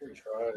We tried.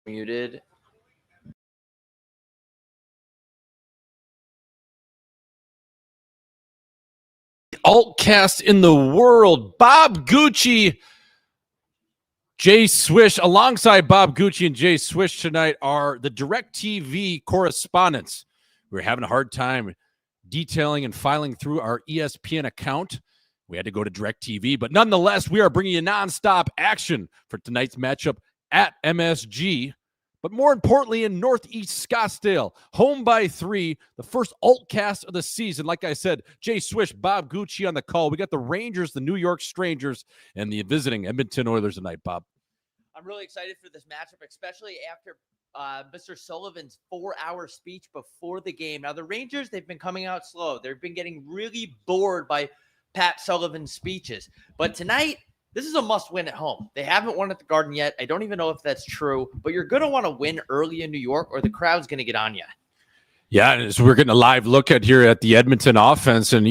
Muted. Altcast in the world. Bob Gucci, J Swish. Alongside Bob Gucci and J Swish tonight are the DirecTV correspondents. We're having a hard time detailing and filing through our ESPN account. We had to go to DirecTV, but nonetheless, we are bringing you nonstop action for tonight's matchup at MSG. But more importantly, in Northeast Scottsdale, home by 3, the first Altcast of the season. Like I said, Jay Swish, Bob Gucci on the call. We got the Rangers, the New York Strangers, and the visiting Edmonton Oilers tonight, Bob. I'm really excited for this matchup, especially after Mr. Sullivan's 4-hour speech before the game. Now, the Rangers, they've been coming out slow. They've been getting really bored by Pat Sullivan's speeches. But tonight, this is a must-win at home. They haven't won at the Garden yet. I don't even know if that's true, but you're going to want to win early in New York or the crowd's going to get on you. Yeah, so we're getting a live look at here at the Edmonton offense. And,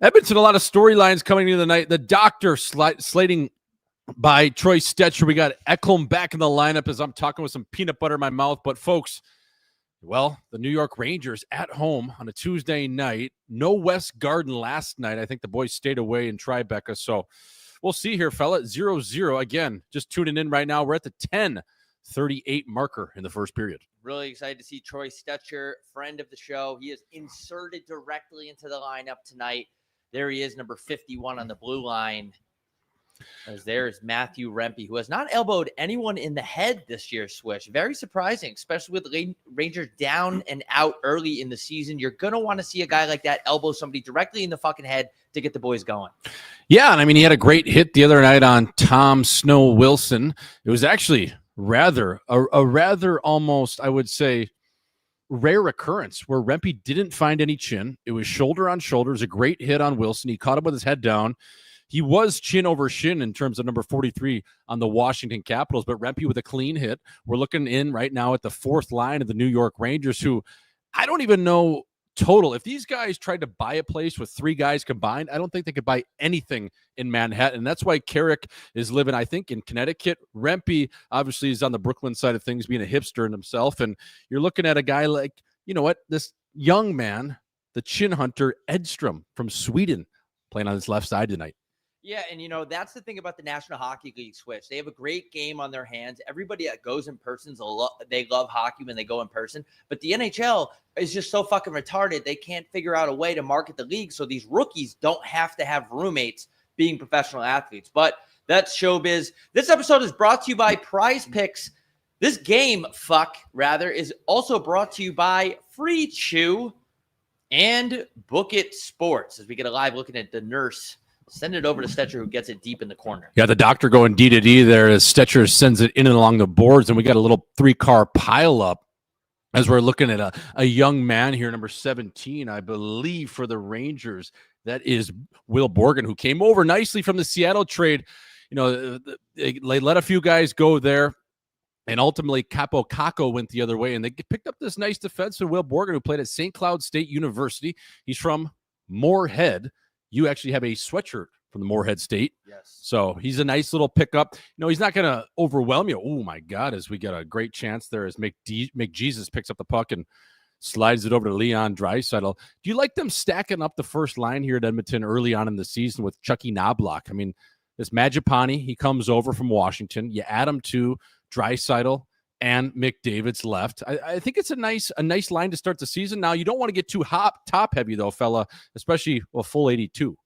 Edmonton, a lot of storylines coming into the night. The doctor slating by Troy Stetcher. We got Ekholm back in the lineup as I'm talking with some peanut butter in my mouth. But, folks, well, the New York Rangers at home on a Tuesday night. No West Garden last night. I think the boys stayed away in Tribeca, so we'll see here, fella. 0-0. Again, just tuning in right now. We're at the 10:38 marker in the first period. Really excited to see Troy Stetcher, friend of the show. He is inserted directly into the lineup tonight. There he is, number 51 on the blue line. As there's Matthew Rempe, who has not elbowed anyone in the head this year, Swish. Very surprising, especially with the Rangers down and out early in the season. You're going to want to see a guy like that elbow somebody directly in the fucking head to get the boys going. Yeah, and I mean, he had a great hit the other night on Tom Snow Wilson. It was actually rather almost, I would say, rare occurrence where Rempe didn't find any chin. It was shoulder on shoulder. It was a great hit on Wilson. He caught him with his head down. He was chin over shin in terms of number 43 on the Washington Capitals, but Rempe with a clean hit. We're looking in right now at the fourth line of the New York Rangers, who I don't even know total. If these guys tried to buy a place with 3 guys combined, I don't think they could buy anything in Manhattan. And that's why Carrick is living, I think, in Connecticut. Rempe obviously is on the Brooklyn side of things, being a hipster in himself. And you're looking at a guy like, this young man, the chin hunter, Edstrom from Sweden, playing on his left side tonight. Yeah, and that's the thing about the National Hockey League, Switch. They have a great game on their hands. Everybody that goes in person, they love hockey when they go in person. But the NHL is just so fucking retarded. They can't figure out a way to market the league so these rookies don't have to have roommates being professional athletes. But that's showbiz. This episode is brought to you by Prize Picks. This game, is also brought to you by Free Chew and Book It Sports. As we get a live looking at the nurse. Send it over to Stetcher, who gets it deep in the corner. Yeah, the doctor going D to D there as Stetcher sends it in and along the boards, and we got a little 3-car pileup as we're looking at a young man here, number 17, I believe, for the Rangers. That is Will Borgen, who came over nicely from the Seattle trade. They let a few guys go there, and ultimately Capo Caco went the other way, and they picked up this nice defenseman, Will Borgen, who played at St. Cloud State University. He's from Moorhead. You actually have a sweatshirt from the Moorhead State. Yes. So he's a nice little pickup. He's not going to overwhelm you. Oh, my God, as we get a great chance there as McJesus picks up the puck and slides it over to Leon Draisaitl. Do you like them stacking up the first line here at Edmonton early on in the season with Chucky Knobloch? I mean, this Majapani, he comes over from Washington. You add him to Draisaitl and McDavid's left. I think it's a nice line to start the season. Now, you don't want to get too top heavy, though, fella, especially a full 82.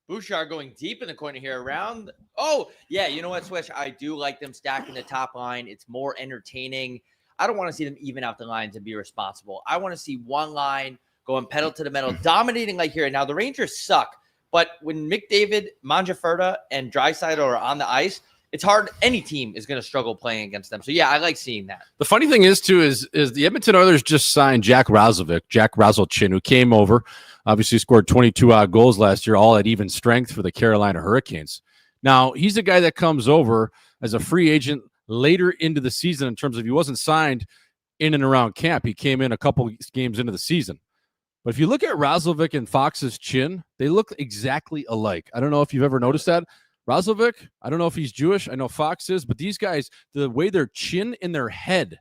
Bouchard going deep in the corner here around. Oh, yeah, you know what, Swish? I do like them stacking the top line. It's more entertaining. I don't want to see them even out the lines and be responsible. I want to see one line going pedal to the metal, dominating like here. Now, the Rangers suck, but when McDavid, Mangiaferta, and Draisaitl are on the ice, it's hard. Any team is going to struggle playing against them. So, yeah, I like seeing that. The funny thing is, too, is the Edmonton Oilers just signed Jack Razelchin, who came over, obviously scored 22 goals last year, all at even strength for the Carolina Hurricanes. Now, he's a guy that comes over as a free agent later into the season in terms of he wasn't signed in and around camp. He came in a couple games into the season. But if you look at Razelvic and Fox's chin, they look exactly alike. I don't know if you've ever noticed that. Razovic, I don't know if he's Jewish. I know Fox is, but these guys, the way their chin and their head,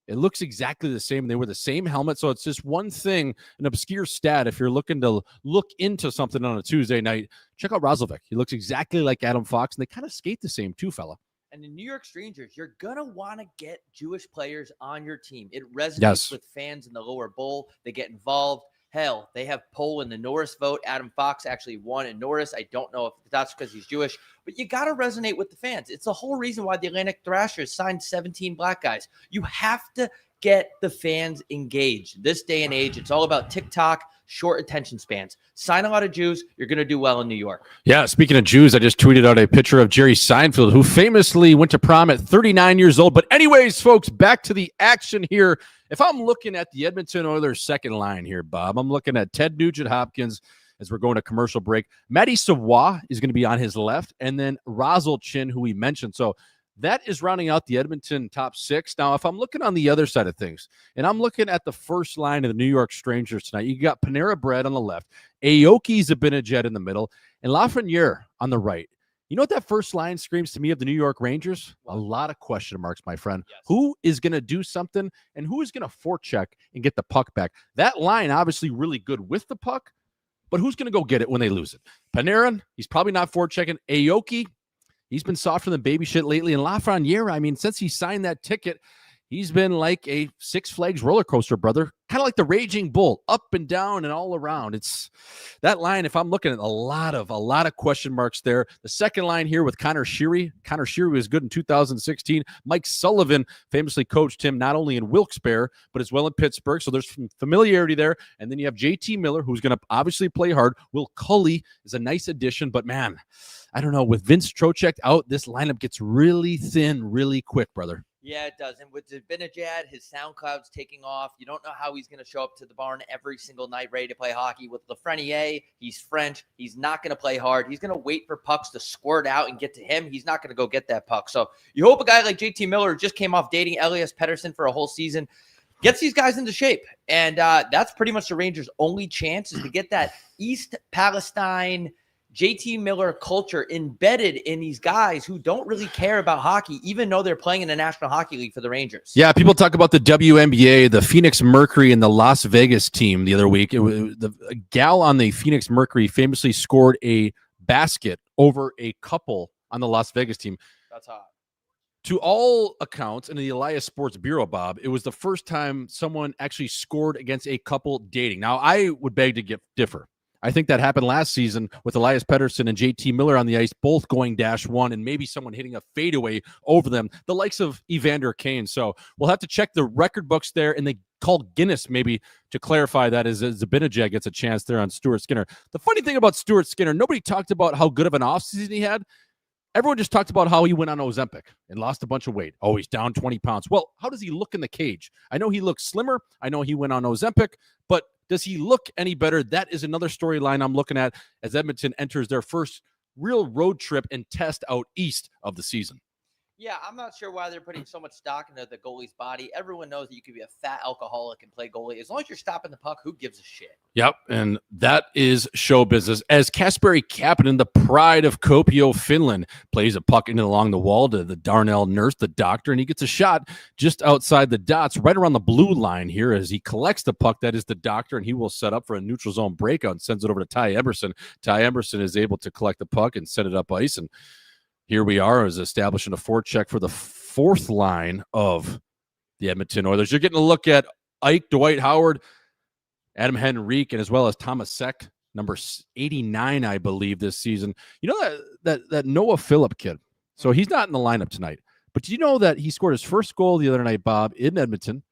it looks exactly the same. They wear the same helmet. So it's just one thing, an obscure stat. If you're looking to look into something on a Tuesday night, check out Razovic. He looks exactly like Adam Fox, and they kind of skate the same too, fella. And in New York Strangers, you're going to want to get Jewish players on your team. It resonates with fans in the lower bowl. They get involved. Hell, they have poll in the Norris vote. Adam Fox actually won in Norris. I don't know if that's because he's Jewish, but you got to resonate with the fans. It's the whole reason why the Atlantic Thrashers signed 17 black guys. You have to get the fans engaged. This day and age, it's all about TikTok, short attention spans. Sign a lot of Jews. You're going to do well in New York. Yeah, speaking of Jews, I just tweeted out a picture of Jerry Seinfeld, who famously went to prom at 39 years old. But anyways, folks, back to the action here. If I'm looking at the Edmonton Oilers second line here, Bob, I'm looking at Ted Nugent-Hopkins as we're going to commercial break. Matty Savoie is going to be on his left, and then Razul Chin, who we mentioned. So that is rounding out the Edmonton top six. Now, if I'm looking on the other side of things, and I'm looking at the first line of the New York Strangers tonight, you got Panera Bread on the left, Aoki Zibanejad in the middle, and Lafreniere on the right. You know what that first line screams to me of the New York Rangers? A lot of question marks, my friend. Yes. Who is going to do something, and who is going to forecheck and get the puck back? That line obviously really good with the puck, but who's going to go get it when they lose it? Panarin, he's probably not forechecking. Aoki, he's been softer than baby shit lately. And Lafreniere, I mean, since he signed that ticket, he's been like a Six Flags roller coaster, brother. Kind of like the Raging Bull, up and down and all around. It's that line. If I'm looking at a lot of question marks there. The second line here with Connor Sheary. Connor Sheary was good in 2016. Mike Sullivan famously coached him not only in Wilkes-Barre, but as well in Pittsburgh. So there's some familiarity there. And then you have JT Miller, who's going to obviously play hard. Will Cully is a nice addition, but man, I don't know. With Vince Trocheck out, this lineup gets really thin really quick, brother. Yeah, it does. And with Zibanejad, his SoundCloud's taking off. You don't know how he's going to show up to the barn every single night ready to play hockey. With Lafreniere, he's French. He's not going to play hard. He's going to wait for pucks to squirt out and get to him. He's not going to go get that puck. So you hope a guy like JT Miller, who just came off dating Elias Pettersson for a whole season, gets these guys into shape. And that's pretty much the Rangers' only chance is to get that East Palestine JT Miller culture embedded in these guys who don't really care about hockey, even though they're playing in the National Hockey League for the Rangers. Yeah, people talk about the WNBA, the Phoenix Mercury, and the Las Vegas team the other week. A gal on the Phoenix Mercury famously scored a basket over a couple on the Las Vegas team. That's hot. To all accounts, in the Elias Sports Bureau, Bob, it was the first time someone actually scored against a couple dating. Now, I would beg to differ. I think that happened last season with Elias Pettersson and JT Miller on the ice, both going -1 and maybe someone hitting a fadeaway over them, the likes of Evander Kane. So we'll have to check the record books there, and they called Guinness maybe to clarify that as Zibanejad gets a chance there on Stuart Skinner. The funny thing about Stuart Skinner, nobody talked about how good of an offseason he had. Everyone just talked about how he went on Ozempic and lost a bunch of weight. Oh, he's down 20 pounds. Well, how does he look in the cage? I know he looks slimmer. I know he went on Ozempic, but does he look any better? That is another storyline I'm looking at as Edmonton enters their first real road trip and test out east of the season. Yeah, I'm not sure why they're putting so much stock into the goalie's body. Everyone knows that you could be a fat alcoholic and play goalie. As long as you're stopping the puck, who gives a shit? Yep, and that is show business. As Kasperi Kapanen, the pride of Kuopio, Finland, plays a puck in along the wall to the Darnell nurse, the doctor, and he gets a shot just outside the dots, right around the blue line here as he collects the puck. That is the doctor, and he will set up for a neutral zone breakout and sends it over to Ty Emberson. Ty Emberson is able to collect the puck and set it up ice, and here we are as establishing a forecheck for the fourth line of the Edmonton Oilers. You're getting a look at Ike, Dwight Howard, Adam Henrique, and as well as Thomas Sek, number 89, I believe, this season. You know that Noah Phillip kid. So he's not in the lineup tonight. But do you know that he scored his first goal the other night, Bob, in Edmonton?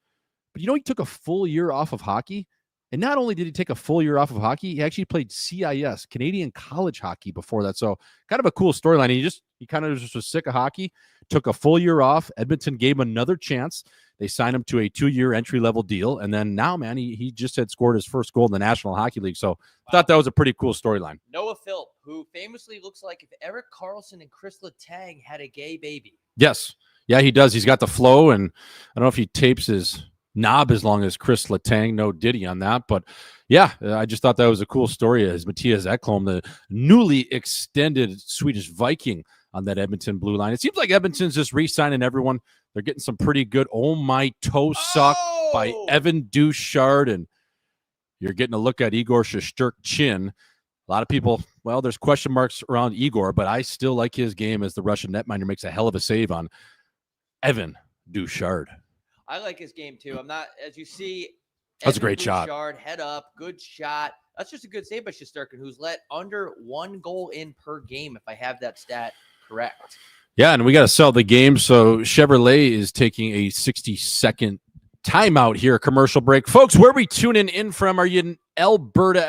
But you know he took a full year off of hockey? And not only did he take a full year off of hockey, he actually played CIS, Canadian College Hockey, before that. So kind of a cool storyline. He kind of just was sick of hockey, took a full year off. Edmonton gave him another chance. They signed him to a 2-year entry-level deal. And then now, man, he just had scored his first goal in the National Hockey League. So I thought that was a pretty cool storyline. Noah Phillip, who famously looks like if Erik Karlsson and Chris Letang had a gay baby. Yes. Yeah, he does. He's got the flow, and I don't know if he tapes his knob as long as Chris Letang. No Diddy on that. But yeah, I just thought that was a cool story as Mattias Ekholm, the newly extended Swedish Viking on that Edmonton blue line. It seems like Edmonton's just re-signing everyone. They're getting some pretty good my toe suck by Evan Duchard, and you're getting a look at Igor Shesterkin. A lot of people, well, there's question marks around Igor, but I still like his game as the Russian netminder makes a hell of a save on Evan Duchard. I like his game too. I'm not, as you see, that's a great shot. Head up, good shot. That's just a good save by Shesterkin, who's let under 1 goal in per game, if I have that stat correct. Yeah, and we got to sell the game, so Chevrolet is taking a 60-second timeout here, commercial break. Folks, where are we tuning in from? Are you in Alberta?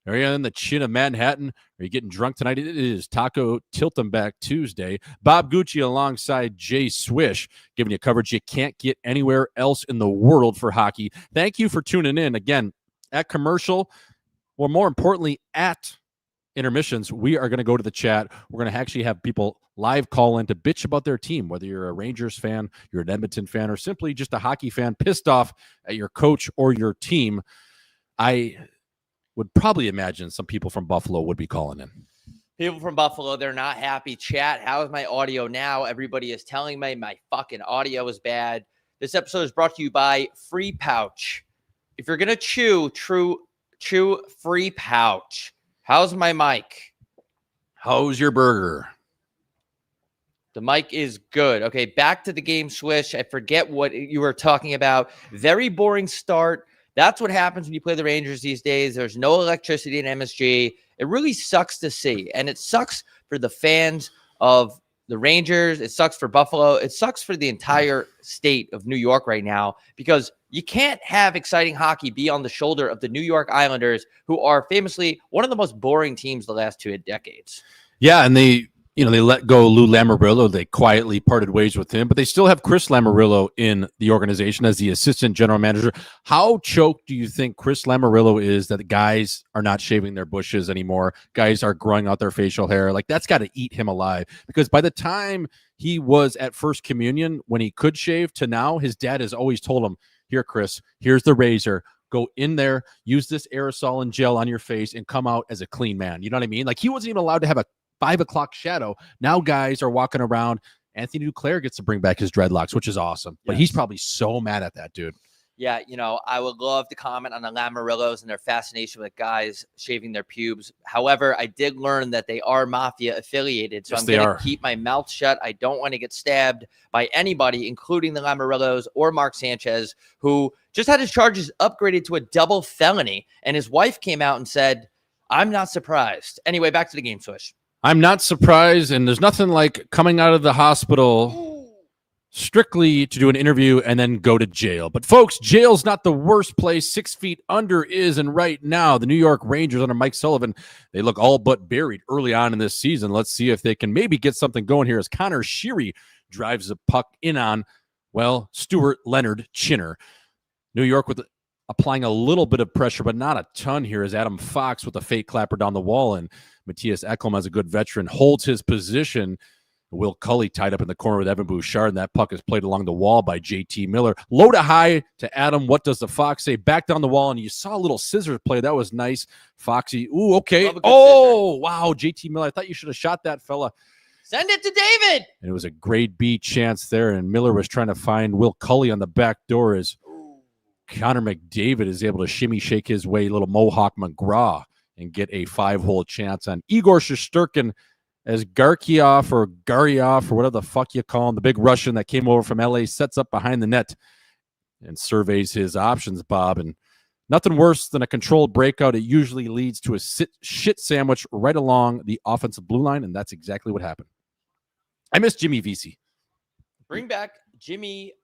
Are you in the chin of Manhattan? Are you getting drunk tonight? It is Taco Tiltum Back Tuesday. Bob Gucci alongside J Swish, giving you coverage you can't get anywhere else in the world for hockey. Thank you for tuning in. Again, at commercial, or more importantly, at intermissions, we are going to go to the chat. We're going to actually have people live call in to bitch about their team, whether you're a Rangers fan, you're an Edmonton fan, or simply just a hockey fan pissed off at your coach or your team. I would probably imagine some people from Buffalo would be calling in. People from Buffalo, they're not happy. Chat, how is my audio now? Everybody is telling me my fucking audio is bad. This episode is brought to you by Free Pouch. If you're going to chew Free Pouch. How's my mic? How's your burger? The mic is good. Okay, back to the game, Swish. I forget what you were talking about. Very boring start. That's what happens when you play the Rangers these days. There's no electricity in MSG. It really sucks to see. And it sucks for the fans of the Rangers. It sucks for Buffalo. It sucks for the entire state of New York right now, because you can't have exciting hockey be on the shoulder of the New York Islanders, who are famously one of the most boring teams the last 2 decades. Yeah, and they let go Lou Lamoriello. They quietly parted ways with him, but they still have Chris Lamoriello in the organization as the assistant general manager. How choked do you think Chris Lamoriello is that the guys are not shaving their bushes anymore? Guys are growing out their facial hair. Like, that's got to eat him alive, because by the time he was at first communion, when he could shave, to now, his dad has always told him, here, Chris, here's the razor. Go in there, use this aerosol and gel on your face, and come out as a clean man. You know what I mean? Like, he wasn't even allowed to have a 5 o'clock shadow. Now guys are walking around. Anthony Duclair gets to bring back his dreadlocks, which is awesome. But he's probably so mad at that, dude. Yeah, I would love to comment on the Lamoriellos and their fascination with guys shaving their pubes. However, I did learn that they are mafia affiliated, so I'm going to keep my mouth shut. I don't want to get stabbed by anybody, including the Lamoriellos or Mark Sanchez, who just had his charges upgraded to a double felony, and his wife came out and said, I'm not surprised. Anyway, back to the game, Swish. I'm not surprised, and there's nothing like coming out of the hospital strictly to do an interview and then go to jail. But folks, jail's not the worst place. 6 feet under is, and right now, the New York Rangers under Mike Sullivan, they look all but buried early on in this season. Let's see if they can maybe get something going here as Connor Sheary drives the puck in on, well, Stuart Leonard Chinner. New York with applying a little bit of pressure, but not a ton here, as Adam Fox with a fake clapper down the wall, and Mattias Ekholm, as a good veteran, holds his position. Will Cully tied up in the corner with Evan Bouchard, and that puck is played along the wall by JT Miller. Low to high to Adam. What does the Fox say? Back down the wall, and you saw a little scissors play. That was nice. Foxy. Ooh, okay. Oh, wow. JT Miller. I thought you should have shot that fella. Send it to David. And it was a grade B chance there, and Miller was trying to find Will Cully on the back door as Connor McDavid is able to shimmy shake his way, little Mohawk McGraw, and get a 5-hole chance on Igor Shesterkin as Garkiev or Garyav or whatever the fuck you call him, the big Russian that came over from LA, sets up behind the net and surveys his options, Bob. And nothing worse than a controlled breakout. It usually leads to a shit sandwich right along the offensive blue line, and that's exactly what happened. I miss Jimmy Vesey. Bring back Jimmy.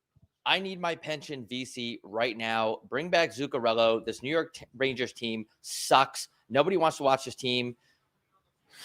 I need my pension VC right now. Bring back Zuccarello. This New York Rangers team sucks. Nobody wants to watch this team.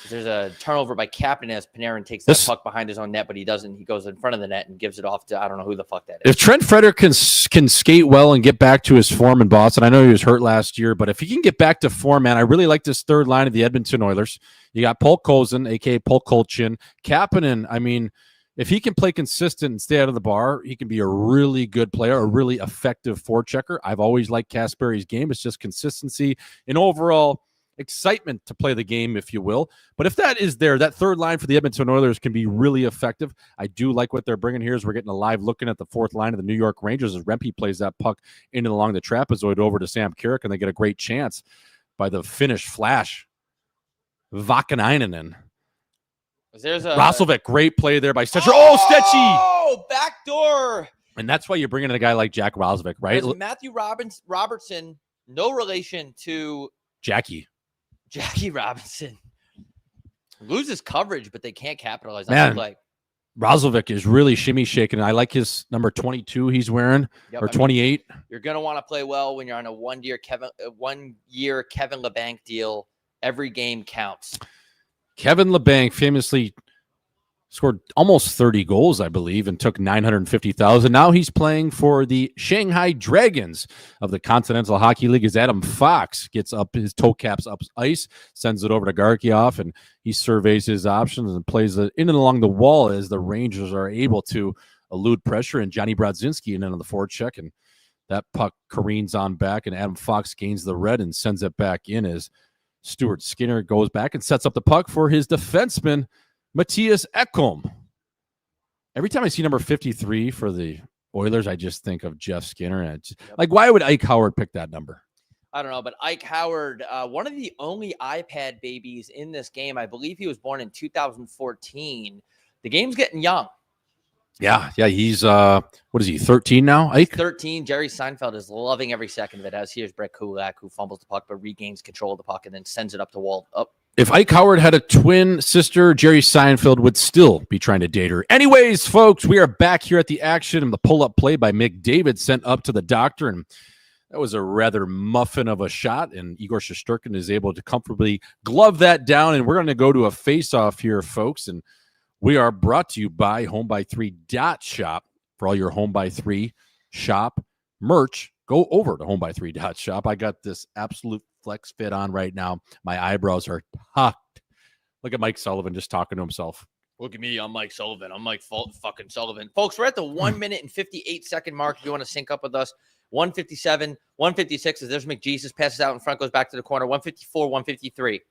There's a turnover by Captain as Panarin takes that puck behind his own net, but he doesn't. He goes in front of the net and gives it off to I don't know who the fuck that is. If Trent Frederick can skate well and get back to his form in Boston, I know he was hurt last year, but if he can get back to form, man, I really like this third line of the Edmonton Oilers. You got Polk Kozin, a.k.a. Polk Kolchin. Kapanen, I mean, if he can play consistent and stay out of the bar, he can be a really good player, a really effective forechecker. I've always liked Kasperi's game. It's just consistency and overall excitement to play the game, if you will. But if that is there, that third line for the Edmonton Oilers can be really effective. I do like what they're bringing here as we're getting a live looking at the fourth line of the New York Rangers as Rempe plays that puck in and along the trapezoid over to Sam Carrick, and they get a great chance by the Finnish flash, Vakanainen. There's a Roslovic, great play there by Stetcher. Oh, Stetchy! Oh, backdoor. And that's why you're bringing in a guy like Jack Roslovic, right? Matthew Robertson, no relation to Jackie Robinson. Loses coverage, but they can't capitalize. Man, like Roslovic is really shimmy shaking. I like his number 22 he's wearing, or 28. You're going to want to play well when you're on a one-year Kevin LeBanc deal. Every game counts. Kevin LeBanc famously scored almost 30 goals, I believe, and took $950,000. Now he's playing for the Shanghai Dragons of the Continental Hockey League as Adam Fox gets up his toe caps up ice, sends it over to Garkioff, and he surveys his options and plays it in and along the wall as the Rangers are able to elude pressure, and Johnny Brodzinski in on the forecheck, and that puck careens on back, and Adam Fox gains the red and sends it back in as Stuart Skinner goes back and sets up the puck for his defenseman, Matthias Ekholm. Every time I see number 53 for the Oilers, I just think of Jeff Skinner. And like, why would Ike Howard pick that number? I don't know, but Ike Howard, one of the only iPad babies in this game, I believe he was born in 2014. The game's getting young. Yeah, he's, what is he, 13 now, Ike? 13. Jerry Seinfeld is loving every second of it, as here's Brett Kulak, who fumbles the puck but regains control of the puck and then sends it up the wall. If Ike Howard had a twin sister, Jerry Seinfeld would still be trying to date her. Anyways, folks, we are back here at the action, and the pull-up play by McDavid sent up to the doctor, and that was a rather muffin of a shot, and Igor Shesterkin is able to comfortably glove that down, and we're going to go to a face-off here, folks, and we are brought to you by HomeBuy3.shop. For all your HomeBuy3 shop merch, go over to HomeBuy3.shop. I got this absolute flex fit on right now. My eyebrows are tucked. Look at Mike Sullivan just talking to himself. Look at me. I'm Mike Sullivan. I'm Mike fucking Sullivan. Folks, we're at the 1 minute and 58 second mark. If you want to sync up with us, 157, 156. As there's McJesus, passes out in front, goes back to the corner. 154, 153.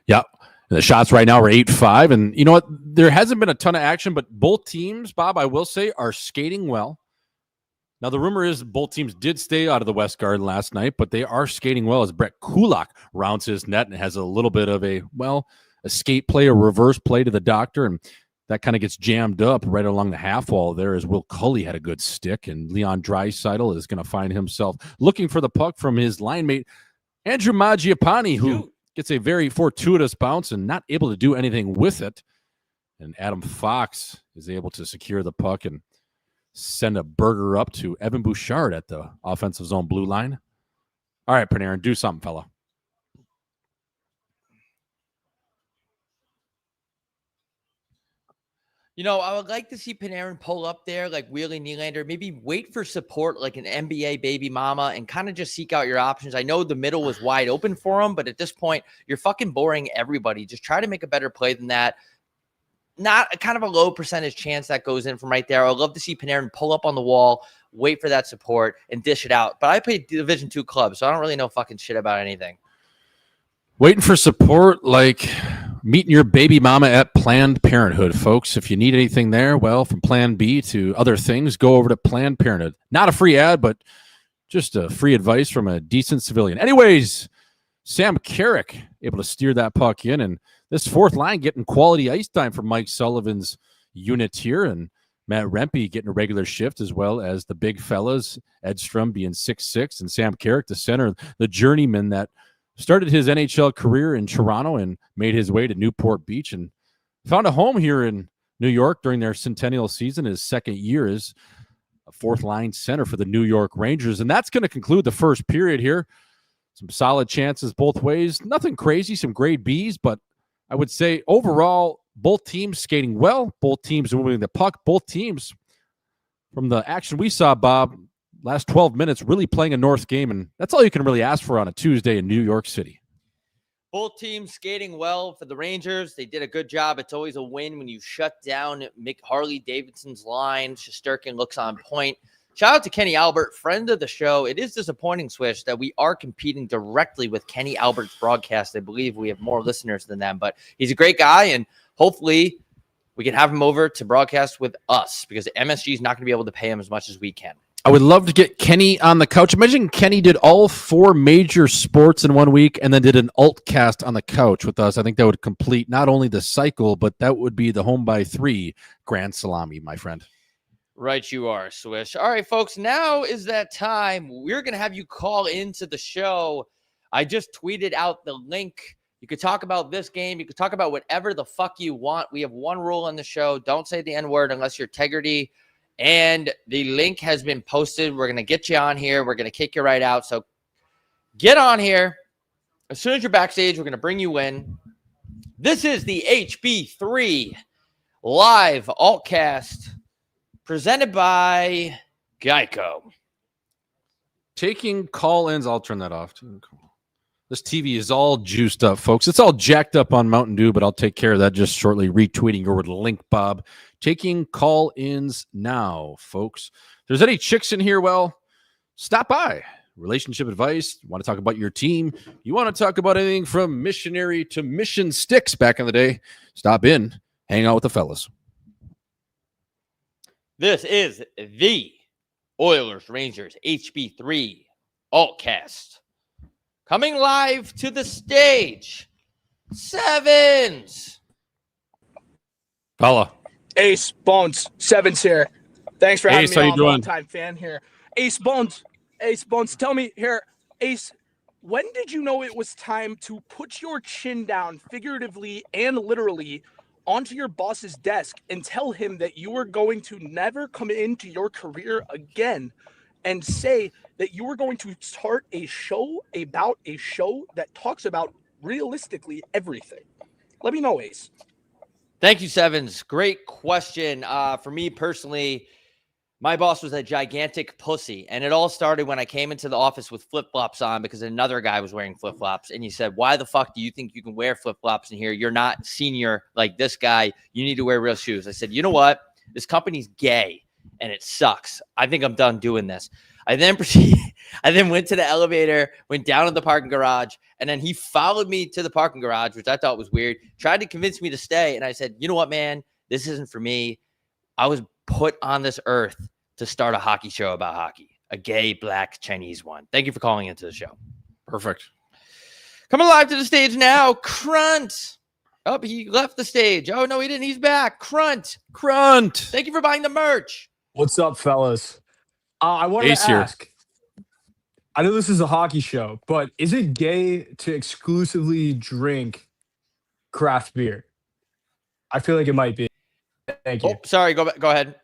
Yeah. The shots right now are 8-5. And you know what? There hasn't been a ton of action, but both teams, Bob, I will say, are skating well. Now, the rumor is both teams did stay out of the West Garden last night, but they are skating well as Brett Kulak rounds his net and has a little bit of a skate play, a reverse play to the doctor, and that kind of gets jammed up right along the half wall there as Will Cully had a good stick, and Leon Draisaitl is going to find himself looking for the puck from his line mate, Andrew Mangiapane, who gets a very fortuitous bounce and not able to do anything with it. And Adam Fox is able to secure the puck and send a burger up to Evan Bouchard at the offensive zone blue line. All right, Panarin, do something, fella. You know, I would like to see Panarin pull up there like Wheelie Nylander, maybe wait for support like an NBA baby mama and kind of just seek out your options. I know the middle was wide open for him, but at this point, you're fucking boring everybody. Just try to make a better play than that. Not a kind of a low percentage chance that goes in from right there. I'd love to see Panarin pull up on the wall, wait for that support, and dish it out. But I play Division II clubs, so I don't really know fucking shit about anything. Waiting for support like meeting your baby mama at Planned Parenthood, folks. If you need anything there, well, from Plan B to other things, go over to Planned Parenthood. Not a free ad, but just a free advice from a decent civilian. Anyways, Sam Carrick able to steer that puck in, and this fourth line getting quality ice time from Mike Sullivan's unit here, and Matt Rempe getting a regular shift, as well as the big fellas, Edstrom being 6'6", and Sam Carrick, the center, the journeyman that started his NHL career in Toronto and made his way to Newport Beach and found a home here in New York during their centennial season. His second year as a fourth-line center for the New York Rangers. And that's going to conclude the first period here. Some solid chances both ways. Nothing crazy, some grade Bs, but I would say overall, both teams skating well, both teams moving the puck, both teams from the action we saw, Bob, last 12 minutes really playing a North game, and that's all you can really ask for on a Tuesday in New York City. Both teams skating well for the Rangers. They did a good job. It's always a win when you shut down Mick Harley-Davidson's line. Shesterkin looks on point. Shout out to Kenny Albert, friend of the show. It is disappointing, Swish, that we are competing directly with Kenny Albert's broadcast. I believe we have more listeners than them, but he's a great guy, and hopefully we can have him over to broadcast with us because MSG is not going to be able to pay him as much as we can. I would love to get Kenny on the couch. Imagine Kenny did all 4 major sports in 1 week and then did an alt cast on the couch with us. I think that would complete not only the cycle, but that would be the home by 3 grand salami, my friend. Right, you are, Swish. All right, folks, now is that time. We're going to have you call into the show. I just tweeted out the link. You could talk about this game. You could talk about whatever the fuck you want. We have one rule on the show. Don't say the N-word unless you're integrity. And the link has been posted. We're going to get you on here. We're going to kick you right out. So get on here. As soon as you're backstage, we're going to bring you in. This is the HB3 live altcast presented by Geico. Taking call-ins. I'll turn that off. This TV is all juiced up, folks. It's all jacked up on Mountain Dew, but I'll take care of that just shortly. Retweeting your link, Bob. Taking call-ins now, folks. If there's any chicks in here, well, stop by. Relationship advice. You want to talk about your team? You want to talk about anything from missionary to mission sticks back in the day? Stop in. Hang out with the fellas. This is the Oilers Rangers HB3 altcast. Coming live to the stage, Sevens. Fella. Ace Bones, Sevens here. Thanks for having Ace, me how you on. doing? Long-time fan here. Ace Bones, tell me here, Ace, when did you know it was time to put your chin down, figuratively and literally, onto your boss's desk and tell him that you were going to never come into your career again and say that you were going to start a show about a show that talks about realistically everything? Let me know, Ace. Thank you, Sevens. Great question. For me personally, my boss was a gigantic pussy, and it all started when I came into the office with flip-flops on because another guy was wearing flip-flops, and he said, why the fuck do you think you can wear flip-flops in here? You're not senior like this guy. You need to wear real shoes. I said, you know what? This company's gay, and it sucks. I think I'm done doing this. I then went to the elevator, went down to the parking garage, and then he followed me to the parking garage, which I thought was weird, tried to convince me to stay, and I said, you know what, man? This isn't for me. I was put on this earth to start a hockey show about hockey, a gay, black, Chinese one. Thank you for calling into the show. Perfect. Coming live to the stage now, Crunt. Oh, he left the stage. Oh, no, he didn't. He's back. Crunt. Thank you for buying the merch. What's up, fellas? I wanted Ace to here. ask, I know this is a hockey show, but is it gay to exclusively drink craft beer? I feel like it might be. Thank you. Oh, sorry. Go ahead.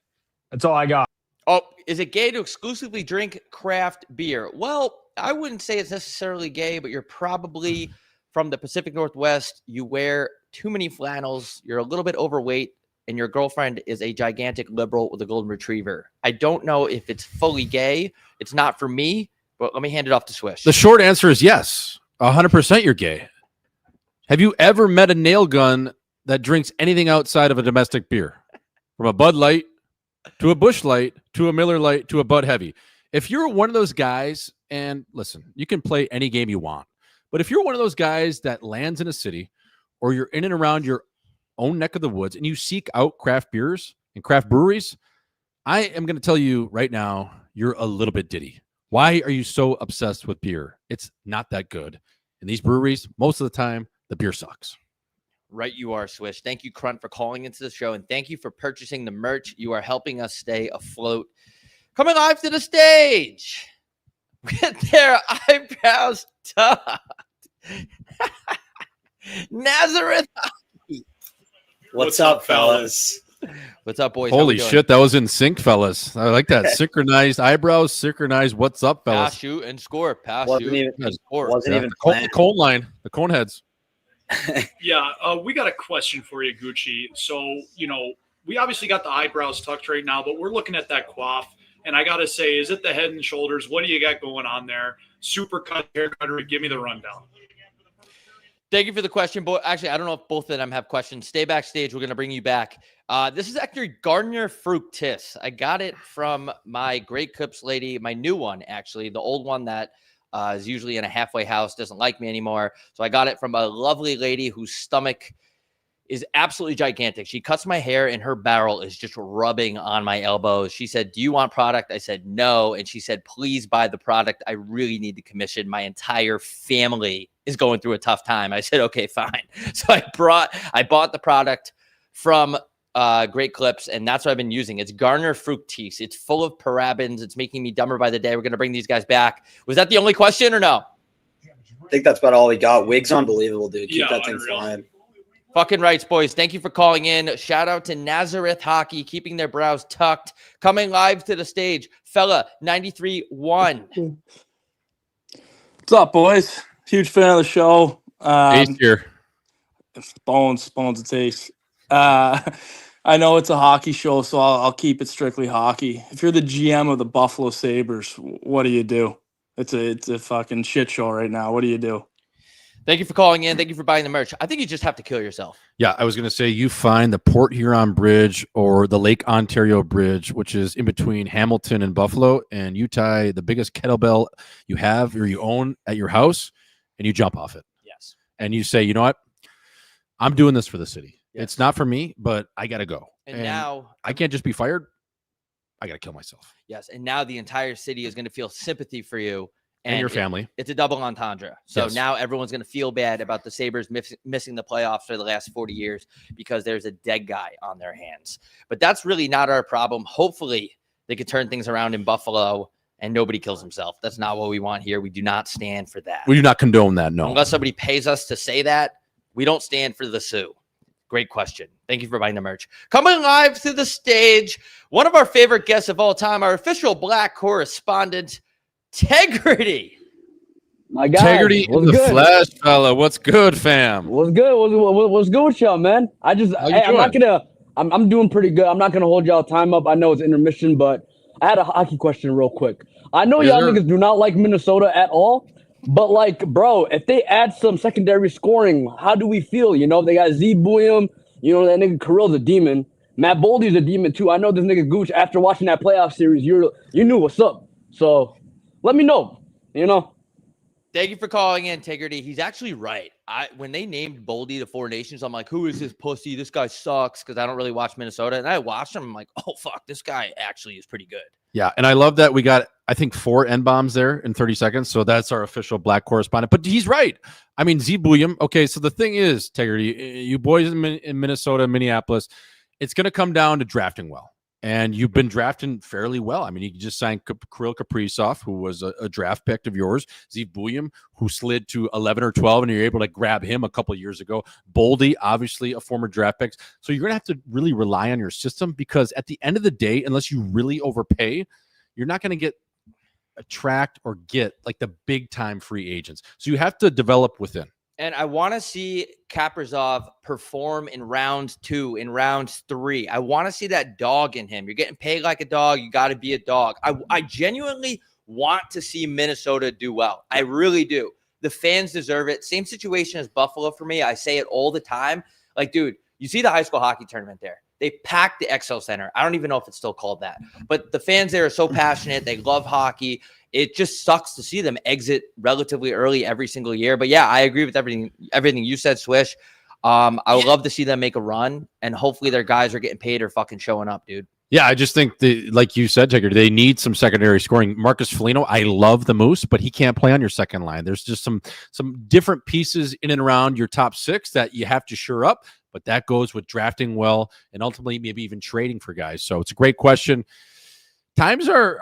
That's all I got. Oh, is it gay to exclusively drink craft beer? Well, I wouldn't say it's necessarily gay, but you're probably from the Pacific Northwest. You wear too many flannels. You're a little bit overweight, and your girlfriend is a gigantic liberal with a golden retriever. I don't know if it's fully gay. It's not for me, but let me hand it off to Swish. The short answer is yes. 100% you're gay. Have you ever met a nail gun that drinks anything outside of a domestic beer? From a Bud Light to a Busch Light to a Miller Light to a Bud Heavy. If you're one of those guys, and listen, you can play any game you want, but if you're one of those guys that lands in a city or you're in and around your own neck of the woods and you seek out craft beers and craft breweries, I am going to tell you right now, you're a little bit ditty. Why are you so obsessed with beer? It's not that good. In these breweries, most of the time, the beer sucks. Right, you are, Swish. Thank you, Crunt, for calling into the show, and thank you for purchasing the merch. You are helping us stay afloat. Coming live to the stage with their eyebrows tucked, Nazareth. What's up, fellas? What's up, boys? How Holy we doing? shit, that was in sync, fellas. I like that. Synchronized eyebrows, synchronized what's up, fellas. Pass, shoot, and score. Pass, Wasn't shoot, even- and score. wasn't even The planned. cone line, the cone heads. Yeah, we got a question for you, Gucci. So, we obviously got the eyebrows tucked right now, but we're looking at that coif. And I got to say, is it the head and shoulders? What do you got going on there? Super cut, haircut, or give me the rundown. Thank you for the question, boy. Actually, I don't know if both of them have questions. Stay backstage. We're going to bring you back. This is actually Gardner Fructis. I got it from my Great Clips lady, my new one, actually. The old one that is usually in a halfway house, doesn't like me anymore. So I got it from a lovely lady whose stomach is absolutely gigantic. She cuts my hair and her barrel is just rubbing on my elbows. She said, "Do you want product?" I said, "No." And she said, "Please buy the product. I really need the commission. My entire family is going through a tough time." I said, "Okay, fine." So I bought the product from Great Clips, and that's what I've been using. It's Garner Fructis. It's full of parabens. It's making me dumber by the day. We're going to bring these guys back. Was that the only question or no? I think that's about all we got. Wig's unbelievable, dude. Keep that thing unreal. flying. Fucking rights, boys. Thank you for calling in. Shout out to Nazareth Hockey, keeping their brows tucked. Coming live to the stage, fella 93-1. What's up, boys? Huge fan of the show. Ace here. Bones it's Ace. I know it's a hockey show, so I'll keep it strictly hockey. If you're the GM of the Buffalo Sabres, what do? It's a fucking shit show right now. What do you do? Thank you for calling in. Thank you for buying the merch. I think you just have to kill yourself. Yeah, I was going to say you find the Port Huron Bridge or the Lake Ontario Bridge, which is in between Hamilton and Buffalo, and you tie the biggest kettlebell you have or you own at your house, and you jump off it. Yes. And you say, you know what? I'm doing this for the city. Yes. It's not for me, but I got to go. And now I can't just be fired. I got to kill myself. Yes. And now the entire city is going to feel sympathy for you. And your family. It's a double entendre. So Yes. now everyone's going to feel bad about the Sabres missing the playoffs for the last 40 years because there's a dead guy on their hands. But that's really not our problem. Hopefully they could turn things around in Buffalo and nobody kills himself. That's not what we want here. We do not stand for that. We do not condone that, no. Unless somebody pays us to say that, we don't stand for the Sioux. Great question. Thank you for buying the merch. Coming live to the stage, one of our favorite guests of all time, our official black correspondent, Tegrity. My guy, Integrity in the flesh, fella. What's good, fam? What's good? What's good with y'all, man? I'm not gonna. I'm doing pretty good. I'm not gonna hold y'all time up. I know it's intermission, but I had a hockey question real quick. I know y'all niggas do not like Minnesota at all, but like, bro, if they add some secondary scoring, how do we feel? You know, they got Z William. You know that nigga Kirill's a demon. Matt Boldy's a demon too. I know this nigga Gooch. After watching that playoff series, you knew what's up. So let me know. You know. Thank you for calling in, Integrity. He's actually right. When they named Boldy the Four Nations, I'm like, who is this pussy? This guy sucks, because I don't really watch Minnesota. And I watched him. I'm like, oh, fuck, this guy actually is pretty good. Yeah, and I love that we got, I think, 4 N-bombs there in 30 seconds. So that's our official black correspondent. But he's right. I mean, Z William. Okay, so the thing is, Integrity, you boys in Minnesota, Minneapolis, it's going to come down to drafting well. And you've been drafting fairly well. I mean, you just signed Kirill Kaprizov, who was a draft pick of yours. Z William, who slid to 11 or 12, and you're able to grab him a couple of years ago. Boldy, obviously a former draft pick. So you're going to have to really rely on your system, because at the end of the day, unless you really overpay, you're not going to attract or get like the big time free agents. So you have to develop within. And I want to see Kaprizov perform in round 2, in round 3. I want to see that dog in him. You're getting paid like a dog. You got to be a dog. I genuinely want to see Minnesota do well. I really do. The fans deserve it. Same situation as Buffalo for me. I say it all the time. Like, dude, you see the high school hockey tournament there. They packed the XL Center. I don't even know if it's still called that. But the fans there are so passionate. They love hockey. It just sucks to see them exit relatively early every single year. But yeah, I agree with everything you said, Swish. I would love to see them make a run, and hopefully their guys are getting paid or fucking showing up, dude. Yeah, I just think like you said, Tigger, they need some secondary scoring. Marcus Foligno, I love the Moose, but he can't play on your second line. There's just some different pieces in and around your top 6 that you have to shore up. But that goes with drafting well and ultimately maybe even trading for guys. So it's a great question. Times are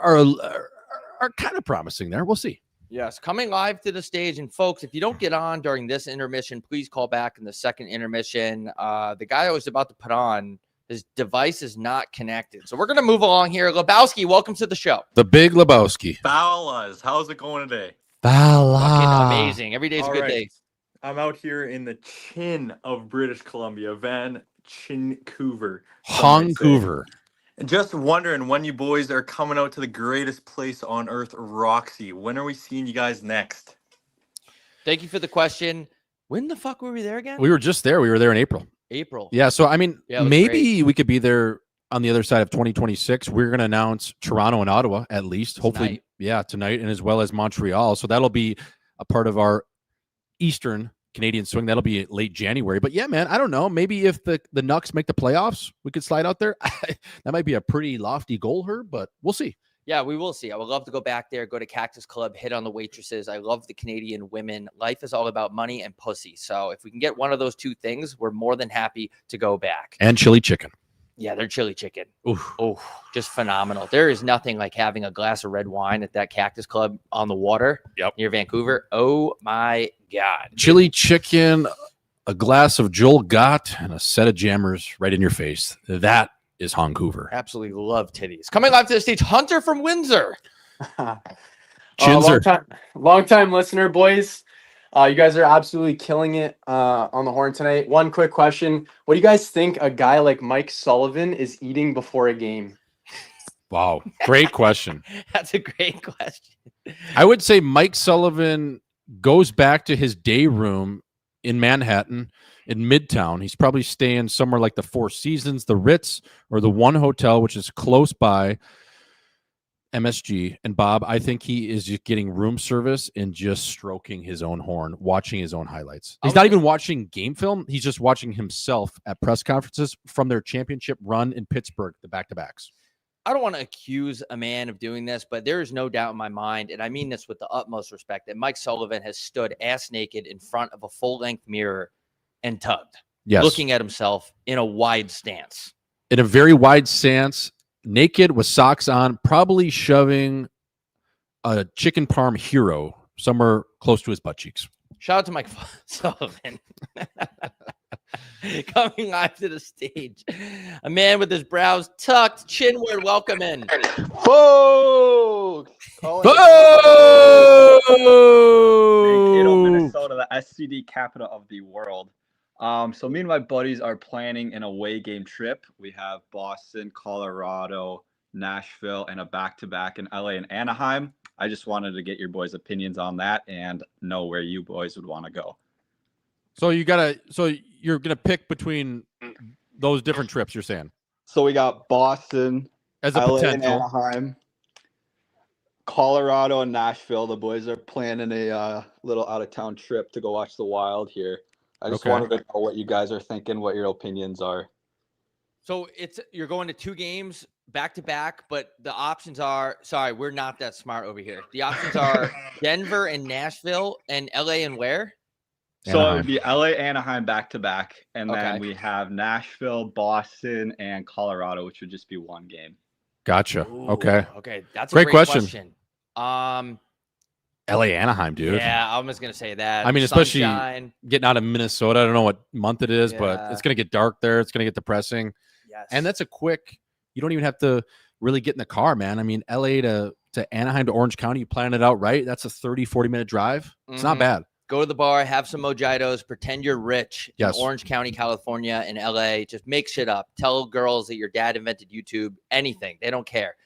kind of promising there. We'll see. Yes, coming live to the stage. And folks, if you don't get on during this intermission, please call back in the second intermission. The guy I was about to put on, his device is not connected. So we're going to move along here. Lebowski, welcome to the show. The big Lebowski. Fellas, how's it going today? Fucking amazing. Every day's a good day. I'm out here in the chin of British Columbia, Vancouver. Vancouver. And just wondering when you boys are coming out to the greatest place on earth, Roxy. When are we seeing you guys next? Thank you for the question. When the fuck were we there again? We were just there. We were there in April. Yeah. So, I mean, maybe we could be there on the other side of 2026. We're going to announce Toronto and Ottawa at least, hopefully. Yeah, tonight, and as well as Montreal. So that'll be a part of our Eastern Canadian swing. That'll be late January. But yeah, man, I don't know. Maybe if the Nucks make the playoffs, we could slide out there. That might be a pretty lofty goal, but we'll see. Yeah, we will see. I would love to go back there, go to Cactus Club, hit on the waitresses. I love the Canadian women. Life is all about money and pussy. So if we can get one of those two things, we're more than happy to go back. And chili chicken. Yeah, their chili chicken. Oof. Oh, just phenomenal. There is nothing like having a glass of red wine at that Cactus Club on the water near Vancouver. Oh, my God. Chili chicken, a glass of Joel Gott, and a set of jammers right in your face. That is Vancouver. Absolutely love titties. Coming live to the stage, Hunter from Windsor. Chinzer. Long time listener, boys. You guys are absolutely killing it on the horn tonight. One quick question. What do you guys think a guy like Mike Sullivan is eating before a game? Wow. Great question. That's a great question. I would say Mike Sullivan goes back to his day room in Manhattan, in Midtown. He's probably staying somewhere like the Four Seasons, the Ritz, or the One Hotel, which is close by MSG. And Bob, I think he is just getting room service and just stroking his own horn, watching his own highlights. He's not even watching game film. He's just watching himself at press conferences from their championship run in Pittsburgh, the back-to-backs. I don't want to accuse a man of doing this, but there is no doubt in my mind, and I mean this with the utmost respect, that Mike Sullivan has stood ass naked in front of a full-length mirror and tugged, looking at himself in a wide stance. In a very wide stance, naked with socks on, probably shoving a chicken parm hero somewhere close to his butt cheeks. Shout out to Mike Sullivan. Coming live to the stage, a man with his brows tucked, chinward, welcome in. Folks! Minnesota, the SCD capital of the world. So me and my buddies are planning an away game trip. We have Boston, Colorado, Nashville, and a back-to-back in LA and Anaheim. I just wanted to get your boys' opinions on that and know where you boys would want to go. So you're gonna pick between those different trips, you're saying? So we got Boston, as a LA potential, and Anaheim, Colorado and Nashville. The boys are planning a little out-of-town trip to go watch the Wild here. I just wanted to know what you guys are thinking, what your opinions are. So you're going to two games back to back, but the options are, sorry, we're not that smart over here. The options are Denver and Nashville and LA and where? So it would be LA, Anaheim back to back, and then we have Nashville, Boston, and Colorado, which would just be one game. Gotcha. Ooh, okay. That's a great great question. LA, Anaheim, dude. Yeah, I was gonna say that. I mean, especially Sunshine. getting out of Minnesota. I don't know what month it is, but it's gonna get dark there. It's gonna get depressing. Yes. And that's a quick. You don't even have to really get in the car, man. I mean, LA to Anaheim to Orange County, you plan it out right. That's a 30-40 minute drive. It's not bad. Go to the bar, have some mojitos, pretend you're rich in Orange County, California, and LA. Just make shit up. Tell girls that your dad invented YouTube. Anything. They don't care.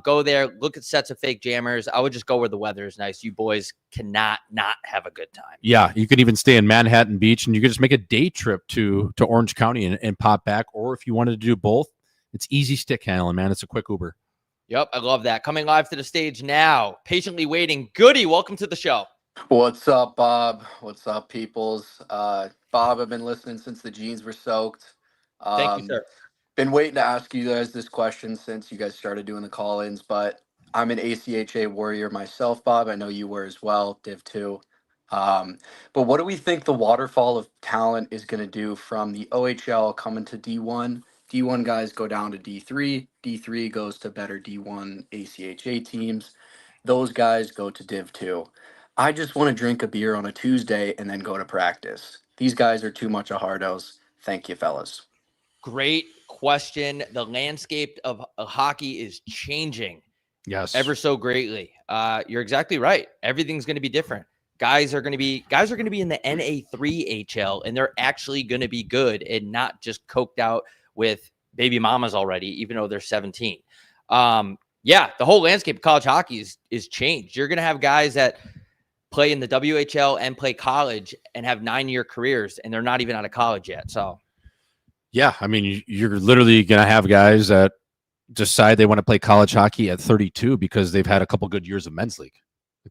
Go there, look at sets of fake jammers. I would just go where the weather is nice. You boys cannot not have a good time. Yeah, you could even stay in Manhattan Beach, and you could just make a day trip to Orange County and pop back. Or if you wanted to do both, it's easy stick handling, man. It's a quick Uber. Yep, I love that. Coming live to the stage now, patiently waiting. Goody, welcome to the show. What's up, Bob? What's up, peoples? Bob, I've been listening since the jeans were soaked. Thank you, sir. Been waiting to ask you guys this question since you guys started doing the call-ins, but I'm an ACHA warrior myself, Bob. I know you were as well, Div 2. But what do we think the waterfall of talent is going to do from the OHL coming to D1? D1 guys go down to D3. D3 goes to better D1 ACHA teams. Those guys go to Div 2. I just want to drink a beer on a Tuesday and then go to practice. These guys are too much a hardos. Thank you, fellas. Great question. The landscape of hockey is changing. Yes. Ever so greatly. You're exactly right. Everything's going to be different. Guys are going to be in the NA3 HL, and they're actually going to be good and not just coked out with baby mamas already, even though they're 17. Yeah, the whole landscape of college hockey is changed. You're going to have guys that play in the WHL and play college and have 9-year careers, and they're not even out of college yet. So, yeah, I mean, you're literally going to have guys that decide they want to play college hockey at 32 because they've had a couple good years of men's league.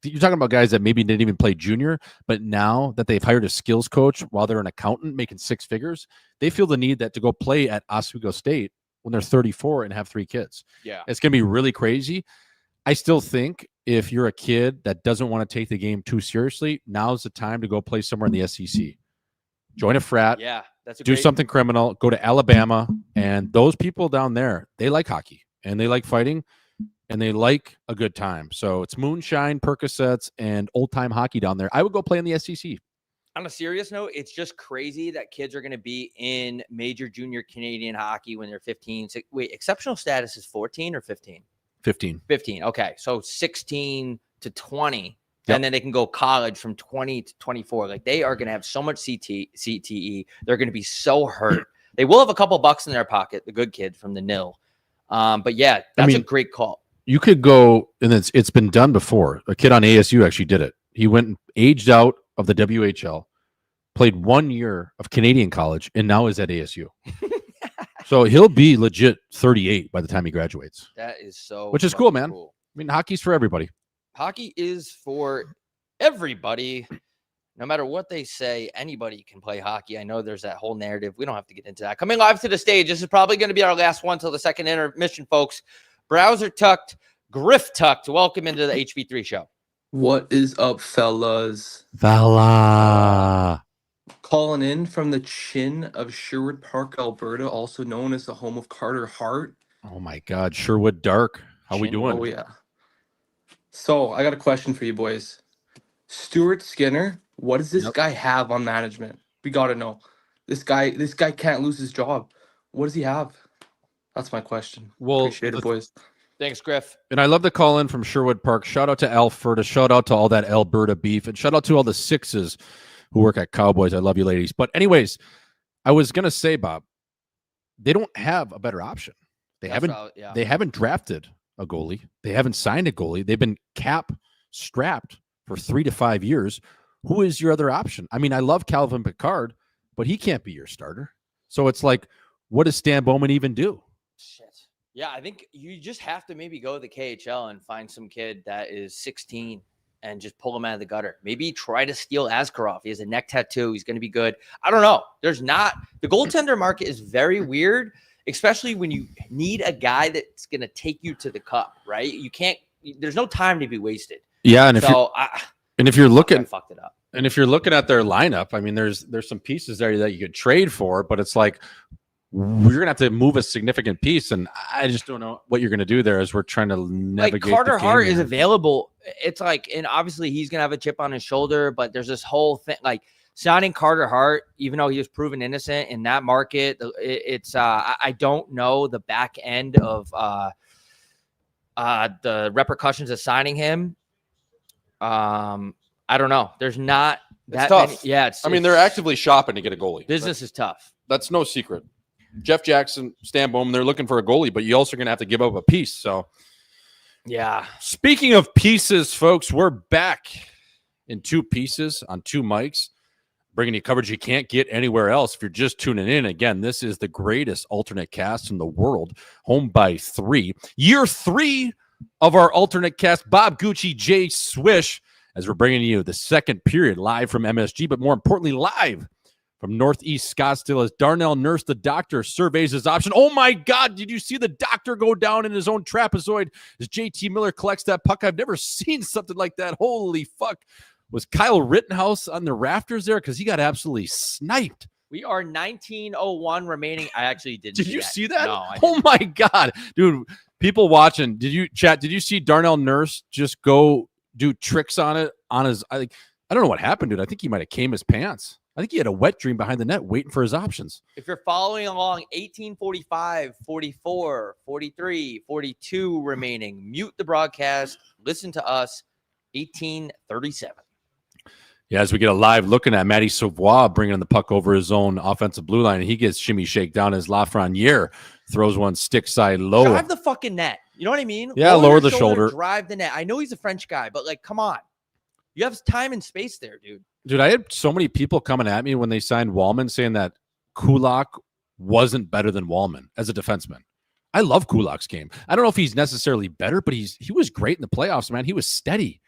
You're talking about guys that maybe didn't even play junior, but now that they've hired a skills coach while they're an accountant making 6 figures, they feel the need that to go play at Oswego State when they're 34 and have 3 kids. Yeah, it's going to be really crazy. I still think if you're a kid that doesn't want to take the game too seriously, now's the time to go play somewhere in the SEC. Join a frat. Yeah, that's do something criminal. Go to Alabama, and those people down there, they like hockey and they like fighting and they like a good time. So it's moonshine, Percocets, and old time hockey down there. I would go play in the SEC. On a serious note, it's just crazy that kids are going to be in major junior Canadian hockey when they're 15. Wait, exceptional status is 14 or 15? 15. 15. Okay. So 16 to 20. Yep. And then they can go college from 20 to 24. Like, they are going to have so much CTE. They're going to be so hurt. They will have a couple bucks in their pocket, the good kid from the nil. But yeah, that's a great call. You could go, and it's been done before. A kid on ASU actually did it. He went and aged out of the WHL, played 1 year of Canadian college, and now is at ASU. So he'll be legit 38 by the time he graduates. That is so which is cool, man. Cool. I mean, hockey's for everybody. Hockey is for everybody. No matter what they say, anybody can play hockey. I know there's that whole narrative. We don't have to get into that. Coming live to the stage, this is probably going to be our last one till the second intermission, folks. Browser tucked, Griff tucked. Welcome into the HB3 show. What is up, fellas? Fella. Calling in from the chin of Sherwood Park, Alberta, also known as the home of Carter Hart. Oh my God, Sherwood Dark. How we doing? Oh yeah. So I got a question for you boys. Stuart Skinner, what does this guy have on management? We gotta know. This guy can't lose his job. What does he have? That's my question. Well, appreciate it, boys. Thanks, Griff. And I love the call in from Sherwood Park. Shout out to Alberta. Shout out to all that Alberta beef. And shout out to all the sixes who work at Cowboys. I love you, ladies. But anyways, I was going to say, Bob, they don't have a better option. They haven't drafted a goalie. They haven't signed a goalie. They've been cap strapped for 3 to 5 years. Who is your other option? I mean, I love Calvin Pickard, but he can't be your starter. So it's like, what does Stan Bowman even do? Shit. Yeah, I think you just have to maybe go to the KHL and find some kid that is 16 and just pull him out of the gutter. Maybe try to steal Askarov. He has a neck tattoo. He's going to be good. I don't know. The goaltender market is very weird, especially when you need a guy that's going to take you to the cup, right? There's no time to be wasted. Yeah, and if you're looking, I fucked it up. And if you're looking at their lineup, I mean, there's some pieces there that you could trade for, but it's like, we're gonna have to move a significant piece, and I just don't know what you're gonna do there as we're trying to navigate. Like, Carter Hart is available. It's like, and obviously he's gonna have a chip on his shoulder, but there's this whole thing like signing Carter Hart, even though he was proven innocent in that market. I don't know the back end of the repercussions of signing him. I don't know. There's not that tough. Many, I mean, they're actively shopping to get a goalie. Business is tough. That's no secret. Jeff Jackson, Stan Bowman, they're looking for a goalie, but you're also going to have to give up a piece. So, yeah. Speaking of pieces, folks, we're back in 2 pieces on 2 mics, bringing you coverage you can't get anywhere else. If you're just tuning in, again, this is the greatest alternate cast in the world, home by 3. Year 3 of our alternate cast, Bob Gucci, J Swish, as we're bringing you the second period live from MSG, but more importantly, live from Northeast Scottsdale as Darnell Nurse, the doctor, surveys his option. Oh my God, did you see the doctor go down in his own trapezoid as JT Miller collects that puck? I've never seen something like that. Holy fuck. Was Kyle Rittenhouse on the rafters there? Because he got absolutely sniped. We are 19:01 remaining. I actually didn't. Did you see that? No, I didn't. Oh my God. Dude, people watching, did you see Darnell Nurse just go do tricks on it on his, I don't know what happened, dude. I think he might have came his pants. I think he had a wet dream behind the net waiting for his options. If you're following along, 18:45, 44, 43, 42 remaining. Mute the broadcast. Listen to us. 18:37. Yeah, as we get a live looking at Matty Savoie bringing the puck over his own offensive blue line, and he gets shimmy shake down as Lafreniere throws one stick side low. Drive the fucking net. You know what I mean? Yeah, lower the shoulder. Drive the net. I know he's a French guy, but like, come on. You have time and space there, dude. Dude, I had so many people coming at me when they signed Wallman saying that Kulak wasn't better than Wallman as a defenseman. I love Kulak's game. I don't know if he's necessarily better, but he was great in the playoffs, man. He was steady.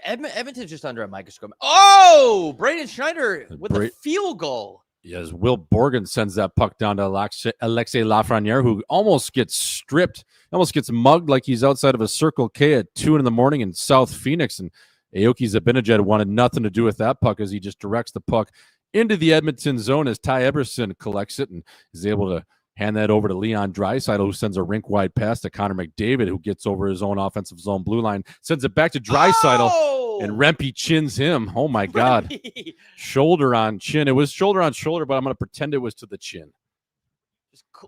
Edmonton's just under a microscope. Oh, Braden Schneider with a field goal. Yes, Will Borgen sends that puck down to Alexei Lafreniere, who almost gets stripped, almost gets mugged like he's outside of a Circle K at 2 a.m. in South Phoenix. And Aoki Zibanejad wanted nothing to do with that puck as he just directs the puck into the Edmonton zone as Ty Eberson collects it and is able to hand that over to Leon Draisaitl, who sends a rink-wide pass to Connor McDavid, who gets over his own offensive zone blue line, sends it back to Draisaitl, and Rempe chins him. Oh, my God. Rempe. Shoulder on chin. It was shoulder on shoulder, but I'm going to pretend it was to the chin.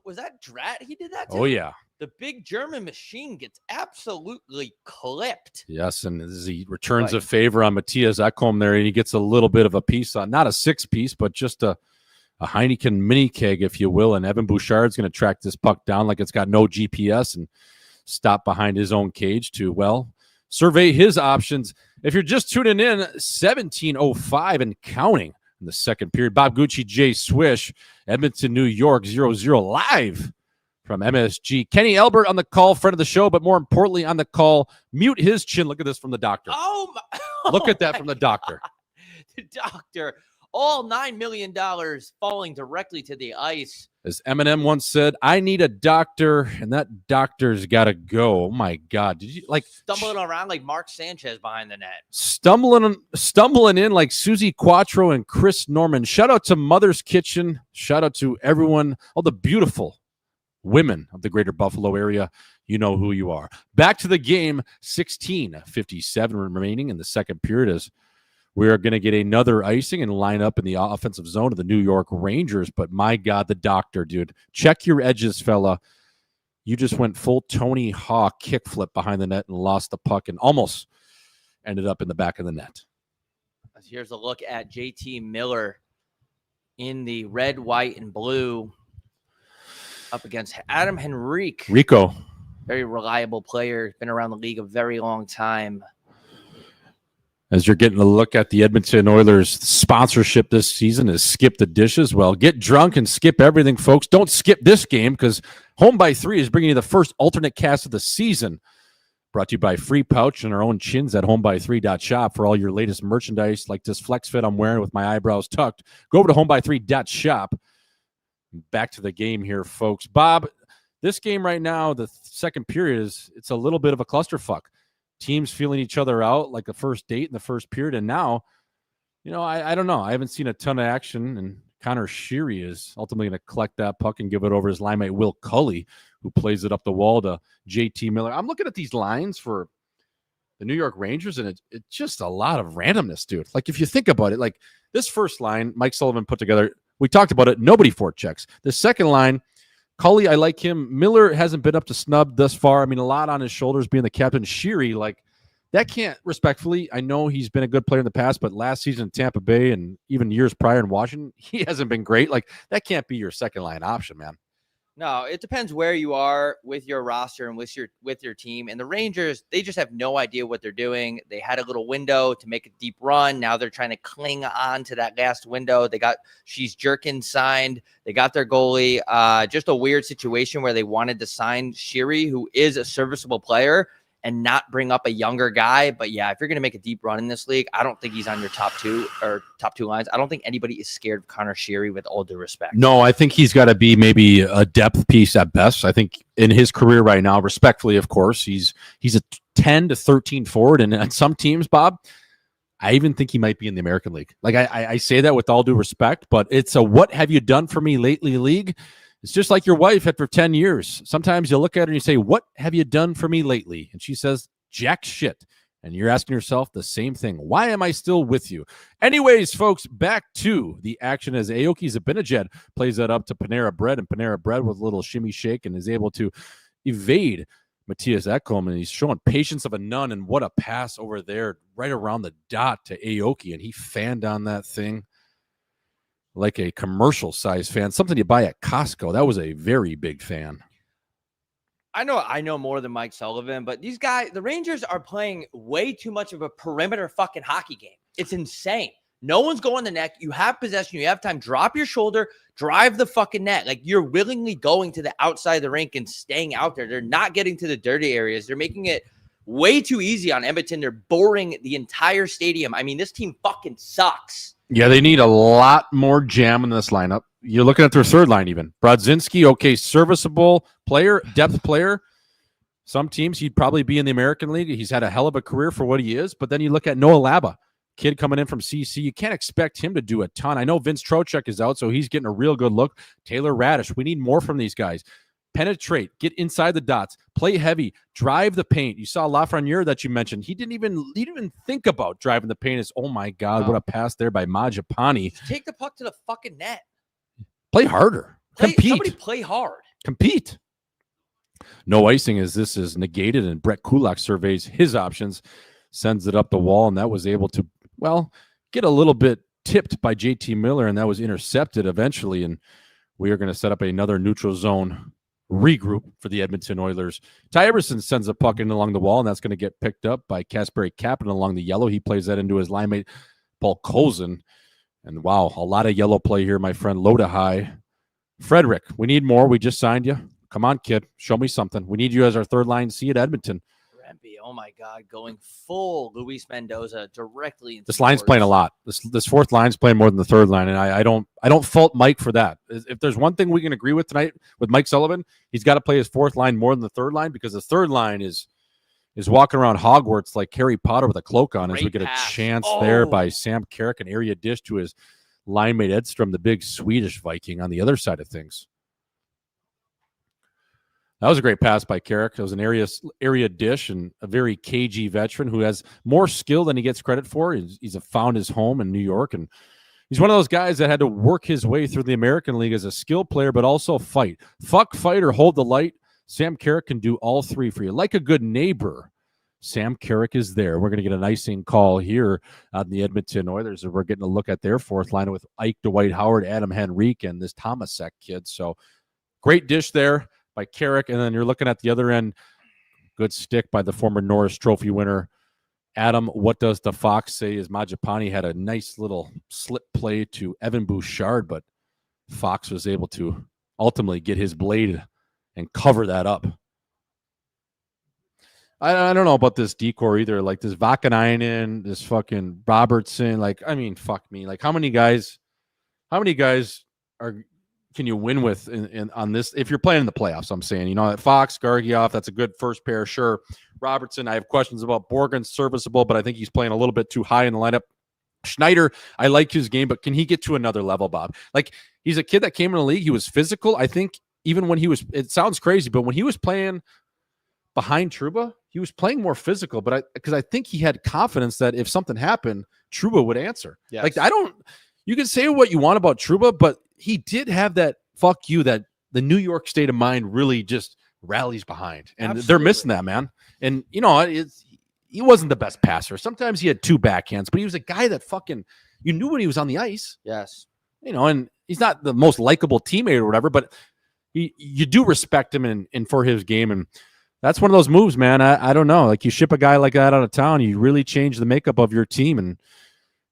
Was that Drat he did that to? Oh, yeah. The big German machine gets absolutely clipped. Yes, and as he returns a favor on Matthias Ekholm there, and he gets a little bit of a piece on, not a 6-piece, but just a Heineken mini keg, if you will, and Evan Bouchard's going to track this puck down like it's got no GPS and stop behind his own cage to, well, survey his options. If you're just tuning in, 17:05 and counting in the second period. Bob Gucci, J Swish, Edmonton, New York, 0-0 live from MSG. Kenny Albert on the call, friend of the show, but more importantly on the call, mute his chin. Look at this from the doctor. Oh, my. Look at that from the doctor. The doctor. All $9 million falling directly to the ice. As Eminem once said, I need a doctor, and that doctor's got to go. Oh, my God. Did you stumbling around like Mark Sanchez behind the net? Stumbling in like Susie Quattro and Chris Norman. Shout out to Mother's Kitchen. Shout out to everyone, all the beautiful women of the greater Buffalo area. You know who you are. Back to the game, 16:57 remaining in the second period as we are going to get another icing and line up in the offensive zone of the New York Rangers. But my God, the doctor, dude. Check your edges, fella. You just went full Tony Hawk kickflip behind the net and lost the puck and almost ended up in the back of the net. Here's a look at JT Miller in the red, white, and blue up against Adam Henrique. Rico. Very reliable player. Been around the league a very long time. As you're getting a look at the Edmonton Oilers sponsorship this season is Skip the Dishes. Well, get drunk and skip everything, folks. Don't skip this game because Home by 3 is bringing you the first alternate cast of the season. Brought to you by Free Pouch and our own chins at homeby3.shop for all your latest merchandise like this flex fit I'm wearing with my eyebrows tucked. Go over to homeby3.shop. Back to the game here, folks. Bob, this game right now, the second period, it's a little bit of a clusterfuck. Teams feeling each other out like a first date in the first period. And now, I don't know. I haven't seen a ton of action. And Connor Sheary is ultimately going to collect that puck and give it over his line mate, Will Cully, who plays it up the wall to JT Miller. I'm looking at these lines for the New York Rangers, and it's just a lot of randomness, dude. Like, if you think about it, like this first line, Mike Sullivan put together, we talked about it, nobody forechecks. The second line, Cully, I like him. Miller hasn't been up to snub thus far. I mean, a lot on his shoulders being the captain. Sheary, like, that can't, respectfully, I know he's been a good player in the past, but last season in Tampa Bay and even years prior in Washington, he hasn't been great. Like, that can't be your second line option, man. No, it depends where you are with your roster and with your team. And the Rangers, they just have no idea what they're doing. They had a little window to make a deep run. Now they're trying to cling on to that last window. They got She's Jerkin signed. They got their goalie. Just a weird situation where they wanted to sign Sheary, who is a serviceable player, and not bring up a younger guy. But yeah, if you're going to make a deep run in this league, I don't think he's on your top two lines. I don't think anybody is scared of Connor Sheary, with all due respect. No, I think he's got to be maybe a depth piece at best. I think in his career right now, respectfully, of course, he's a 10 to 13 forward. And on some teams, Bob, I even think he might be in the American League. Like I say that with all due respect, but it's a what have you done for me lately league. It's just like your wife after 10 years. Sometimes you look at her and you say, what have you done for me lately? And she says, jack shit. And you're asking yourself the same thing. Why am I still with you? Anyways, folks, back to the action as Aoki Zibanejad plays that up to Panera Bread. And Panera Bread with a little shimmy shake and is able to evade Matthias Ekholm. And he's showing patience of a nun. And what a pass over there right around the dot to Aoki. And he fanned on that thing like a commercial-sized fan, something you buy at Costco. That was a very big fan. I know more than Mike Sullivan, but these guys, the Rangers are playing way too much of a perimeter fucking hockey game. It's insane. No one's going the net. You have possession. You have time. Drop your shoulder. Drive the fucking net. Like, you're willingly going to the outside of the rink and staying out there. They're not getting to the dirty areas. They're making it way too easy on Edmonton. They're boring the entire stadium. I mean, this team fucking sucks. Yeah, they need a lot more jam in this lineup. You're looking at their third line even. Brodzinski, okay, serviceable player, depth player. Some teams he'd probably be in the American League. He's had a hell of a career for what he is. But then you look at Noah Laba, kid coming in from CC. You can't expect him to do a ton. I know Vince Trocheck is out, so he's getting a real good look. Taylor Radish, we need more from these guys. Penetrate, get inside the dots, play heavy, drive the paint. You saw Lafreniere that you mentioned. He didn't even think about driving the paint. Oh my God, what a pass there by Majapani. Take the puck to the fucking net. Play harder. Compete. Somebody play hard. Compete. No icing as this is negated, and Brett Kulak surveys his options, sends it up the wall, and that was able to, well, get a little bit tipped by JT Miller, and that was intercepted eventually, and we are going to set up another neutral zone regroup for the Edmonton Oilers. Ty Everson sends a puck in along the wall, and that's going to get picked up by Kasperi Kapanen along the yellow. He plays that into his line mate, Paul Cozen. And wow, a lot of yellow play here, my friend. Loda High. Frederick, we need more. We just signed you. Come on, kid. Show me something. We need you as our third line C at Edmonton. Rempe, oh my God, going full Luis Mendoza directly into this line's playing a lot. This fourth line's playing more than the third line, and I don't fault Mike for that. If there's one thing we can agree with tonight with Mike Sullivan, he's got to play his fourth line more than the third line, because the third line is walking around Hogwarts like Harry Potter with a cloak on. As we get a chance there by Sam Carrick, an area dish to his line mate Edstrom, the big Swedish Viking on the other side of things. That was a great pass by Carrick. It was an area dish, and a very cagey veteran who has more skill than he gets credit for. He's found his home in New York, and he's one of those guys that had to work his way through the American League as a skill player, but also fight. Fuck, fight, or hold the light. Sam Carrick can do all three for you. Like a good neighbor, Sam Carrick is there. We're going to get an icing call here on the Edmonton Oilers, and we're getting a look at their fourth line with Ike Dwight Howard, Adam Henrique, and this Tomasek kid. So great dish there by Carrick. And then you're looking at the other end, good stick by the former Norris Trophy winner, Adam. What does the Fox say? Is Majapani had a nice little slip play to Evan Bouchard, but Fox was able to ultimately get his blade and cover that up. I don't know about this decor either. Like this Vakanainen, this fucking Robertson. Like, I mean, fuck me. Like, how many guys can you win with in on this? If you're playing in the playoffs, I'm saying, you know, Fox, Gargioff, that's a good first pair. Sure. Robertson, I have questions about. Borgen's serviceable, but I think he's playing a little bit too high in the lineup. Schneider, I like his game, but can he get to another level, Bob? Like, he's a kid that came in the league. He was physical. I think even when he was, it sounds crazy, but when he was playing behind Trouba, he was playing more physical, but because I think he had confidence that if something happened, Trouba would answer. Yes. Like, you can say what you want about Trouba, but he did have that fuck you that the New York state of mind really just rallies behind, and Absolutely. They're missing that, man. And you know, he wasn't the best passer. Sometimes he had two backhands, but he was a guy that fucking, you knew when he was on the ice. Yes. You know, and he's not the most likable teammate or whatever, but you do respect him and for his game. And that's one of those moves, man. I don't know. Like, you ship a guy like that out of town, you really change the makeup of your team. And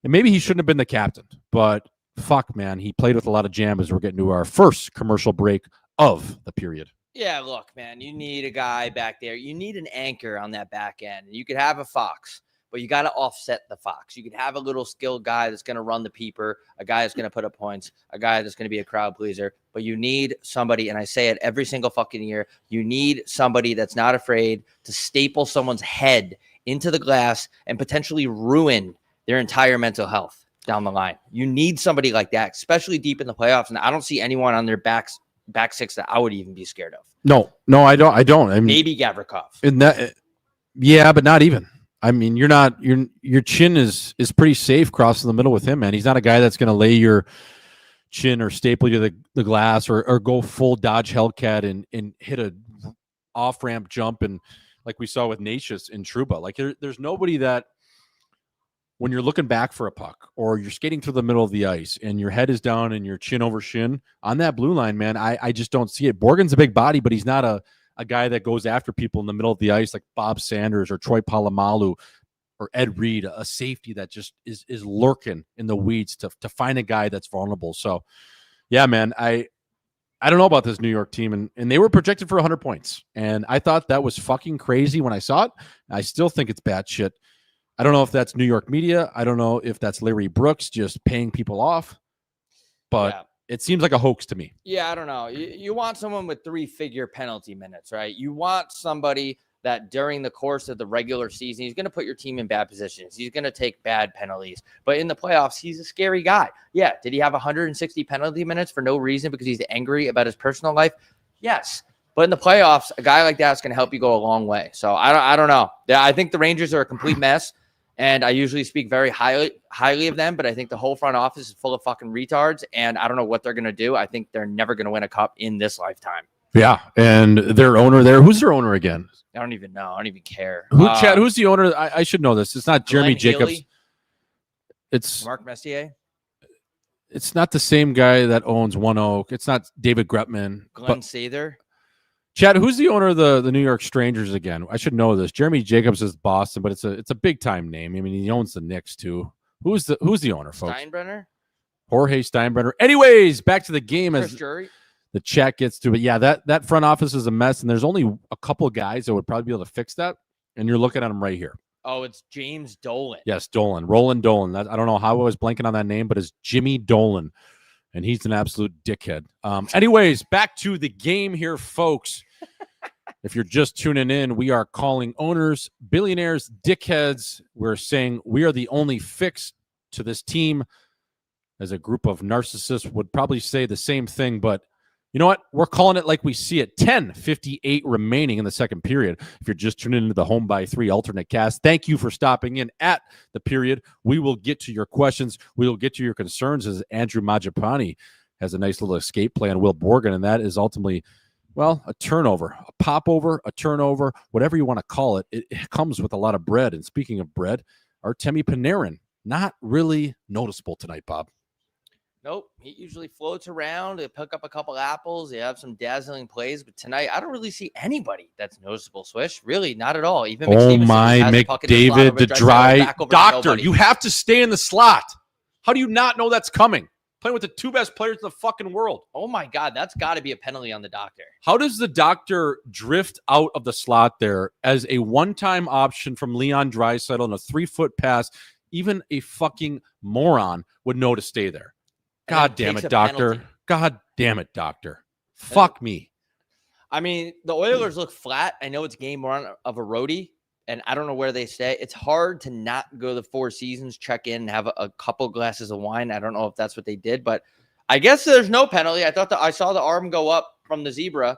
maybe he shouldn't have been the captain, but fuck, man, he played with a lot of jam as we're getting to our first commercial break of the period. Yeah, look, man, you need a guy back there. You need an anchor on that back end. You could have a Fox, but you got to offset the Fox. You could have a little skilled guy that's going to run the peeper, a guy that's going to put up points, a guy that's going to be a crowd pleaser. But you need somebody, and I say it every single fucking year, you need somebody that's not afraid to staple someone's head into the glass and potentially ruin their entire mental health down the line. You need somebody like that, especially deep in the playoffs. And I don't see anyone on their back six that I would even be scared of. No, I don't. I mean, maybe Gavrikov. Yeah, but not even. I mean, your chin is pretty safe crossing the middle with him, man. He's not a guy that's going to lay your chin or staple you to the glass or go full dodge Hellcat and hit a off ramp jump, and like we saw with Natchez and Trouba. Like, there's nobody that, when you're looking back for a puck or you're skating through the middle of the ice and your head is down and your chin over shin on that blue line, man, I just don't see it. Borgen's a big body, but he's not a a guy that goes after people in the middle of the ice like Bob Sanders or Troy Polamalu or Ed Reed, a safety that just is lurking in the weeds to find a guy that's vulnerable. So, yeah, man, I don't know about this New York team, and they were projected for 100 points, and I thought that was fucking crazy when I saw it. I still think it's batshit. I don't know if that's New York media. I don't know if that's Larry Brooks just paying people off, but it seems like a hoax to me. Yeah, I don't know. You want someone with 3-figure penalty minutes, right? You want somebody that during the course of the regular season, he's going to put your team in bad positions. He's going to take bad penalties. But in the playoffs, he's a scary guy. Yeah. Did he have 160 penalty minutes for no reason because he's angry about his personal life? Yes. But in the playoffs, a guy like that is going to help you go a long way. So I don't know. I think the Rangers are a complete mess. And I usually speak very highly of them, but I think the whole front office is full of fucking retards, and I don't know what they're going to do. I think they're never going to win a cup in this lifetime. Yeah, and their owner there, who's their owner again? I don't even know. I don't even care. Chad, who's the owner? I should know this. It's not Jeremy Jacobs. Healy? It's Mark Messier. It's not the same guy that owns One Oak. It's not David Gretman. Glenn Sather. Chad, who's the owner of the New York Strangers again? I should know this. Jeremy Jacobs is Boston, but it's a big time name. I mean, he owns the Knicks too. Who's the owner, folks? Steinbrenner. Jorge Steinbrenner. Anyways, back to the game Chris as Drury. the chat gets to it. Yeah, that front office is a mess, and there's only a couple of guys that would probably be able to fix that. And you're looking at them right here. Oh, it's James Dolan. Yes, Dolan. Roland Dolan. I don't know how I was blanking on that name, but it's Jimmy Dolan. And he's an absolute dickhead. Anyways, back to the game here, folks. If you're just tuning in, we are calling owners, billionaires, dickheads. We're saying we are the only fix to this team. As a group of narcissists would probably say the same thing, but you know what? We're calling it like we see it. 10:58 remaining in the second period. If you're just tuning into the Home by 3 alternate cast, thank you for stopping in at the period. We will get to your questions. We will get to your concerns as Andrew Majapani has a nice little escape play on Will Borgen, and that is ultimately, well, a turnover, a popover, a turnover, whatever you want to call it. It comes with a lot of bread. And speaking of bread, Artemi Panarin, not really noticeable tonight, Bob. Nope. He usually floats around. He'll pick up a couple apples. They have some dazzling plays. But tonight, I don't really see anybody that's noticeable, Swish. Really, not at all. Even McDavid, McDavid, the dry doctor. You have to stay in the slot. How do you not know that's coming? Playing with the two best players in the fucking world. Oh, my God. That's got to be a penalty on the doctor. How does the doctor drift out of the slot there as a one-time option from Leon Draisaitl and a 3-foot pass? Even a fucking moron would know to stay there. God damn it, doctor. Penalty. God damn it, doctor. Fuck me. I mean, the Oilers look flat. I know it's game one of a roadie, and I don't know where they stay. It's hard to not go to the Four Seasons, check in, and have a couple glasses of wine. I don't know if that's what they did, but I guess there's no penalty. I thought that I saw the arm go up from the zebra.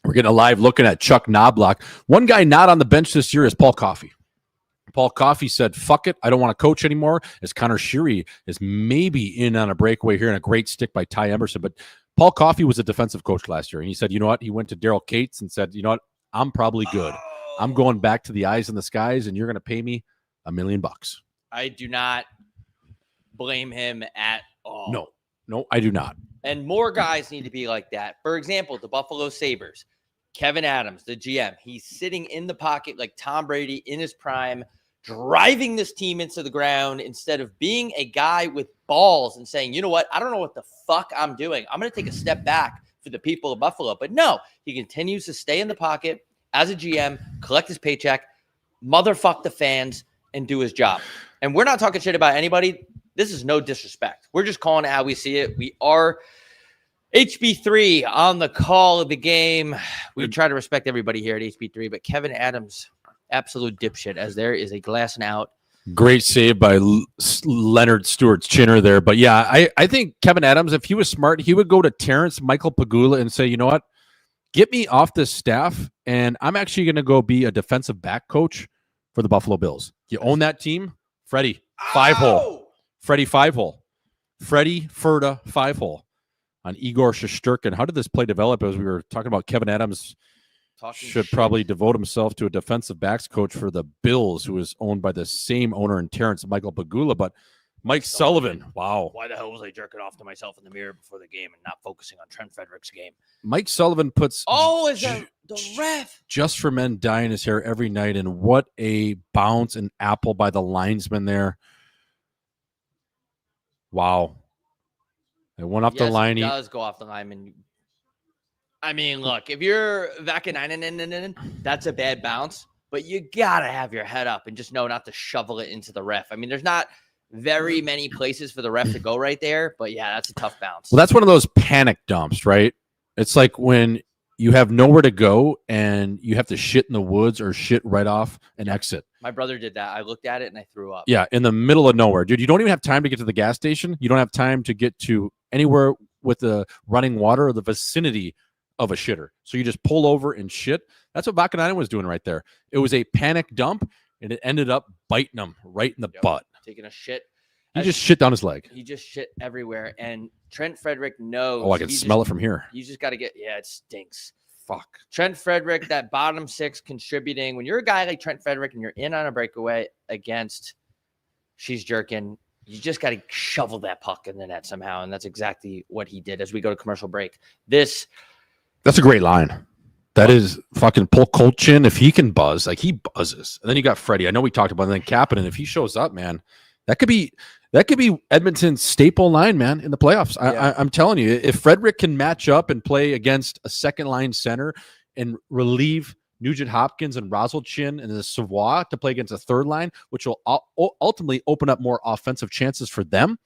We're getting a live looking at Chuck Knobloch. One guy not on the bench this year is Paul Coffey. Paul Coffey said, fuck it, I don't want to coach anymore, as Connor Sheary is maybe in on a breakaway here and a great stick by Ty Emerson. But Paul Coffey was a defensive coach last year, and he said, you know what? He went to Daryl Cates and said, you know what? I'm probably good. I'm going back to the eyes in the skies, and you're going to pay me $1 million. I do not blame him at all. No, I do not. And more guys need to be like that. For example, the Buffalo Sabres, Kevin Adams, the GM, he's sitting in the pocket like Tom Brady in his prime, driving this team into the ground instead of being a guy with balls and saying, you know what? I don't know what the fuck I'm doing. I'm going to take a step back for the people of Buffalo. But no, he continues to stay in the pocket as a GM, collect his paycheck, motherfuck the fans, and do his job. And we're not talking shit about anybody. This is no disrespect. We're just calling it how we see it. We are HB3 on the call of the game. We try to respect everybody here at HB3, but Kevin Adams, absolute dipshit, as there is a glass and out. Great save by Leonard Stewart's chinner there. But yeah, I think Kevin Adams, if he was smart, he would go to Terrence Michael Pagula and say, you know what? Get me off this staff, and I'm actually going to go be a defensive back coach for the Buffalo Bills. You own that team? Freddie, 5-hole. Freddie, 5-hole. Freddie Ferda, 5-hole on Igor Shesterkin. How did this play develop? As we were talking about, Kevin Adams should probably devote himself to a defensive backs coach for the Bills, who is owned by the same owner in Terrence Michael Pagula. But Mike Sullivan. Wow. Why the hell was I jerking off to myself in the mirror before the game and not focusing on Trent Frederick's game? Mike Sullivan puts Is that the ref? Just for Men dyeing his hair every night, and what a bounce and apple by the linesman there. Wow. It went off the line. It does go off the lineman. I mean, look, if you're Vakanainen, that's a bad bounce, but you got to have your head up and just know not to shovel it into the ref. I mean, there's not very many places for the ref to go right there, but yeah, that's a tough bounce. Well, that's one of those panic dumps, right? It's like when you have nowhere to go and you have to shit in the woods or shit right off an exit. My brother did that. I looked at it and I threw up. Yeah, in the middle of nowhere. Dude, you don't even have time to get to the gas station. You don't have time to get to anywhere with the running water or the vicinity of a shitter. So you just pull over and shit. That's what Vakanainen was doing right there. It was a panic dump, and it ended up biting him right in the butt. Taking a shit. He just shit down his leg. He just shit everywhere. And Trent Frederick knows. Oh, I can smell it from here. You just got to get, it stinks. Fuck. Trent Frederick, that bottom six contributing. When you're a guy like Trent Frederick and you're in on a breakaway against She's Jerking, you just got to shovel that puck in the net somehow. And that's exactly what he did as we go to commercial break. That's a great line. That is fucking Paul Colchin. If he can buzz, like he buzzes. And then you got Freddie. I know we talked about it. And then Kapanen, if he shows up, man, that could be Edmonton's staple line, man, in the playoffs. Yeah. I'm telling you, if Frederick can match up and play against a second line center and relieve Nugent Hopkins and Roselchin and the Savoie to play against a third line, which will ultimately open up more offensive chances for them,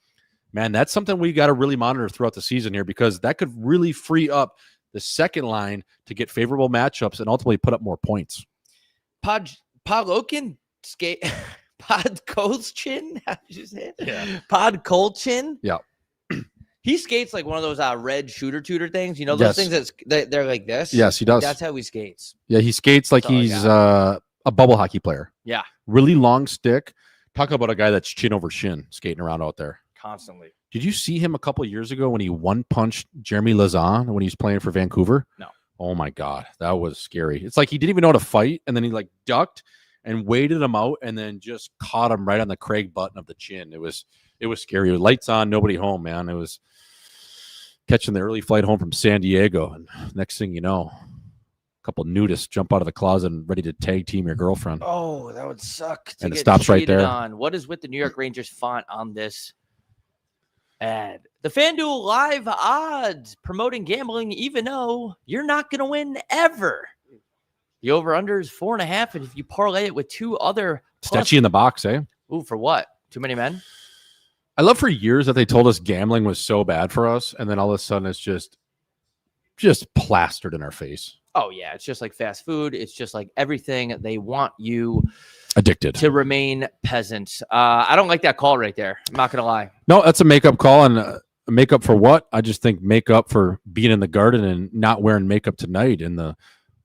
man, that's something we got to really monitor throughout the season here, because that could really free up the second line to get favorable matchups and ultimately put up more points. Podkolchin skate. Podkolchin? How did you say it? Yeah. Podkolchin? Yeah. He skates like one of those red shooter tutor things. You know those things they're like this? Yes, he does. That's how he skates. Yeah, he skates like he's a bubble hockey player. Yeah. Really long stick. Talk about a guy that's chin over shin skating around out there. Constantly. Did you see him a couple of years ago when he one-punched Jeremy Lazan when he was playing for Vancouver? No. Oh, my God. That was scary. It's like he didn't even know how to fight, and then he like ducked and waited him out and then just caught him right on the Craig button of the chin. It was scary. It was lights on, nobody home, man. It was catching the early flight home from San Diego. And next thing you know, a couple nudists jump out of the closet and ready to tag team your girlfriend. Oh, that would suck. And it stops right there. What is with the New York Rangers font on this ad? The FanDuel Live odds promoting gambling, even though you're not going to win ever. The over-under is 4.5, and if you parlay it with two other... Stetchy in the box, eh? Ooh, for what? Too many men? I love for years that they told us gambling was so bad for us, and then all of a sudden it's just plastered in our face. Oh, yeah. It's just like fast food. It's just like everything. They want you... addicted. To remain peasants. I don't like that call right there. I'm not going to lie. No, that's a makeup call, and makeup for what? I just think makeup for being in the garden and not wearing makeup tonight in the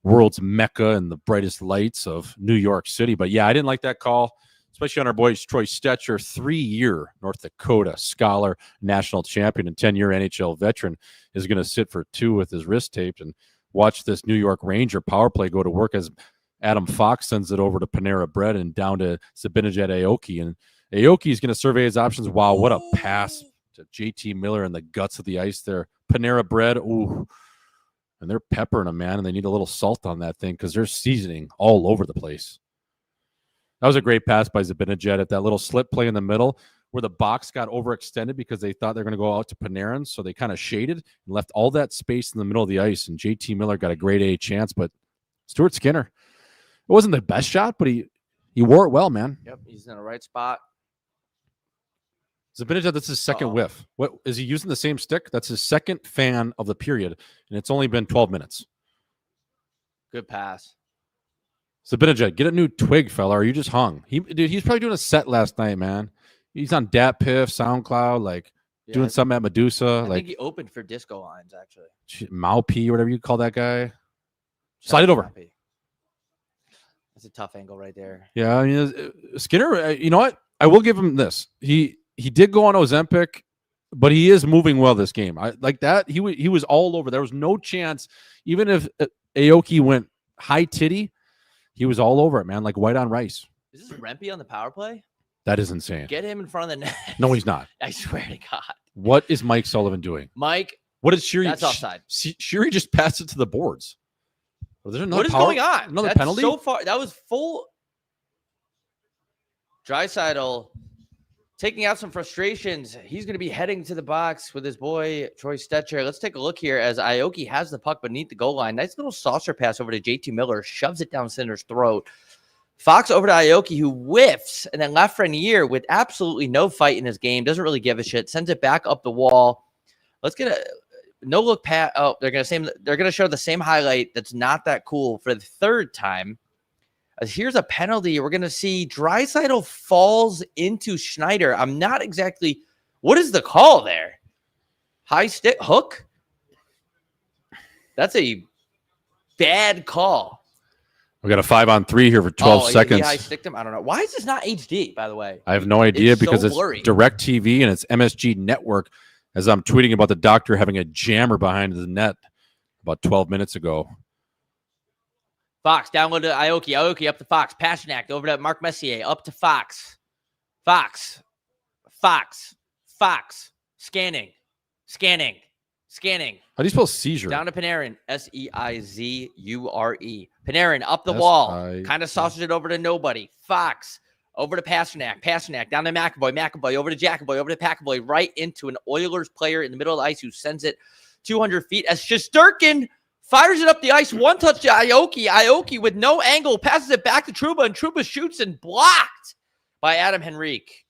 world's mecca and the brightest lights of New York City. But yeah, I didn't like that call, especially on our boy Troy Stetcher, 3-year North Dakota scholar, national champion, and 10-year NHL veteran, is going to sit for 2 with his wrist taped and watch this New York Ranger power play go to work as Adam Fox sends it over to Panera Bread and down to Zibanejad Aoki. And Aoki is going to survey his options. Wow, what a pass to JT Miller in the guts of the ice there. Panera Bread, ooh. And they're peppering them, man, and they need a little salt on that thing because they're seasoning all over the place. That was a great pass by Zibanejad at that little slip play in the middle where the box got overextended because they thought they were going to go out to Panarin, so they kind of shaded and left all that space in the middle of the ice, and JT Miller got a grade A chance, but Stuart Skinner, it wasn't the best shot, but he wore it well, man. Yep, he's in the right spot. Zibanejad, that's his second whiff. What is he using the same stick? That's his second fan of the period, and it's only been 12 minutes. Good pass. Zibanejad, get a new twig, fella. Are you just hung? He's probably doing a set last night, man. He's on Dat Piff, SoundCloud, doing something at Medusa. I think he opened for Disco Lines, actually. Maupi, or whatever you call that guy. Slide it over. That's a tough angle right there. Yeah, I mean, Skinner, you know what? I will give him this. He did go on Ozempic, but he is moving well this game. I like that. He was all over. There was no chance, even if Aoki went high titty, he was all over it, man, like white on rice. Is this Rempe on the power play? That is insane. Get him in front of the net. No, he's not. I swear to God. What is Mike Sullivan doing? Mike, what did Shiri? That's offside. Shiri just passed it to the boards. Well, there's what is going on? Another That's penalty? So far, that was full. Draisaitl taking out some frustrations. He's going to be heading to the box with his boy Troy Stetcher. Let's take a look here as Aoki has the puck beneath the goal line. Nice little saucer pass over to JT Miller, shoves it down center's throat. Fox over to Aoki, who whiffs, and then Lafreniere with absolutely no fight in his game, doesn't really give a shit, sends it back up the wall. Let's get a no look pass. Oh, they're gonna show the same highlight that's not that cool for the third time. Here's a penalty. We're gonna see Draisaitl falls into Schneider. I'm not exactly. What is the call there? High stick hook. That's a bad call. We got a 5-on-3 here for 12 seconds. He high sticked him. I don't know. Why is this not HD, by the way? I have no idea because it's blurry. Direct TV and it's MSG Network. As I'm tweeting about the doctor having a jammer behind the net about 12 minutes ago. Fox download to Aoki. Aoki up to Fox. Pasternak over to Mark Messier. Up to Fox. Fox. Scanning. How do you spell seizure? Down to Panarin. Seizure. Panarin up the wall. Kind of sauces it over to nobody. Fox over to Pasternak. Pasternak down to McAvoy. McAvoy over to Jackaboy. Over to Packaboy. Right into an Oilers player in the middle of the ice who sends it 200 feet as Shesterkin fires it up the ice. One touch to Aoki. Aoki with no angle passes it back to Trouba, and Trouba shoots and blocked by Adam Henrique.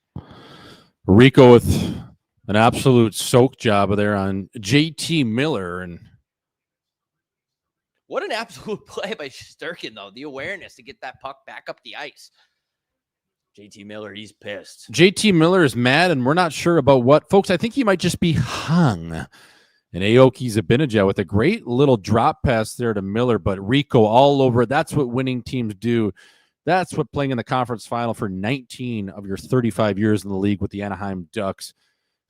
Rico with an absolute soak job there on JT Miller. And what an absolute play by Shesterkin, though. The awareness to get that puck back up the ice. JT Miller, he's pissed. JT Miller is mad, and we're not sure about what. Folks, I think he might just be hung. And Aoki Zibanejad with a great little drop pass there to Miller, but Rico all over it. That's what winning teams do. That's what playing in the conference final for 19 of your 35 years in the league with the Anaheim Ducks,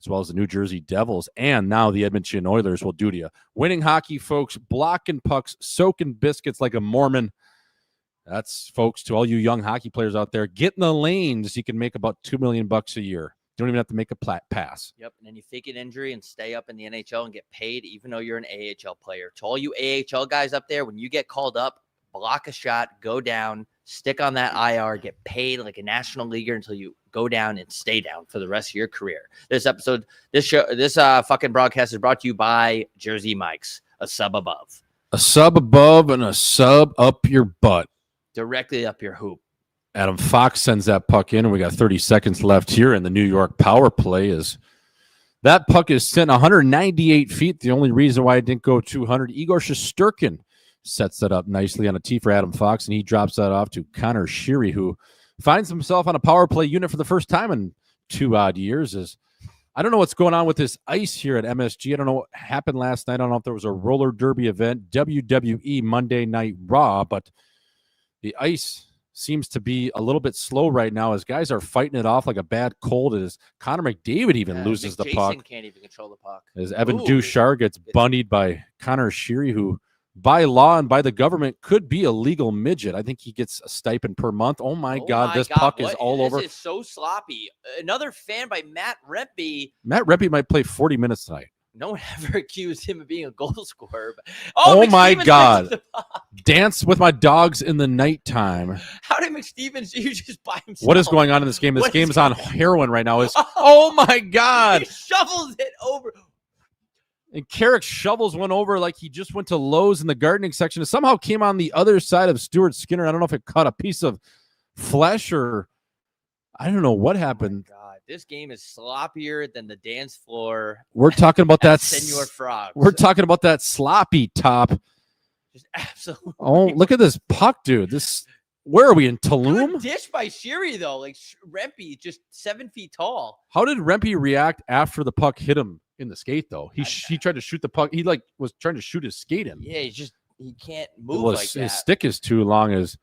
as well as the New Jersey Devils, and now the Edmonton Oilers will do to you. Winning hockey, folks, blocking pucks, soaking biscuits like a Mormon. That's, folks, to all you young hockey players out there, get in the lanes. You can make about $2 million a year. You don't even have to make a pass. Yep, and then you fake an injury and stay up in the NHL and get paid even though you're an AHL player. To all you AHL guys up there, when you get called up, block a shot, go down, stick on that IR, get paid like a national leaguer until you go down and stay down for the rest of your career. This fucking broadcast is brought to you by Jersey Mike's, a sub above. A sub above and a sub up your butt. Directly up your hoop. Adam Fox sends that puck in, and we got 30 seconds left here in the New York power play. Is that puck is sent 198 feet. The only reason why it didn't go 200, Igor Shesterkin sets that up nicely on a tee for Adam Fox, and he drops that off to Connor Sheary, who finds himself on a power play unit for the first time in 2 odd years. I don't know what's going on with this ice here at MSG. I don't know what happened last night. I don't know if there was a roller derby event, WWE Monday Night Raw, but the ice seems to be a little bit slow right now as guys are fighting it off like a bad cold. As Connor McDavid even loses the puck. Jason can't even control the puck. As Evan Duchar gets bunnied by Connor Sheary, who by law and by the government could be a legal midget. I think he gets a stipend per month. Oh my God, this puck is all over. This is so sloppy. Another fan by Matt Rempe. Matt Rempe might play 40 minutes tonight. No one ever accused him of being a goal scorer. But, oh my God. Dance with my dogs in the nighttime. How did McStevens do just by himself? What is going on in this game? This game is on heroin right now. Oh my God. He shovels it over. And Carrick shovels one over like he just went to Lowe's in the gardening section. It somehow came on the other side of Stuart Skinner. I don't know if it caught a piece of flesh or I don't know what happened. Oh God, this game is sloppier than the dance floor. We're talking about that. Senor Frogs. We're talking about that sloppy top. Just absolutely. Oh, look at this puck, dude. Where are we in Tulum? Good dish by Sheary though. Like Rempe, just 7 feet tall. How did Rempe react after the puck hit him in the skate though? He tried to shoot the puck. He was trying to shoot his skate in. Yeah, he can't move like that. His stick is too long. As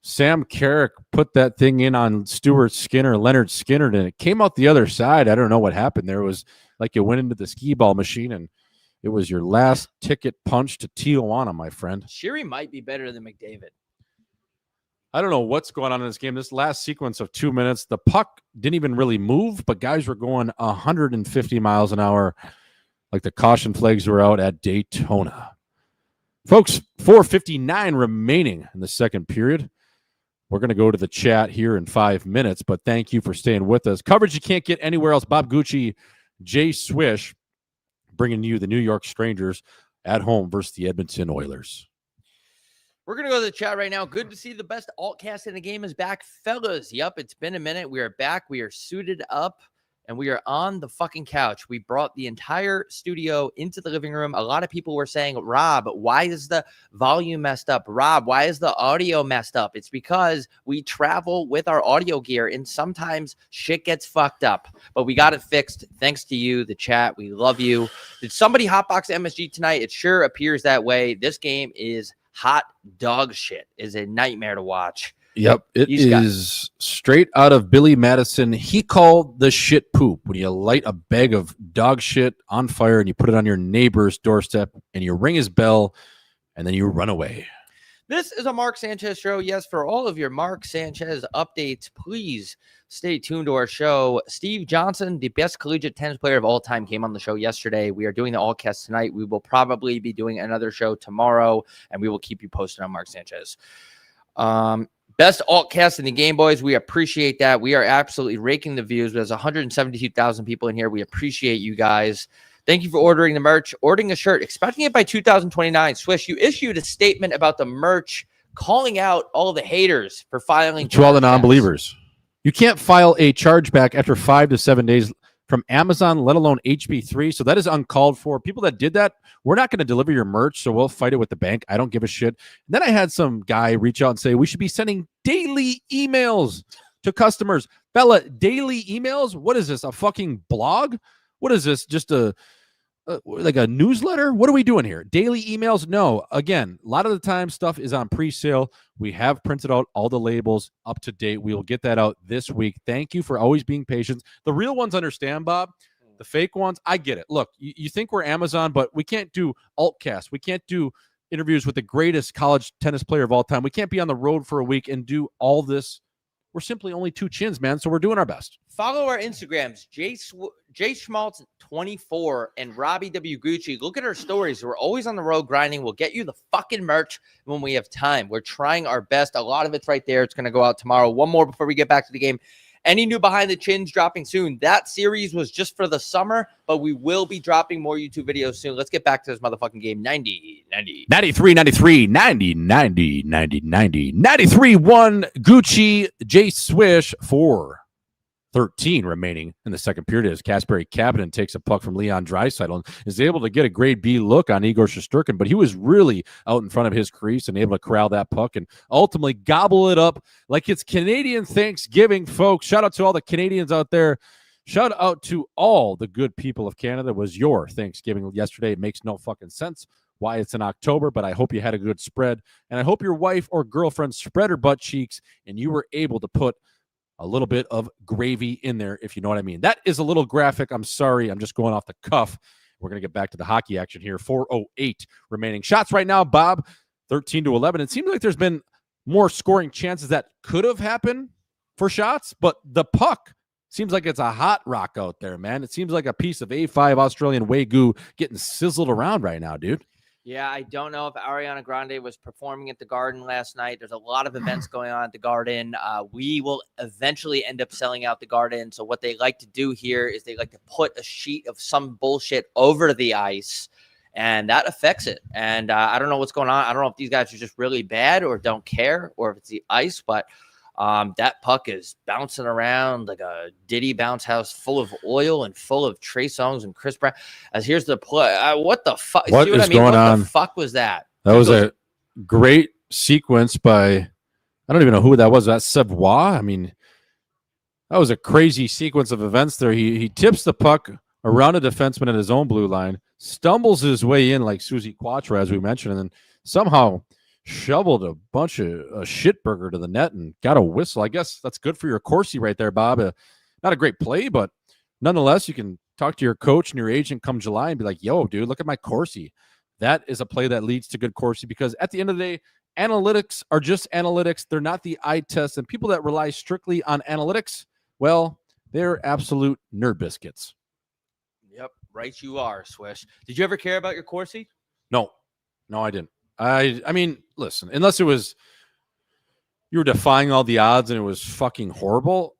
Sam Carrick put that thing in on Stuart Skinner, Leonard Skinner, and it came out the other side. I don't know what happened there. It was like you went into the skee ball machine and it was your last ticket punch to Tijuana, my friend. Sheary might be better than McDavid. I don't know what's going on in this game. This last sequence of 2 minutes, the puck didn't even really move, but guys were going 150 miles an hour like the caution flags were out at Daytona. Folks, 4:59 remaining in the second period. We're going to go to the chat here in 5 minutes, but thank you for staying with us. Coverage you can't get anywhere else. Bob Gucci, J Swish, bringing you the New York Strangers at home versus the Edmonton Oilers. We're going to go to the chat right now. Good to see the best altcast in the game is back, fellas. Yep, it's been a minute. We are back. We are suited up, and we are on the fucking couch. We brought the entire studio into the living room. A lot of people were saying, Rob, why is the volume messed up? Rob, why is the audio messed up? It's because we travel with our audio gear, and sometimes shit gets fucked up. But we got it fixed thanks to you, the chat. We love you. Did somebody hotbox MSG tonight? It sure appears that way. This game is hot dog shit. Is a nightmare to watch. Yep, it is straight out of Billy Madison. He called the shit poop when you light a bag of dog shit on fire and you put it on your neighbor's doorstep and you ring his bell and then you run away. This is a Mark Sanchez show. Yes, for all of your Mark Sanchez updates, please stay tuned to our show. Steve Johnson, the best collegiate tennis player of all time, came on the show yesterday. We are doing the all-cast tonight. We will probably be doing another show tomorrow, and we will keep you posted on Mark Sanchez. Best altcast in the game, boys. We appreciate that. We are absolutely raking the views. There's 172,000 people in here. We appreciate you guys. Thank you for ordering the merch, ordering a shirt, expecting it by 2029. Swish, you issued a statement about the merch, calling out all the haters for filing. To all the non-believers. You can't file a chargeback after 5 to 7 days from Amazon, let alone HB3. So that is uncalled for. People that did that, we're not going to deliver your merch, so we'll fight it with the bank. I don't give a shit. And then I had some guy reach out and say, we should be sending daily emails to customers. Bella, daily emails? What is this, a fucking blog? What is this, just like a newsletter? What are we doing here? Daily emails? No. Again, a lot of the time stuff is on pre-sale. We have printed out all the labels up to date. We will get that out this week. Thank you for always being patient. The real ones understand, Bob. The fake ones, I get it. Look, you think we're Amazon, but we can't do altcast. We can't do interviews with the greatest college tennis player of all time. We can't be on the road for a week and do all this. We're simply only two chins, man, so we're doing our best. Follow our Instagrams, J Schmaltz 24 and Robbie W. Gucci. Look at our stories. We're always on the road grinding. We'll get you the fucking merch when we have time. We're trying our best. A lot of it's right there. It's going to go out tomorrow. One more before we get back to the game. Any new Behind the Chins dropping soon. That series was just for the summer, but we will be dropping more YouTube videos soon. Let's get back to this motherfucking game. 90, 90. 93, 93, 90, 90, 90, 90. 93, 1, Gucci, J Swish, 4:13 remaining in the second period as Kasperi Kapanen takes a puck from Leon Draisaitl and is able to get a grade B look on Igor Shesterkin, but he was really out in front of his crease and able to corral that puck and ultimately gobble it up like it's Canadian Thanksgiving, folks. Shout out to all the Canadians out there. Shout out to all the good people of Canada. It was your Thanksgiving yesterday. It makes no fucking sense why it's in October, but I hope you had a good spread, and I hope your wife or girlfriend spread her butt cheeks and you were able to put a little bit of gravy in there, if you know what I mean. That is a little graphic. I'm sorry. I'm just going off the cuff. We're going to get back to the hockey action here. 4:08 remaining shots right now, Bob. 13-11. It seems like there's been more scoring chances that could have happened for shots, but the puck seems like it's a hot rock out there, man. It seems like a piece of A5 Australian Wagyu getting sizzled around right now, dude. Yeah, I don't know if Ariana Grande was performing at the Garden last night. There's a lot of events going on at the Garden. We will eventually end up selling out the Garden. So what they like to do here is they like to put a sheet of some bullshit over the ice, and that affects it. And I don't know what's going on. I don't know if these guys are just really bad or don't care or if it's the ice, but that puck is bouncing around like a Diddy bounce house full of oil and full of Trey Songz and Chris Brown. As here's the play. What the fuck? What is going on? What the fuck was that? That was a great sequence by, I don't even know who that was. That's Savoie. I mean, that was a crazy sequence of events there. He tips the puck around a defenseman at his own blue line, stumbles his way in like Suzy Quatra, as we mentioned, and then somehow shoveled a bunch of shitburger to the net and got a whistle. I guess that's good for your Corsi right there, Bob. Not a great play, but nonetheless, you can talk to your coach and your agent come July and be like, yo, dude, look at my Corsi. That is a play that leads to good Corsi because at the end of the day, analytics are just analytics. They're not the eye test. And people that rely strictly on analytics, well, they're absolute nerd biscuits. Yep, right you are, Swish. Did you ever care about your Corsi? No, I didn't. I mean, listen, unless it was you were defying all the odds and it was fucking horrible,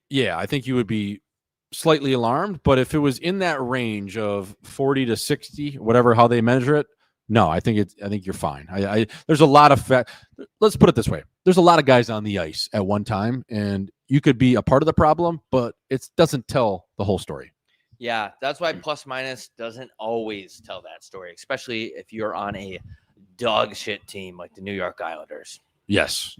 yeah, I think you would be slightly alarmed. But if it was in that range of 40 to 60, whatever how they measure it, no, I think you're fine. There's a lot of let's put it this way. There's a lot of guys on the ice at one time, and you could be a part of the problem, but it doesn't tell the whole story. Yeah, that's why plus minus doesn't always tell that story, especially if you're on a dog shit team like the New York Islanders. Yes,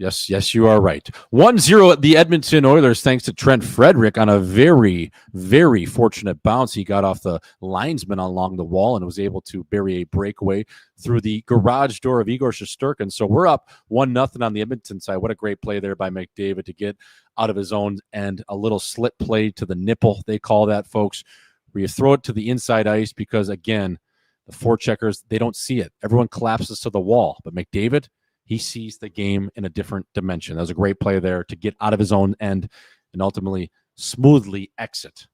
you are right. 1-0 at the Edmonton Oilers, thanks to Trent Frederick on a very, very fortunate bounce. He got off the linesman along the wall and was able to bury a breakaway through the garage door of Igor Shesterkin. So we're up 1-0 on the Edmonton side. What a great play there by McDavid to get out of his own end. A little slip play to the nipple, they call that, folks, where you throw it to the inside ice because, again, the forecheckers, they don't see it. Everyone collapses to the wall. But McDavid, he sees the game in a different dimension. That was a great play there to get out of his own end and ultimately smoothly exit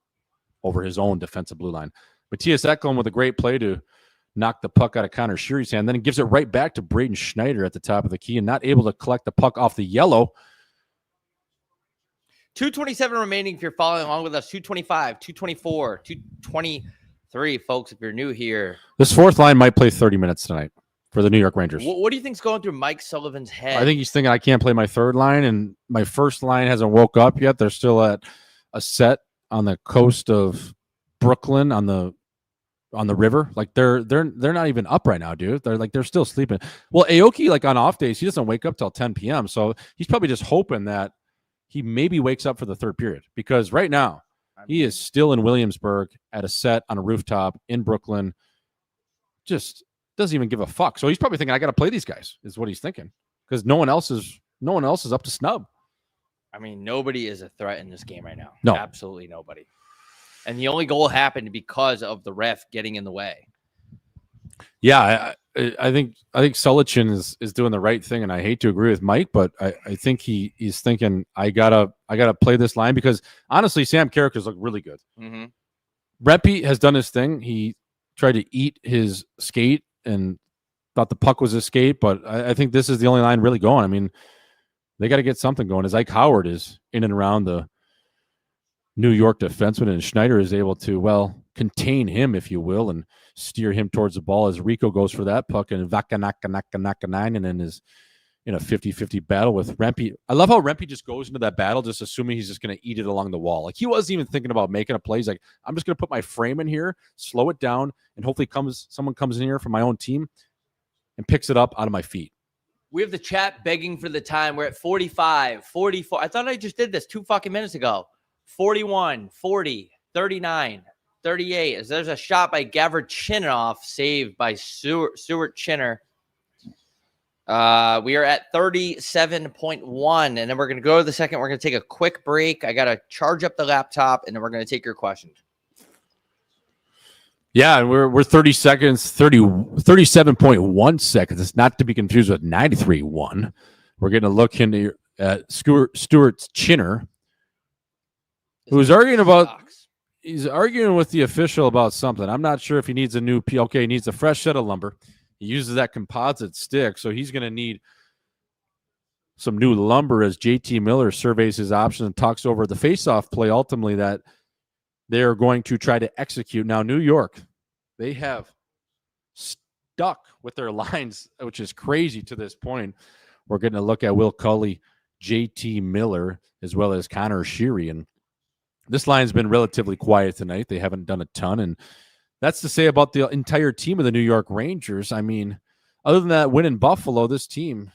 over his own defensive blue line. Matthias Ekholm with a great play to knock the puck out of Connor Sheary's hand. Then he gives it right back to Braden Schneider at the top of the key and not able to collect the puck off the yellow. 2:27 remaining if you're following along with us. 2:25, 2:24, 2:23, folks, if you're new here. This fourth line might play 30 minutes tonight for the New York Rangers. What do you think's going through Mike Sullivan's head? I think he's thinking, I can't play my third line, and my first line hasn't woke up yet. They're still at a set on the coast of Brooklyn on the river. Like they're not even up right now, dude. They're still sleeping. Well, Aoki, like on off days, he doesn't wake up till 10 p.m. So he's probably just hoping that he maybe wakes up for the third period, because right now he is still in Williamsburg at a set on a rooftop in Brooklyn. Just doesn't even give a fuck. So he's probably thinking, I got to play these guys, is what he's thinking, because no one else is up to snub. I mean, nobody is a threat in this game right now. No, absolutely nobody. And the only goal happened because of the ref getting in the way. Yeah, I think Sulichin is doing the right thing, and I hate to agree with Mike, but I think he's thinking, I gotta play this line, because honestly, Sam Carrick's look really good. Mm-hmm. Reppy has done his thing. He tried to eat his skate and thought the puck was his skate, but I think this is the only line really going. I mean, they got to get something going. As Ike Howard is in and around the New York defenseman, and Schneider is able to, well, contain him, if you will, and steer him towards the ball as Rico goes for that puck, and Vakanakanainen is in a 50-50 battle with Rempe. I love how Rempe just goes into that battle just assuming he's just going to eat it along the wall. Like, he wasn't even thinking about making a play. He's like, I'm just going to put my frame in here, slow it down, and hopefully someone comes in here from my own team and picks it up out of my feet. We have the chat begging for the time. We're at 45, 44. I thought I just did this 2 fucking minutes ago. 41, 40, 39, 38. As there's a shot by Gavin Chinoff, saved by Stuart Chinner. We are at 37.1, and then we're going to go to the second. We're going to take a quick break. I got to charge up the laptop, and then we're going to take your questions. Yeah, and we're 30 seconds, 37.1 seconds. It's not to be confused with 93.1. We're getting a look into Stuart Chinner, who's arguing about. He's arguing with the official about something. I'm not sure if he needs a new P. Okay, he needs a fresh set of lumber. He uses that composite stick, so he's going to need some new lumber as JT Miller surveys his options and talks over the faceoff play ultimately that they're going to try to execute. Now, New York, they have stuck with their lines, which is crazy to this point. We're getting a look at Will Cully, JT Miller, as well as Connor Sheary, and this line's been relatively quiet tonight. They haven't done a ton, and that's to say about the entire team of the New York Rangers. I mean, other than that win in Buffalo, this team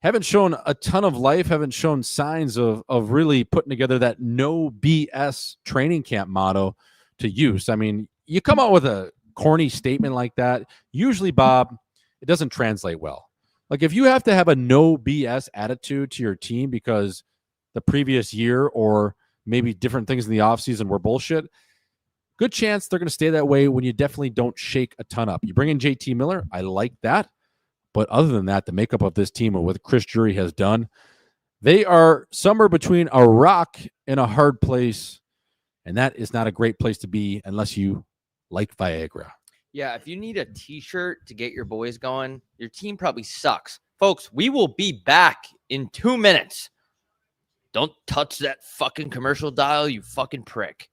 haven't shown a ton of life, haven't shown signs of really putting together that no BS training camp motto to use. I mean, you come out with a corny statement like that, usually, Bob, it doesn't translate well. Like, if you have to have a no BS attitude to your team because the previous year or maybe different things in the offseason were bullshit, good chance they're going to stay that way when you definitely don't shake a ton up. You bring in JT Miller, I like that, But other than that, the makeup of this team and what Chris Drury has done, they are somewhere between a rock and a hard place. And that is not a great place to be unless you like Viagra. Yeah, if you need a t-shirt to get your boys going, your team probably sucks. Folks, we will be back in 2 minutes. Don't touch that fucking commercial dial, you fucking prick.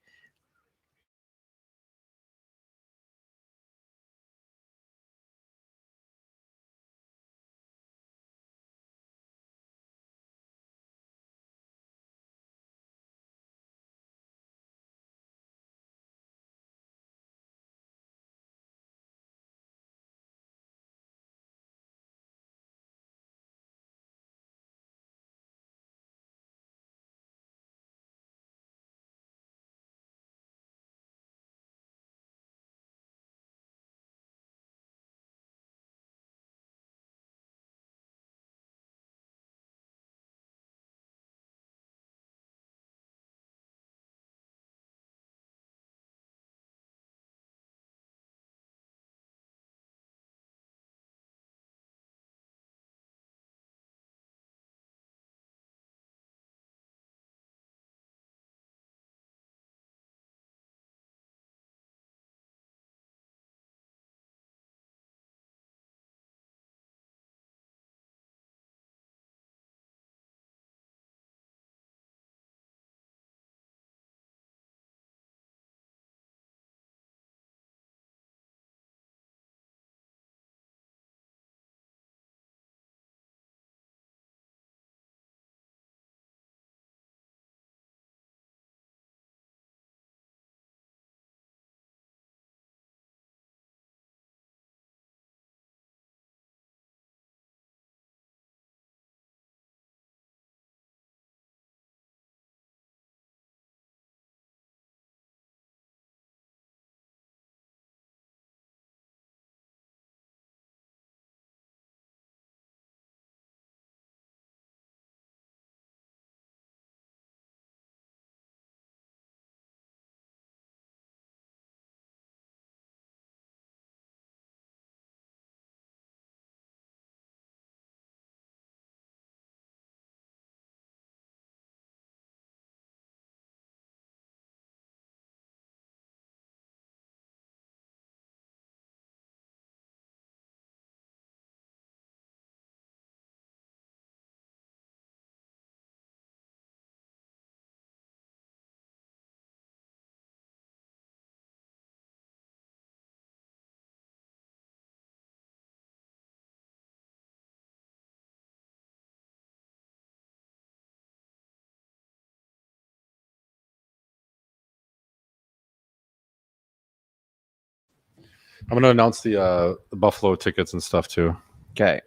I'm going to announce the Buffalo tickets and stuff too. Okay.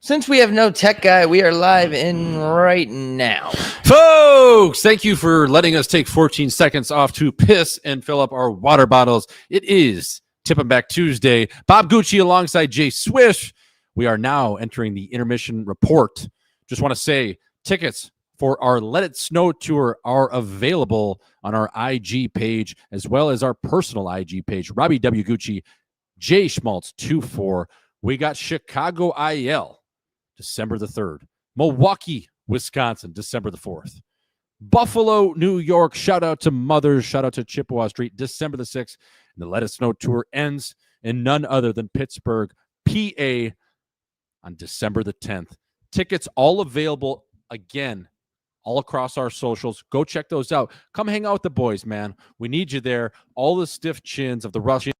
Since we have no tech guy, we are live in right now. Folks, thank you for letting us take 14 seconds off to piss and fill up our water bottles. It is Tip 'em Back Tuesday. Bob Gucci alongside J Swish. We are now entering the intermission report. Just want to say tickets for our Let It Snow tour are available on our IG page as well as our personal IG page. Robbie W. Gucci, J Schmaltz 24. We got Chicago IL, December the 3rd. Milwaukee, Wisconsin, December the 4th. Buffalo, New York. Shout out to Mothers. Shout out to Chippewa Street, December the 6th. And the Let It Snow tour ends in none other than Pittsburgh, PA on December the 10th. Tickets all available again all across our socials. Go check those out. Come hang out with the boys, man. We need you there. All the stiff chins of the Russian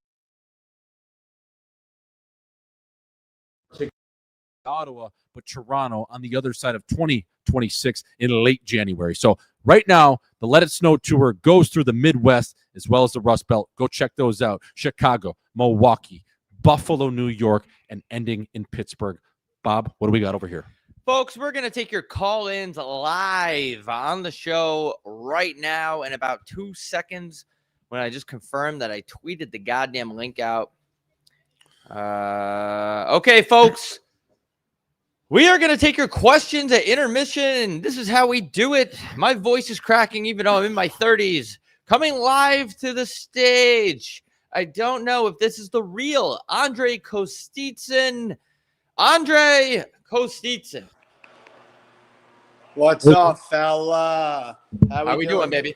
Ottawa, but Toronto on the other side of 2026 in late January. So right now, the Let It Snow tour goes through the Midwest as well as the Rust Belt. Go check those out. Chicago, Milwaukee, Buffalo, New York, and ending in Pittsburgh. Bob, what do we got over here? Folks, we're going to take your call-ins live on the show right now in about 2 seconds when I just confirmed that I tweeted the goddamn link out. Okay, folks. We are going to take your questions at intermission. This is how we do it. My voice is cracking even though I'm in my 30s. Coming live to the stage, I don't know if this is the real Andre Kostitsyn. Andre Kostitsyn. What's up, fella? How we doing, baby?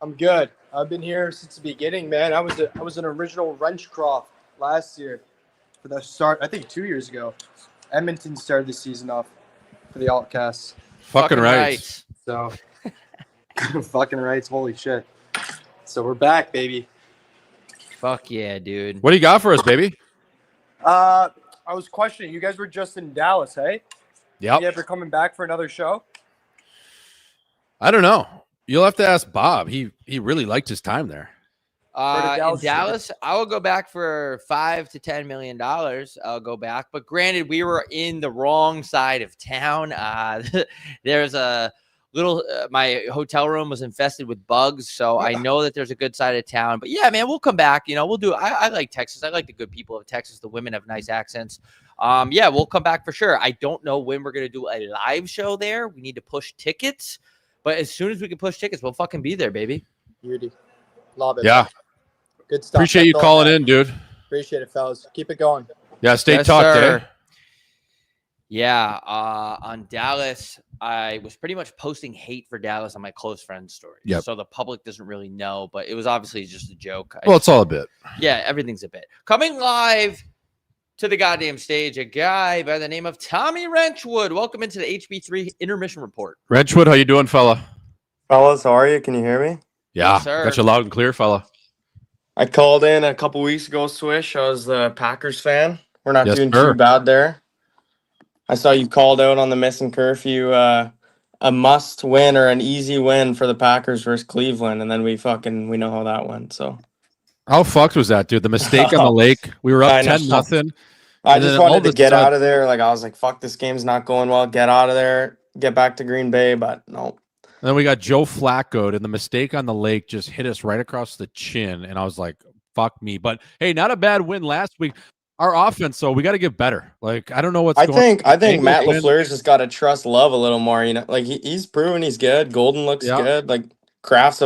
I'm good. I've been here since the beginning, man. I was an original Wrenchcroft last year for the start. I think 2 years ago. Edmonton started the season off for the Outcasts. Fucking right. So, fucking rights. Holy shit. So we're back, baby. Fuck yeah, dude. What do you got for us, baby? I was questioning. You guys were just in Dallas, hey? Yep. You ever coming back for another show? I don't know. You'll have to ask Bob. He really liked his time there. In Dallas, I will go back for $5 to $10 million. I'll go back, but granted, we were in the wrong side of town. There's a little. My hotel room was infested with bugs, so I know that there's a good side of town. But yeah, man, we'll come back. You know, we'll do. I like Texas. I like the good people of Texas. The women have nice accents. Yeah, we'll come back for sure. I don't know when we're gonna do a live show there. We need to push tickets, but as soon as we can push tickets, we'll fucking be there, baby. Beauty. Love it. Yeah. Good stuff. Appreciate you calling in, dude. Appreciate it, fellas. Keep it going. Yeah, stay Yes, talked, sir. eh? Yeah, on Dallas, I was pretty much posting hate for Dallas on my close friends story. Yep. So the public doesn't really know, but it was obviously just a joke. Well, it's all a bit. Yeah, everything's a bit. Coming live to the goddamn stage, a guy by the name of Tommy Wrenchwood. Welcome into the HB3 intermission report. Wrenchwood, how you doing, fella? Fellas, how are you? Can you hear me? Yeah, Yes, sir. got you loud and clear, fella. I called in a couple weeks ago, Swish. I was the Packers fan. We're not Yes, doing sir. too bad there. I saw you called out on the missing curfew, a must win or an easy win for the Packers versus Cleveland, and then we know how that went. So How fucked was that, dude? The mistake on the lake. We were I up know. 10-0. I And just then all wanted to of a get sudden- out of there. Like I was like, fuck, this game's not going well. Get out of there. Get back to Green Bay, but no. And then we got Joe Flacco, and the mistake on the lake just hit us right across the chin. And I was like, fuck me. But hey, not a bad win last week. Our offense, so we got to get better. Like, I don't know what's I going on. think Matt LaFleur's just got to trust Love a little more. You know, like he's proven he's good. Golden looks good. Like Kraft's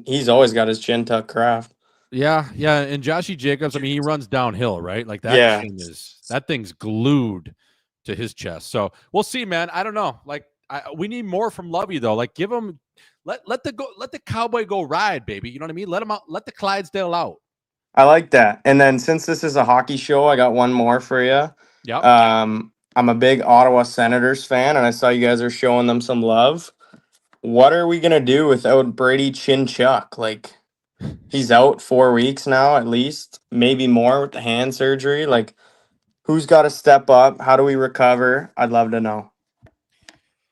he's always got his chin tucked, Kraft. Yeah. And Joshy Jacobs, I mean, he runs downhill, right? Like that that thing's glued to his chest. So we'll see, man. I don't know. Like we need more from Lovey though. Like give him let the cowboy go ride, baby. You know what I mean? Let him out, let the Clydesdale out. I like that. And then since this is a hockey show, I got one more for you. Yep. I'm a big Ottawa Senators fan, and I saw you guys are showing them some love. What are we gonna do without Brady Chinchuk? Like he's out 4 weeks now, at least, maybe more with the hand surgery. Like who's got to step up? How do we recover? I'd love to know.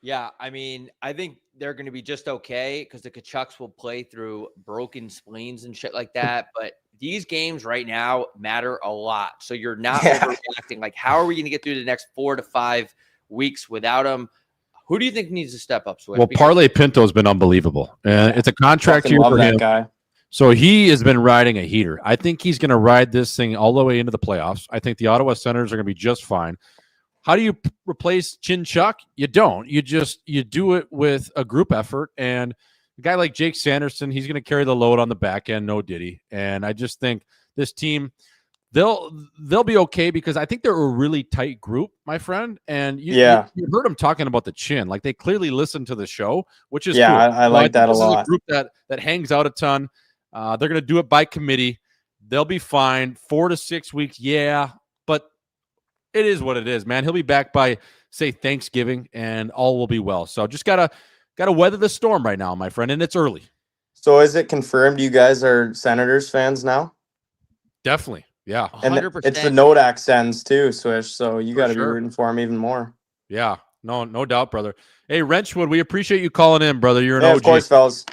Yeah, I mean, I think they're going to be just okay because the Kachucks will play through broken spleens and shit like that. But these games right now matter a lot. So you're not overreacting. Like, how are we going to get through the next 4 to 5 weeks without them? Who do you think needs to step up, Swift? Well, Parlay Pinto's been unbelievable. And it's a contract Fucking year love for that him. guy. So he has been riding a heater. I think he's going to ride this thing all the way into the playoffs. I think the Ottawa Senators are going to be just fine. How do you replace Chinchuk? You don't. You do it with a group effort. And a guy like Jake Sanderson, he's going to carry the load on the back end. No Diddy. And I just think this team, they'll be okay because I think they're a really tight group, my friend. And you heard them talking about the chin. Like they clearly listen to the show, which is cool. I like that a this is lot. a group that hangs out a ton. They're going to do it by committee. They'll be fine. 4 to 6 weeks. Yeah. But it is what it is, man. He'll be back by, say, Thanksgiving, and all will be well. So just gotta weather the storm right now, my friend, and it's early. So is it confirmed you guys are Senators fans now? Definitely, yeah. And 100%. it's the Nodak sends too, Swish. So you got to sure. be rooting for him even more. Yeah, no doubt, brother. Hey, Wrenchwood, we appreciate you calling in, brother. You're an Yeah, OG. of course, fellas.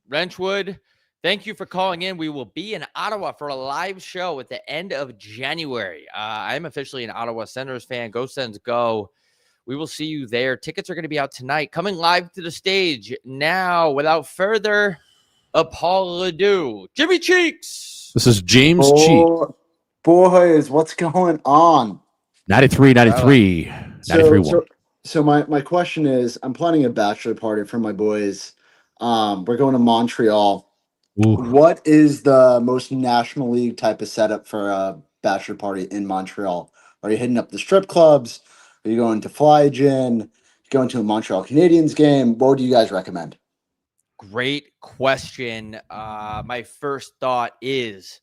Wrenchwood, thank you for calling in. We will be in Ottawa for a live show at the end of January. I'm officially an Ottawa Senators fan. Go Sens, go. We will see you there. Tickets are going to be out tonight. Coming live to the stage now, without further ado, Jimmy Cheeks. This is James Cheek. Boys, what's going on? 93, 93, 93. So my question is, I'm planning a bachelor party for my boys. We're going to Montreal What is the most National League type of setup for a bachelor party in Montreal? Are you hitting up the strip clubs? Are you going to Fly Gin? Going to a Montreal Canadiens game? What would you guys recommend? Great question. My first thought is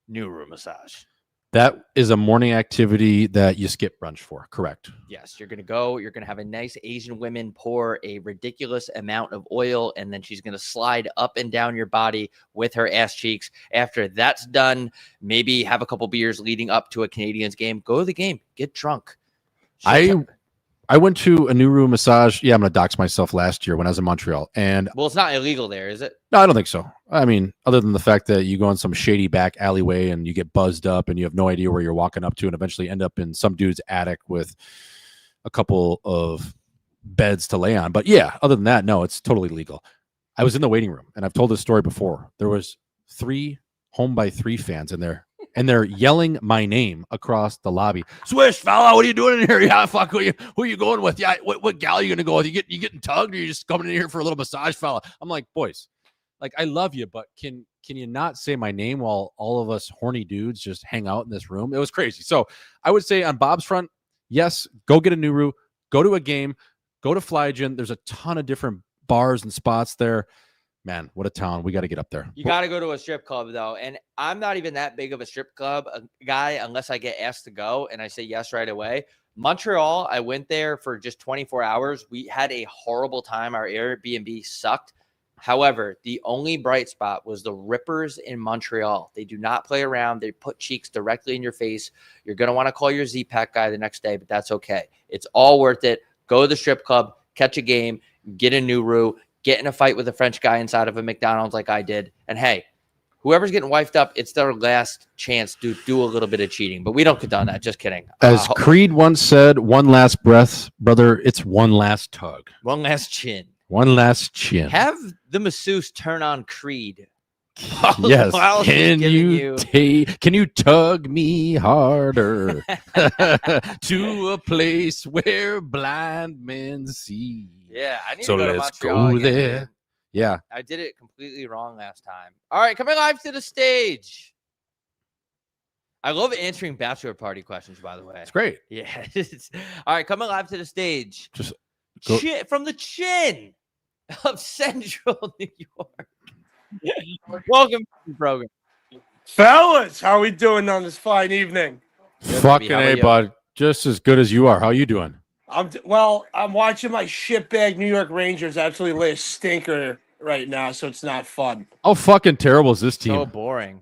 new room massage. That is a morning activity that you skip brunch for. Correct. Yes, you're going to go. You're going to have a nice Asian woman pour a ridiculous amount of oil, and then she's going to slide up and down your body with her ass cheeks. After that's done, maybe have a couple beers leading up to a Canadiens game. Go to the game. Get drunk. I went to a new room massage. Yeah, I'm going to dox myself last year when I was in Montreal. And Well, it's not illegal there, is it? no, I don't think so. I mean, other than the fact that you go in some shady back alleyway and you get buzzed up and you have no idea where you're walking up to and eventually end up in some dude's attic with a couple of beds to lay on. But yeah, other than that, no, it's totally legal. I was in the waiting room, and I've told this story before. There was 3 Home by 3 fans in there, and they're yelling my name across the lobby. Swish, fella, what are you doing in here? Yeah, fuck, who are you going with? Yeah, what gal are you gonna go with? You getting tugged, or you just coming in here for a little massage, fella? I'm like, boys, like, I love you, but can you not say my name while all of us horny dudes just hang out in this room? It was crazy. So I would say on Bob's front, yes, go get a new room, go to a game, go to Fly Gin. There's a ton of different bars and spots there. Man, what a town. We got to get up there. You got to go to a strip club, though. And I'm not even that big of a strip club guy unless I get asked to go and I say yes right away. Montreal, I went there for just 24 hours. We had a horrible time. Our Airbnb sucked. However, the only bright spot was the Rippers in Montreal. They do not play around. They put cheeks directly in your face. You're going to want to call your Z-Pack guy the next day, but that's okay. It's all worth it. Go to the strip club, catch a game, get a new room, get in a fight with a French guy inside of a McDonald's like I did. And hey, whoever's getting wifed up, it's their last chance to do a little bit of cheating. But we don't condone that. Just kidding. As Creed once said, one last breath, brother, it's one last tug. One last chin. One last chin. Have the masseuse turn on Creed. Yes. While Can you tug me harder to a place where blind men see? Yeah, I need so to go to let's Montreal go again, there. dude. Yeah. I did it completely wrong last time. All right, coming live to the stage. I love answering bachelor party questions, by the way. It's great. Yeah. All right, coming live to the stage. Just From the chin of Central New York. Welcome to the program. Fellas, how are we doing on this fine evening? Fucking A, bud. Just as good as you are. How you doing? I'm watching my shitbag New York Rangers absolutely lay a stinker right now, so it's not fun. How fucking terrible is this team? So boring.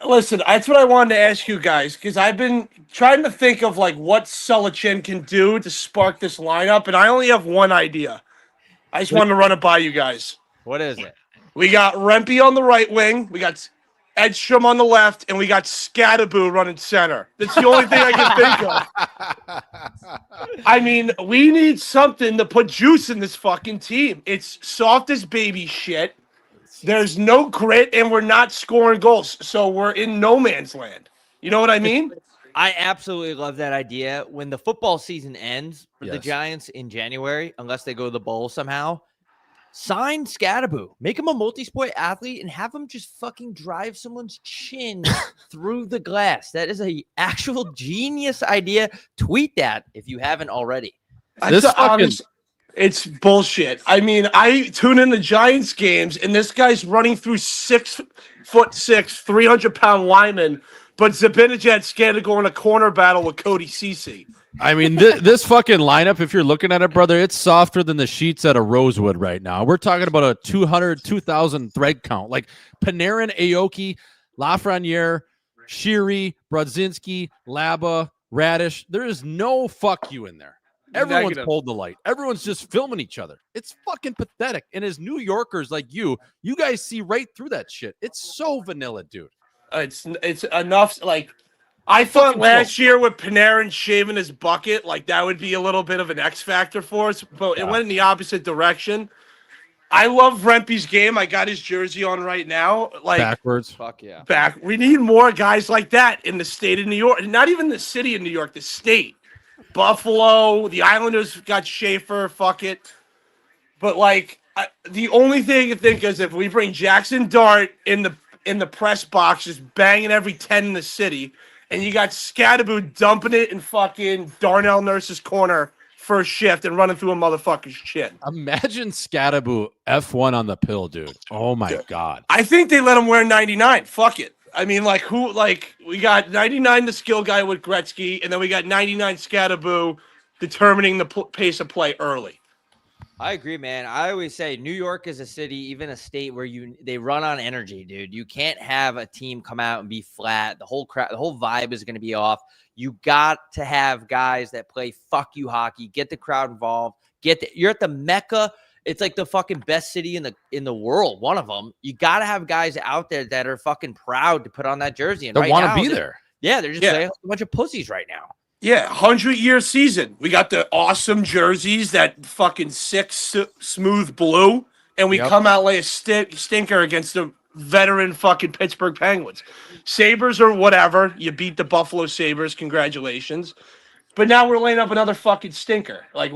Listen, that's what I wanted to ask you guys, because I've been trying to think of like what Sulichin can do to spark this lineup, and I only have one idea. I just wanted to run it by you guys. What is it? We got Rempe on the right wing. We got Edstrom on the left, and we got Scattaboo running center. That's the only thing I can think of. I mean, we need something to put juice in this fucking team. It's soft as baby shit. There's no grit, and we're not scoring goals, so we're in no man's land. You know what I mean? I absolutely love that idea. When the football season ends for the Yes. Giants in January, unless they go to the bowl somehow, sign Scattaboo. Make him a multi-sport athlete and have him just fucking drive someone's chin through the glass. That is a actual genius idea. Tweet that if you haven't already. It's bullshit. I mean, I tune in the Giants games, and this guy's running through 6'6", 300-pound linemen, but Zibanejad's scared to go in a corner battle with Cody Cece. I mean, this fucking lineup, if you're looking at it, brother, it's softer than the sheets at a Rosewood right now. We're talking about a 2,000 thread count. Like Panarin, Aoki, Lafreniere, Sheary, Brodzinski, Laba, Radish. There is no fuck you in there. Everyone's Negative. pulled the light. Everyone's just filming each other. It's fucking pathetic. And as New Yorkers like you guys see right through that shit. It's so vanilla, dude. It's enough. Like, I thought last year with Panarin shaving his bucket, like that would be a little bit of an X factor for us, but it went in the opposite direction. I love Rempe's game. I got his jersey on right now. Like backwards. Fuck yeah. We need more guys like that in the state of New York. Not even the city of New York, the state. Buffalo, the Islanders got Schaefer, fuck it. But like, The only thing I can think is if we bring Jackson Dart in the press box, just banging every 10 in the city, and you got Scatterboo dumping it in fucking Darnell Nurse's corner first shift and running through a motherfucker's chin. Imagine Scatterboo F1 on the pill, dude. Oh my God. I think they let him wear 99. Fuck it. I mean, we got 99 the skill guy with Gretzky, and then we got 99 Scatterboo determining the pace of play early. I agree, man. I always say New York is a city, even a state where they run on energy, dude. You can't have a team come out and be flat. The whole vibe is going to be off. You got to have guys that play fuck you hockey, get the crowd involved, you're at the Mecca. It's like the fucking best city in the world, one of them. You got to have guys out there that are fucking proud to put on that jersey and They want to be there. Yeah, they're just like a bunch of pussies right now. Yeah, 100-year season. We got the awesome jerseys, that fucking sick, smooth blue, and we come out like a stinker against the veteran fucking Pittsburgh Penguins. Sabres or whatever. You beat the Buffalo Sabres. Congratulations. But now we're laying up another fucking stinker. Like,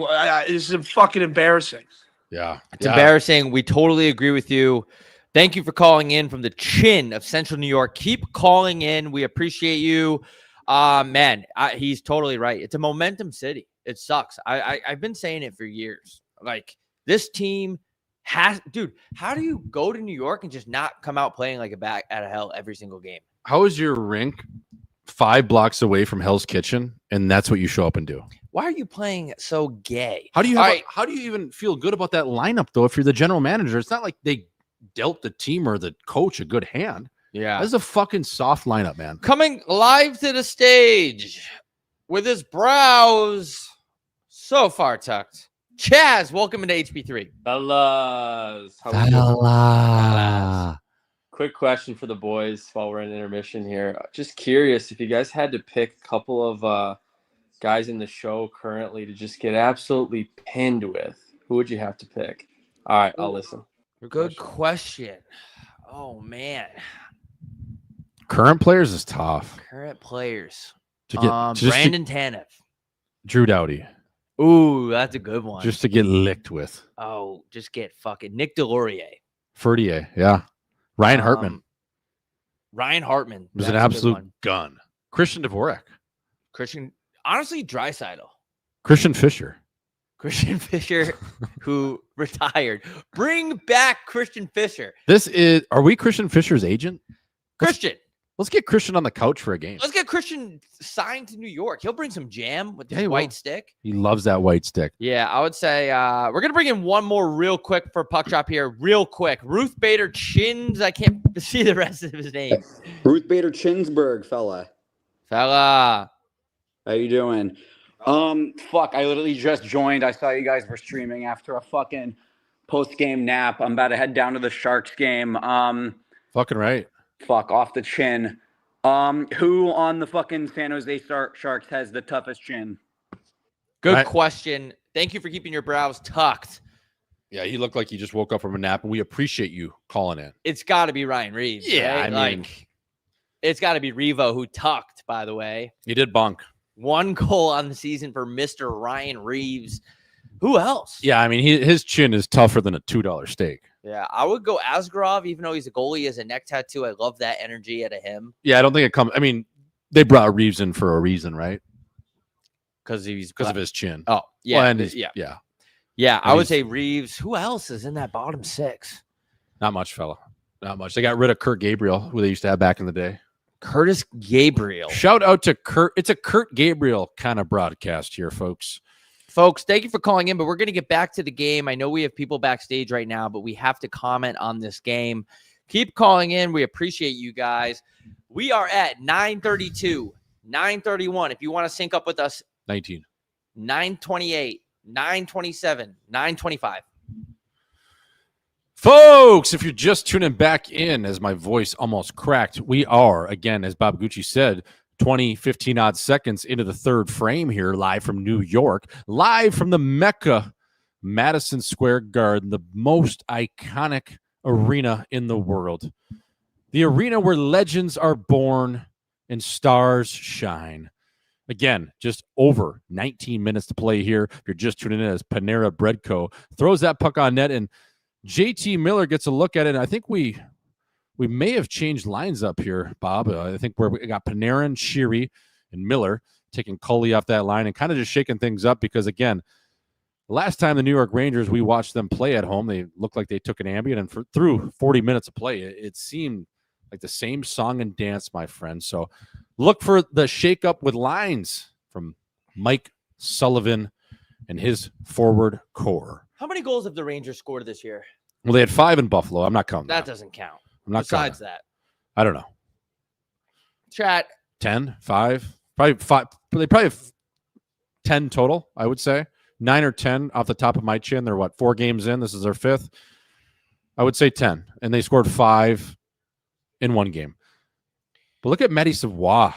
this is fucking embarrassing. Yeah. It's embarrassing. We totally agree with you. Thank you for calling in from the chin of Central New York. Keep calling in. We appreciate you. Man, he's totally right. It's a momentum city. It sucks. I've been saying it for years. Like, this team dude, how do you go to New York and just not come out playing like a bat out of hell every single game? How is your rink 5 blocks away from Hell's Kitchen, and that's what you show up and do? Why are you playing so gay? How do you even feel good about that lineup, though, if you're the general manager? It's not like they dealt the team or the coach a good hand. Yeah. That's a fucking soft lineup, man. Coming live to the stage with his brows so far tucked. Chaz, welcome into HB3. Fellas. How we doing? Quick question for the boys while we're in intermission here. Just curious, if you guys had to pick a couple of guys in the show currently to just get absolutely pinned with, who would you have to pick? All right, I'll listen. Good question. Oh, man. Current players is tough. Current players. Brandon Tanev. Drew Doughty. Ooh, that's a good one. Just to get licked with. Oh, just get fucking Nick Delorier. Ferdier, yeah. Ryan Hartman. Ryan Hartman was an absolute gun. Christian Dvorak. Honestly, Draisaitl. Christian Fisher. Who retired. Bring back Christian Fisher. Are we Christian Fisher's agent? Christian. Let's get Christian on the couch for a game. Let's get Christian signed to New York. He'll bring some jam with his white stick. He loves that white stick. Yeah, I would say we're going to bring in one more real quick for Puck Drop here. Real quick. Ruth Bader Chins. I can't see the rest of his name. Ruth Bader Chinsberg, fella. How you doing? Fuck, I literally just joined. I saw you guys were streaming after a fucking post-game nap. I'm about to head down to the Sharks game. Fucking right. Fuck, off the chin. Who on the fucking San Jose Sharks has the toughest chin? Good question. Thank you for keeping your brows tucked. Yeah, he looked like he just woke up from a nap, and we appreciate you calling in. It's got to be Ryan Reeves. Yeah, right? I mean, it's got to be Revo who tucked, by the way. He did bonk. 1 goal on the season for Mr. Ryan Reeves. Who else? Yeah, I mean, his chin is tougher than a $2 steak. Yeah, I would go Askarov, even though he's a goalie, as a neck tattoo. I love that energy out of him. Yeah, I don't think it comes. I mean, they brought Reeves in for a reason, right? Because of his chin. Oh, yeah. Well, and yeah. And I would say Reeves. Who else is in that bottom 6? Not much, fella. Not much. They got rid of Kurt Gabriel, who they used to have back in the day. Curtis Gabriel. Shout out to Kurt. It's a Kurt Gabriel kind of broadcast here, folks. Folks, thank you for calling in, but we're going to get back to the game. I know we have people backstage right now, but we have to comment on this game. Keep calling in. We appreciate you guys. We are at 9:32, 9:31. If you want to sync up with us, 19, 9:28, 9:27, 9:25. Folks, if you're just tuning back in as my voice almost cracked, we are, again, as Bob Gucci said, 15 odd seconds into the third frame here, live from New York, live from the Mecca, Madison Square Garden, the most iconic arena in the world. The arena where legends are born and stars shine. Again, just over 19 minutes to play here. If you're just tuning in, as Panera Bread Co. throws that puck on net, and JT Miller gets a look at it. And I think we may have changed lines up here, Bob. I think we got Panarin, Sheary, and Miller taking Cully off that line and kind of just shaking things up because, again, last time the New York Rangers, we watched them play at home, they looked like they took an Ambien, and through 40 minutes of play, it seemed like the same song and dance, my friend. So look for the shakeup with lines from Mike Sullivan and his forward core. How many goals have the Rangers scored this year? Well, they had 5 in Buffalo. I'm not counting that. Doesn't count. I'm not Besides counting. that. I don't know. Chat. 10, 5, probably 5. They probably have 10 total, I would say. 9 or 10 off the top of my chin. They're 4 games in? This is their 5th. I would say 10. And they scored 5 in one game. But look at Matty Savoie.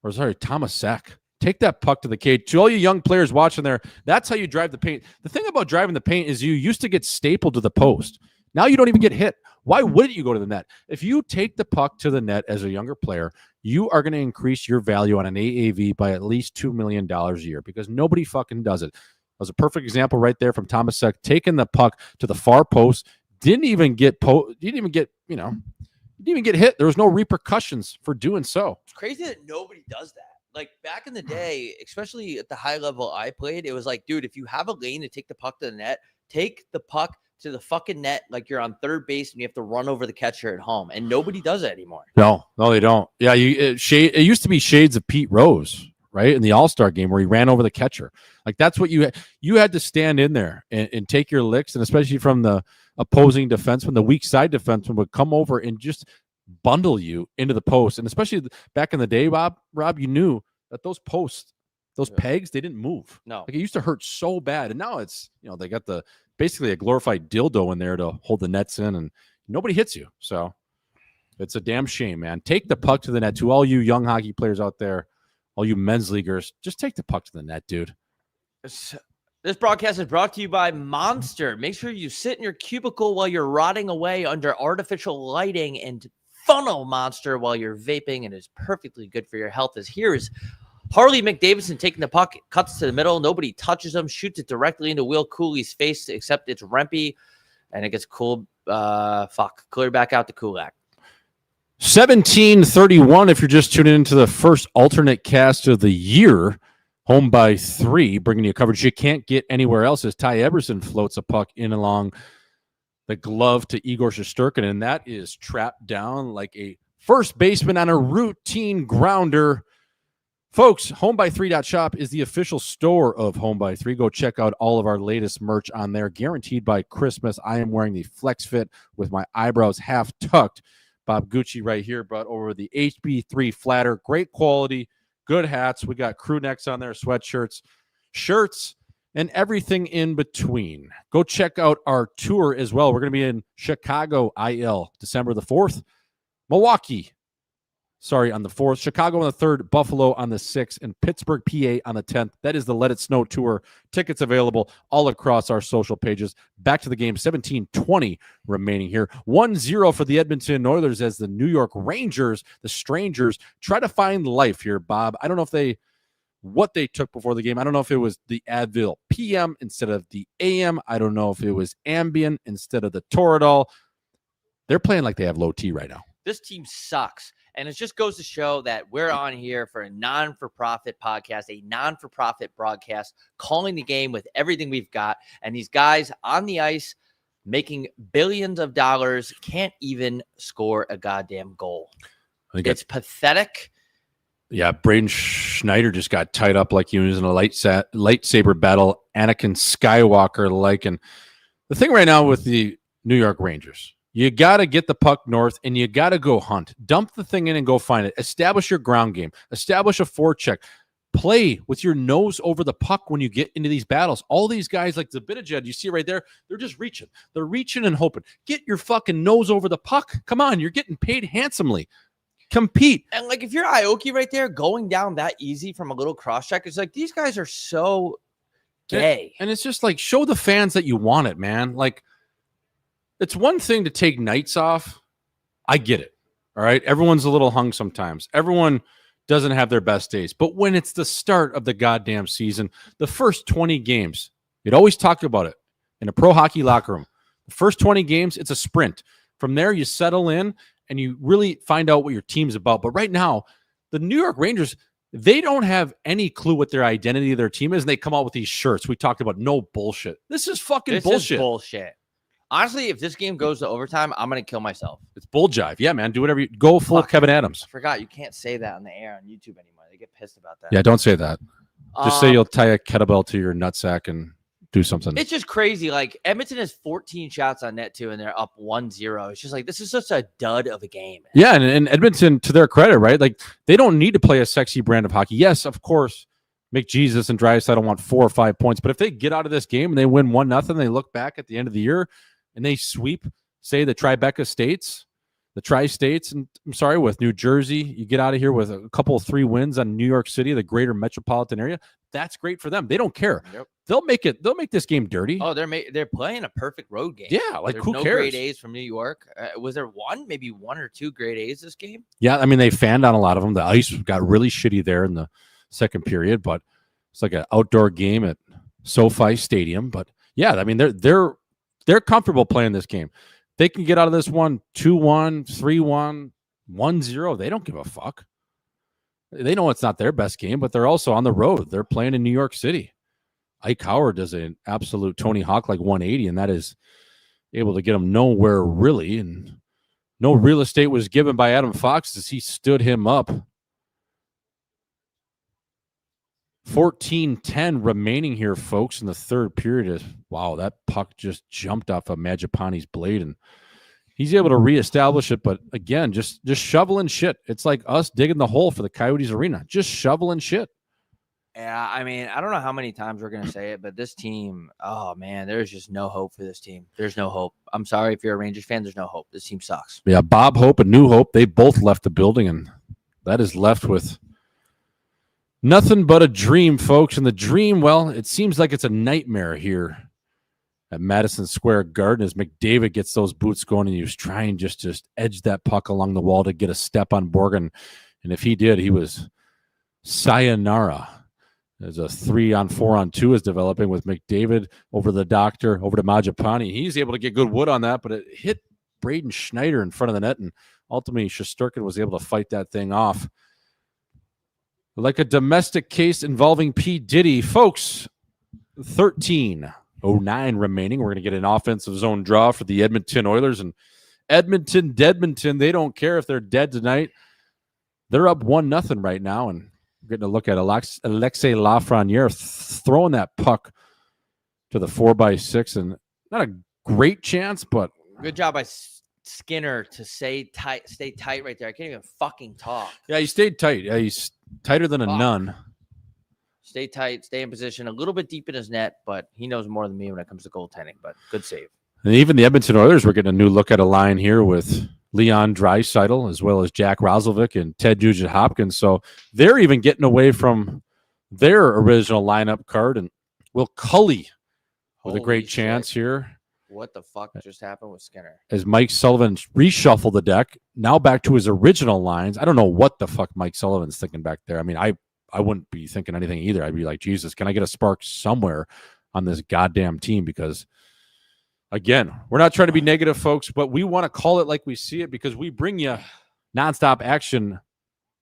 Or sorry, Thomas Sack. Take that puck to the cage. To all you young players watching there, that's how you drive the paint. The thing about driving the paint is you used to get stapled to the post. Now you don't even get hit. Why wouldn't you go to the net? If you take the puck to the net as a younger player, you are going to increase your value on an AAV by at least $2 million a year because nobody fucking does it. That was a perfect example right there from Thomas Sack taking the puck to the far post. Didn't even get hit. There was no repercussions for doing so. It's crazy that nobody does that. Like back in the day, especially at the high level I played, it was like, dude, if you have a lane to take the puck to the net, take the puck to the fucking net like you're on third base and you have to run over the catcher at home. And nobody does that anymore. No, they don't. Yeah, it used to be shades of Pete Rose, right? In the All-Star game where he ran over the catcher. Like that's what you had to stand in there and take your licks, and especially from the opposing defenseman, the weak side defenseman would come over and just bundle you into the post. And especially back in the day, Rob, you knew that those posts, those pegs, they didn't move. No. Like it used to hurt so bad. And now it's, they got basically a glorified dildo in there to hold the nets in, and nobody hits you. So it's a damn shame, man. Take the puck to the net. To all you young hockey players out there, all you men's leaguers, just take the puck to the net, dude. This broadcast is brought to you by Monster. Make sure you sit in your cubicle while you're rotting away under artificial lighting and funnel Monster while you're vaping, and is perfectly good for your health. As here is Harley McDavidson taking the puck, cuts to the middle. Nobody touches him, shoots it directly into Will Cooley's face, except it's Rempe, and it gets cleared back out to Kulak. 17:31. If you're just tuning into the first alternate cast of the year, home by 3, bringing you coverage you can't get anywhere else as Ty Eberson floats a puck in along the glove to Igor Shesterkin, and that is trapped down like a first baseman on a routine grounder. Folks, homeby3.shop is the official store of Home by 3. Go check out all of our latest merch on there, guaranteed by Christmas. I am wearing the Flex Fit with my eyebrows half tucked. Bob Gucci right here brought over the HB3 flatter. Great quality, good hats. We got crew necks on there, sweatshirts, shirts, and everything in between. Go check out our tour as well. We're going to be in Chicago, IL, December the 4th. Milwaukee, on the 4th. Chicago on the 3rd. Buffalo on the 6th. And Pittsburgh, PA on the 10th. That is the Let It Snow tour. Tickets available all across our social pages. Back to the game. 17:20 remaining here. 1-0 for the Edmonton Oilers as the New York Rangers, the strangers, try to find life here, Bob. I don't know what they took before the game. I don't know if it was the Advil PM instead of the AM. I don't know if it was Ambien instead of the Toradol. They're playing like they have low T right now. This team sucks. And it just goes to show that we're on here for a non-for-profit podcast, a non-for-profit broadcast, calling the game with everything we've got. And these guys on the ice making billions of dollars can't even score a goddamn goal. It's pathetic. Yeah, Braden Schneider just got tied up like he was in a lightsaber battle, Anakin Skywalker-like. And the thing right now with the New York Rangers, you got to get the puck north, and you got to go hunt. Dump the thing in and go find it. Establish your ground game. Establish a forecheck. Play with your nose over the puck when you get into these battles. All these guys like Zibanejad, you see right there, they're just reaching. They're reaching and hoping. Get your fucking nose over the puck. Come on, you're getting paid handsomely. Compete. And like if you're Aoki right there going down that easy from a little cross check, it's like these guys are so gay. And it's just like show the fans that you want it, man. Like it's one thing to take nights off. I get it. All right. Everyone's a little hung sometimes. Everyone doesn't have their best days. But when it's the start of the goddamn season, the first 20 games, you'd always talk about it in a pro hockey locker room. The First 20 games, it's a sprint. From there, you settle in and you really find out what your team's about. But right now, the New York Rangers, they don't have any clue what their identity of their team is, and they come out with these shirts. We talked about no bullshit. This is fucking bullshit. Is bullshit. Honestly, if this game goes to overtime, I'm going to kill myself. It's bull jive. Yeah, man. Do whatever you go full Kevin Adams. I forgot you can't say that on the air on YouTube anymore. They get pissed about that. Yeah, don't say that. Just say you'll tie a kettlebell to your nutsack and do something. It's just crazy. Like, Edmonton has 14 shots on net, too, and they're up 1-0. It's just like, this is such a dud of a game. Yeah, and Edmonton, to their credit, right? Like, they don't need to play a sexy brand of hockey. Yes, of course, McJesus and Draisaitl want 4 or 5 points. But if they get out of this game and they win 1-0, they look back at the end of the year and they sweep, say, the Tribeca states, the tri-states, and I'm sorry, with New Jersey, you get out of here with a couple of 3 wins on New York City, the greater metropolitan area. That's great for them. They don't care. Yep. They'll make this game dirty. Oh, they're playing a perfect road game. Yeah, like, There's who no cares? grade A's from New York. Was there maybe 1 or 2 grade A's this game? Yeah, I mean, they fanned on a lot of them. The ice got really shitty there in the second period, but it's like an outdoor game at SoFi Stadium. But yeah, I mean, they're comfortable playing this game. They can get out of this one 2-1, 3-1, 1-0. They don't give a fuck. They know it's not their best game, but they're also on the road. They're playing in New York City. Ike Howard does an absolute Tony Hawk like 180, and that is able to get him nowhere really. And no real estate was given by Adam Fox as he stood him up. 14-10 remaining here, folks, in the third period. Wow, that puck just jumped off of Majapani's blade, and he's able to reestablish it. But again, just shoveling shit. It's like us digging the hole for the Coyotes arena, just shoveling shit. Yeah, I mean, I don't know how many times we're going to say it, but this team, oh, man, there's just no hope for this team. There's no hope. I'm sorry if you're a Rangers fan, there's no hope. This team sucks. Yeah, Bob Hope and New Hope, they both left the building, and that is left with nothing but a dream, folks. And the dream, well, it seems like it's a nightmare here at Madison Square Garden as McDavid gets those boots going, and he was trying just edge that puck along the wall to get a step on Borgen. And if he did, he was sayonara. There's a 3-on-4-on-2 is developing with McDavid over the doctor, over to Majapani. He's able to get good wood on that, but it hit Braden Schneider in front of the net, and ultimately Shesterkin was able to fight that thing off. Like a domestic case involving P. Diddy. Folks, 13:09 remaining. We're going to get an offensive zone draw for the Edmonton Oilers. And Edmonton, they don't care if they're dead tonight. They're up 1-0 right now, and we're getting a look at Alexei Lafreniere throwing that puck to the 4x6, and not a great chance, but good job by Skinner to stay tight right there. I can't even fucking talk. Yeah, he stayed tight. Yeah, he's tighter than a nun. Stay tight, stay in position, a little bit deep in his net, but he knows more than me when it comes to goaltending, but good save. And even the Edmonton Oilers were getting a new look at a line here with Leon Draisaitl, as well as Jack Roslovic and Ted Nugent Hopkins. So they're even getting away from their original lineup card. And Will Cully with a great chance here. What the fuck just happened with Skinner? As Mike Sullivan reshuffled the deck, now back to his original lines. I don't know what the fuck Mike Sullivan's thinking back there. I mean, I wouldn't be thinking anything either. I'd be like, Jesus, can I get a spark somewhere on this goddamn team? Because again, we're not trying to be negative, folks, but we want to call it like we see it because we bring you nonstop action,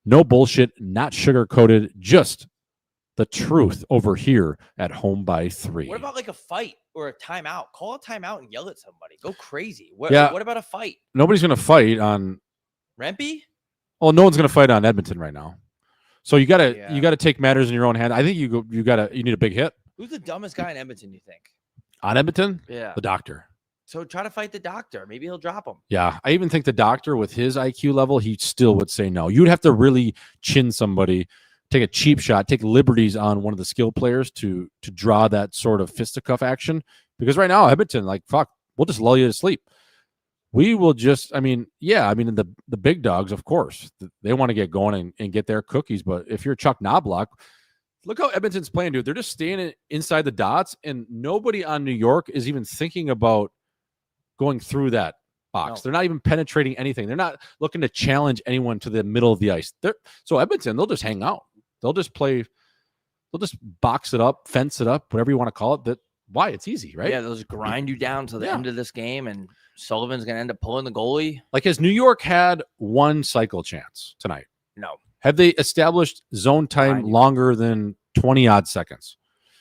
no bullshit, not sugar-coated, just the truth over here at Home by 3. What about like a fight or a timeout? Call a timeout and yell at somebody. Go crazy. What about a fight? Nobody's going to fight on Rempe? Well, no one's going to fight on Edmonton right now. So you got to take matters in your own hand. I think you need a big hit. Who's the dumbest guy in Edmonton, you think? On Edmonton? Yeah. The doctor. So try to fight the doctor. Maybe he'll drop him. Yeah. I even think the doctor with his IQ level, he still would say no. You'd have to really chin somebody, take a cheap shot, take liberties on one of the skill players to draw that sort of fisticuff action. Because right now, Edmonton, like, fuck, we'll just lull you to sleep. We will just, the big dogs, of course, they want to get going and get their cookies. But if you're Chuck Knobloch, look how Edmonton's playing, dude. They're just staying inside the dots, and nobody on New York is even thinking about going through that box. No. They're not even penetrating anything. They're not looking to challenge anyone to the middle of the ice. So Edmonton, they'll just hang out. They'll just play. They'll just box it up, fence it up, whatever you want to call it. Why? It's easy, right? Yeah, they'll just grind you down to the end of this game, and Sullivan's going to end up pulling the goalie. Like, has New York had one cycle chance tonight? No. Have they established zone time longer than 20-odd seconds?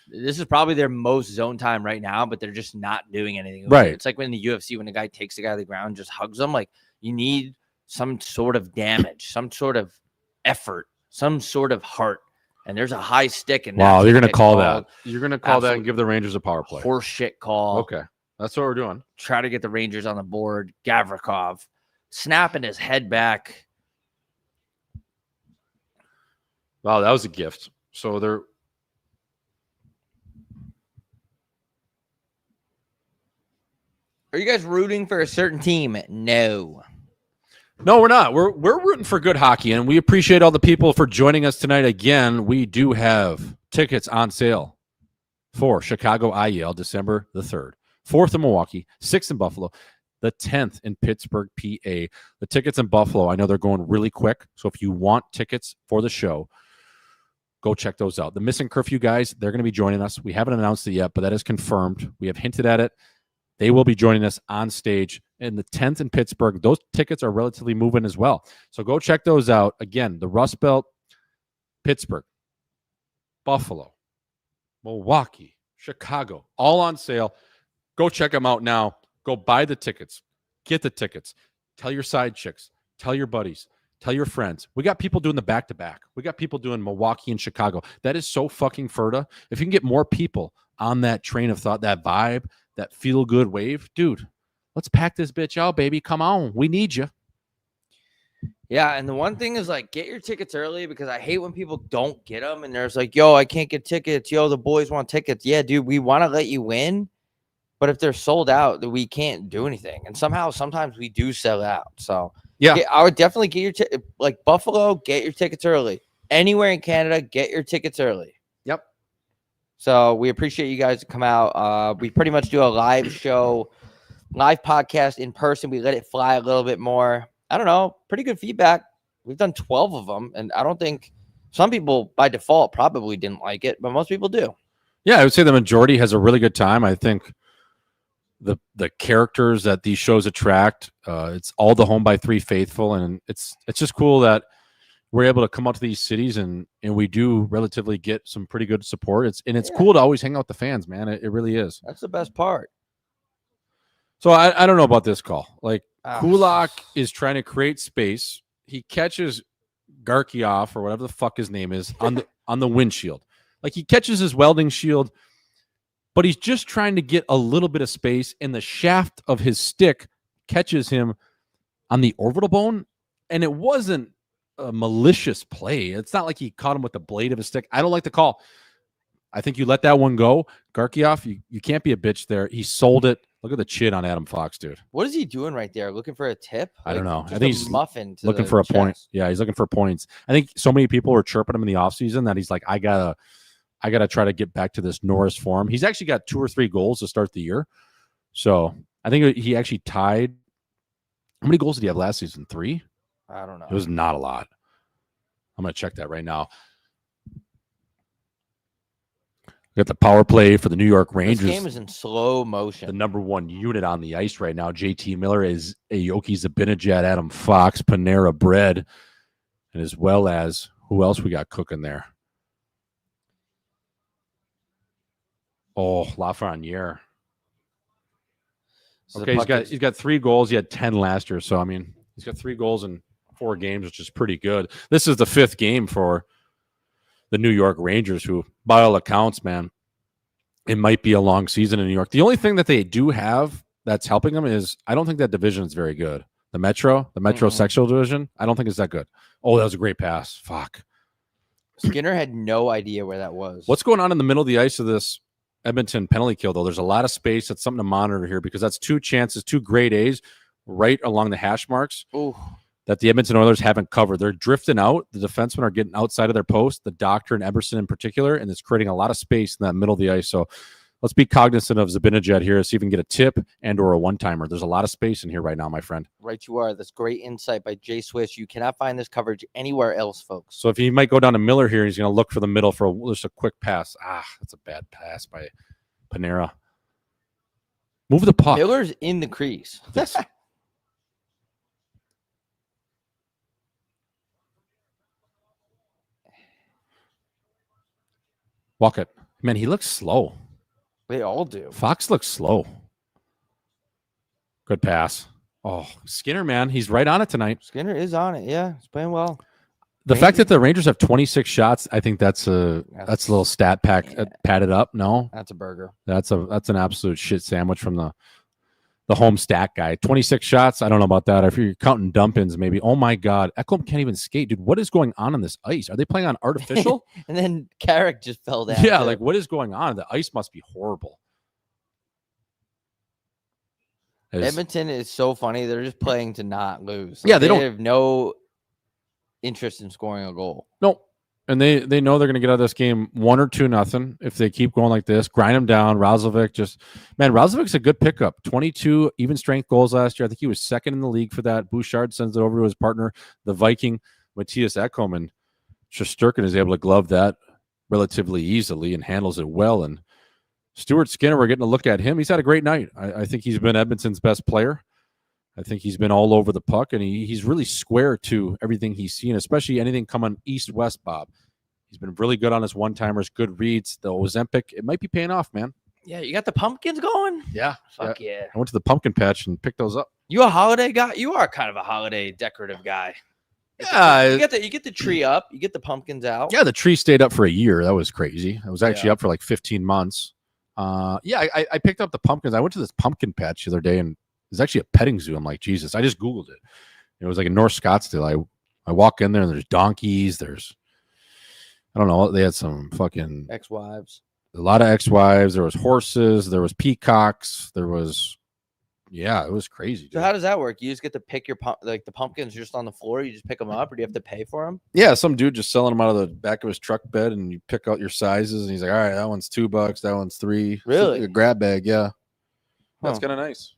This is probably their most zone time right now, but they're just not doing anything. Right. It's like when in the UFC, when a guy takes the guy to the ground and just hugs them, like you need some sort of damage, some sort of effort, some sort of heart. And there's a high stick. And wow, you're going to call that. You're going to call that and give the Rangers a power play. Horse shit call. Okay. That's what we're doing. Try to get the Rangers on the board. Gavrikov snapping his head back. Wow, that was a gift. So they're... Are you guys rooting for a certain team? No. No, we're not. We're rooting for good hockey, and we appreciate all the people for joining us tonight. Again, we do have tickets on sale for Chicago IEL December the 3rd, 4th in Milwaukee, 6th in Buffalo, the 10th in Pittsburgh, PA. The tickets in Buffalo, I know they're going really quick, so if you want tickets for the show, go check those out. The Missing Curfew guys, they're going to be joining us. We haven't announced it yet, but that is confirmed. We have hinted at it. They will be joining us on stage in the 10th in Pittsburgh. Those tickets are relatively moving as well. So go check those out. Again, the Rust Belt, Pittsburgh, Buffalo, Milwaukee, Chicago, all on sale. Go check them out now. Go buy the tickets. Get the tickets. Tell your side chicks. Tell your buddies. Tell your friends. We got people doing the back-to-back. We got people doing Milwaukee and Chicago. That is so fucking fertile. If you can get more people on that train of thought, that vibe, that feel-good wave, dude, let's pack this bitch out, baby. Come on. We need you. Yeah, and the one thing is, like, get your tickets early because I hate when people don't get them and there's like, yo, I can't get tickets. Yo, the boys want tickets. Yeah, dude, we want to let you win, but if they're sold out, we can't do anything. And sometimes we do sell out. So, yeah, I would definitely get your like Buffalo, get your tickets early. Anywhere in Canada, get your tickets early. Yep. So we appreciate you guys to come out. We pretty much do a live show, live podcast in person. We let it fly a little bit more. I don't know. Pretty good feedback. We've done 12 of them, and I don't think some people by default probably didn't like it, but most people do. Yeah, I would say the majority has a really good time. I think the characters that these shows attract, it's all the Home by Three faithful, and it's just cool that we're able to come out to these cities and we do relatively get some pretty good support. It's cool to always hang out with the fans, man. It really is. That's the best part. So I don't know about this call. Like Kulak is trying to create space. He catches Garkioff or whatever the fuck his name is on the windshield. Like he catches his welding shield, but he's just trying to get a little bit of space, and the shaft of his stick catches him on the orbital bone, and it wasn't a malicious play. It's not like he caught him with the blade of his stick. I don't like the call. I think you let that one go. Garkioff, you can't be a bitch there. He sold it. Look at the chin on Adam Fox, dude. What is he doing right there? Looking for a tip? I don't know. Just I think a he's muffin to looking the for a chest. point. Yeah, he's looking for points. I think so many people were chirping him in the offseason that he's like, I gotta try to get back to this Norris form. He's actually got 2 or 3 goals to start the year. So I think he actually tied. How many goals did he have last season? 3? I don't know. It was not a lot. I'm going to check that right now. We got the power play for the New York Rangers. This game is in slow motion. The number 1 unit on the ice right now. JT Miller is Aoki Zabinajad, Adam Fox, Panera Bread, and as well as who else we got cooking there? Oh, Lafreniere. Okay, he's got 3 goals. He had 10 last year. So I mean, he's got 3 goals in 4 games, which is pretty good. This is the 5th game for the New York Rangers, who, by all accounts, man, it might be a long season in New York. The only thing that they do have that's helping them is I don't think that division is very good. The Metro Sexual Division, I don't think it's that good. Oh, that was a great pass. Fuck. Skinner had no idea where that was. What's going on in the middle of the ice of this Edmonton penalty kill, though? There's a lot of space. That's something to monitor here because that's 2 chances, 2 grade A's right along the hash marks. Ooh. That the Edmonton Oilers haven't covered. They're drifting out. The defensemen are getting outside of their post, the Doctor and Eberson in particular, and it's creating a lot of space in that middle of the ice. So let's be cognizant of Zabinajad here, see if we can get a tip and or a one-timer. There's a lot of space in here right now, my friend. Right you are. That's great insight by J Swish. You cannot find this coverage anywhere else, folks. So if he might go down to Miller here, he's going to look for the middle for just a quick pass. That's a bad pass by Panera. Move the puck. Miller's in the crease. Walk it. Man, he looks slow. They all do. Fox looks slow. Good pass. Oh, Skinner, man. He's right on it tonight. Skinner is on it. Yeah, he's playing well. The fact that the Rangers have 26 shots, I think that's a little stat pack padded up. No, that's a burger. That's an absolute shit sandwich from the home stat guy. 26 shots. I don't know about that. If you're counting dump-ins, maybe. Oh my God, Ekholm can't even skate, dude. What is going on this ice? Are they playing on artificial? And then Carrick just fell down. Yeah, like what is going on? The ice must be horrible. Edmonton is so funny. They're just playing to not lose. Yeah, they don't have no interest in scoring a goal. No. And they know they're going to get out of this game 1 or 2-0 if they keep going like this. Grind them down. Razovic's a good pickup. 22 even strength goals last year. I think he was second in the league for that. Bouchard sends it over to his partner, the Viking, Matthias Ekholm, and Shesterkin is able to glove that relatively easily and handles it well. And Stuart Skinner, we're getting a look at him. He's had a great night. I think he's been Edmonton's best player. I think he's been all over the puck, and he's really square to everything he's seen, especially anything coming east-west, Bob. He's been really good on his one-timers, good reads. The Ozempic, it might be paying off, man. Yeah, you got the pumpkins going? Yeah. Fuck yeah. I went to the pumpkin patch and picked those up. You a holiday guy? You are kind of a holiday decorative guy. Yeah. You get the tree up. You get the pumpkins out. Yeah, the tree stayed up for a year. That was crazy. It was actually up for like 15 months. I picked up the pumpkins. I went to this pumpkin patch the other day, and it's actually a petting zoo. I'm like, Jesus. I just Googled it. It was like in North Scottsdale. I walk in there, and there's donkeys. There's, I don't know. They had some fucking ex-wives. A lot of ex-wives. There was horses. There was peacocks. There was, it was crazy. Dude. So how does that work? You just get to pick your the pumpkins just on the floor. You just pick them up, or do you have to pay for them? Yeah, some dude just selling them out of the back of his truck bed, and you pick out your sizes, and he's like, "All right, that one's $2, that one's $3." Really? A grab bag, yeah. That's Huh. kind of nice.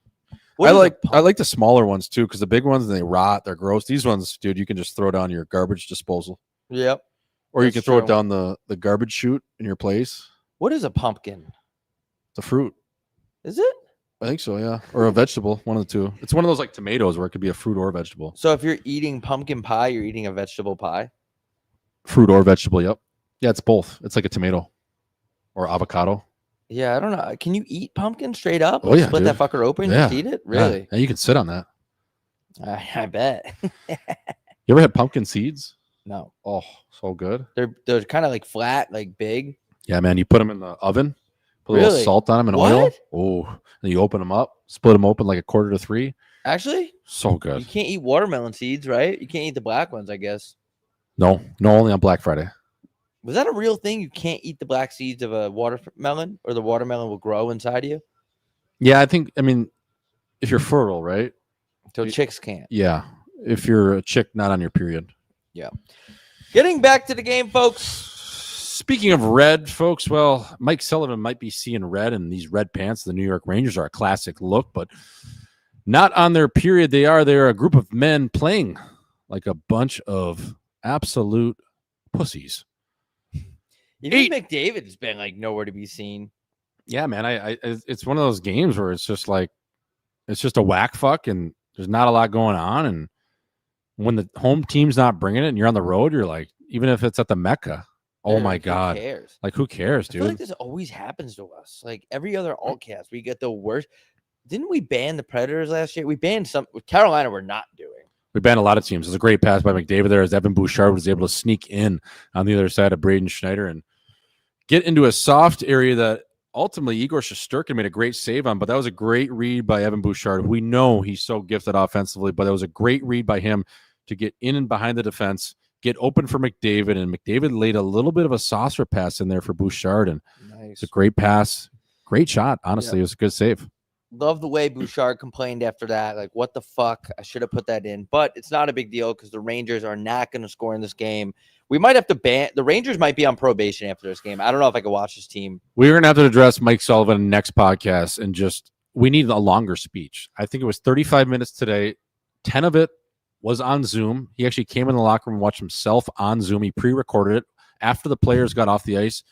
What I is like the smaller ones too, because the big ones they rot, they're gross. These ones, dude, you can just throw down your garbage disposal. Yep. Or you That's can throw true. it down the garbage chute in your place. What is a pumpkin? It's a fruit. Is it? I think so, yeah. Or a vegetable, one of the two. It's one of those like tomatoes where it could be a fruit or a vegetable. So if you're eating pumpkin pie, you're eating a vegetable pie. Fruit or vegetable, yep. Yeah, it's both. It's like a tomato or avocado. Yeah, I don't know. Can you eat pumpkin straight up? Oh yeah, Split dude. that fucker open and Yeah. just eat it? Yeah. Really? Yeah, you can sit on that. I bet. You ever had pumpkin seeds? No. Oh, so good. They're kind of like flat, like big. Yeah, man. You put them in the oven, put a little Really? salt on them and oil. What? Oh, then you open them up, split them open like a 1/4 to 3. Actually, So good. you can't eat watermelon seeds, right? You can't eat the black ones, I guess. No, only on Black Friday. Was that a real thing? You can't eat the black seeds of a watermelon, or the watermelon will grow inside of you? Yeah, I mean, if you're fertile, right? So chicks can't. Yeah. If you're a chick not on your period. Yeah. Getting back to the game, folks. Speaking of red, folks, well, Mike Sullivan might be seeing red, and these red pants, the New York Rangers, are a classic look, but not on their period. They're a group of men playing like a bunch of absolute pussies. Even McDavid's been like nowhere to be seen. Yeah, man. It's one of those games where it's just like, it's just a whack fuck, and there's not a lot going on. And when the home team's not bringing it and you're on the road, you're like, even if it's at the Mecca, oh my God. Who cares? Like, who cares, I dude? feel like this always happens to us. Like every other altcast, we get the worst. Didn't we ban the Predators last year? We banned some. With Carolina, we're not doing. We banned a lot of teams. It was a great pass by McDavid there as Evan Bouchard was able to sneak in on the other side of Braden Schneider and get into a soft area that ultimately Igor Shesterkin made a great save on, but that was a great read by Evan Bouchard. We know he's so gifted offensively, but it was a great read by him to get in and behind the defense, get open for McDavid, and McDavid laid a little bit of a saucer pass in there for Bouchard, and it's a great pass. Great shot. Honestly, It was a good save. Love the way Bouchard complained after that. Like, what the fuck? I should have put that in. But it's not a big deal because the Rangers are not going to score in this game. We might have to ban – the Rangers might be on probation after this game. I don't know if I can watch this team. We're going to have to address Mike Sullivan in the next podcast, and just we need a longer speech. I think it was 35 minutes today. 10 of it was on Zoom. He actually came in the locker room and watched himself on Zoom. He pre-recorded it after the players got off the ice,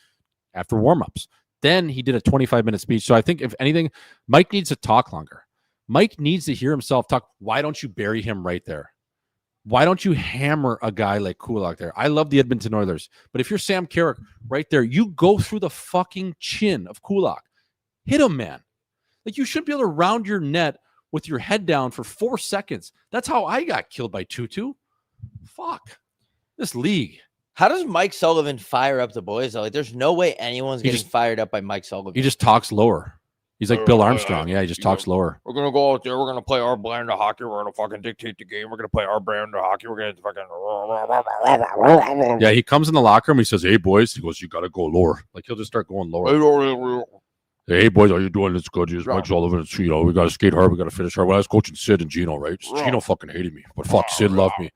after warm-ups. Then he did a 25-minute speech. So I think if anything, Mike needs to talk longer. Mike needs to hear himself talk. Why don't you bury him right there? Why don't you hammer a guy like Kulak there? I love the Edmonton Oilers, but if you're Sam Carrick right there, you go through the fucking chin of Kulak. Hit him, man. Like, you shouldn't be able to round your net with your head down for 4 seconds. That's how I got killed by Tutu. Fuck. This league. How does Mike Sullivan fire up the boys? Like, there's no way anyone's getting fired up by Mike Sullivan. He just talks lower. He's like Bill Armstrong. Yeah, he just talks lower. We're gonna go out there. We're gonna play our brand of hockey. We're gonna fucking dictate the game. We're gonna play our brand of hockey. We're gonna fucking. Yeah, he comes in the locker room. He says, "Hey boys," he goes, "You gotta go lower." Like, he'll just start going lower. Hey boys, how you doing? It's good. It's Mike Sullivan. It's, you know, we gotta skate hard. We gotta finish hard. Well, I was coaching Sid and Gino, right? Gino fucking hated me, but fuck, Sid loved me.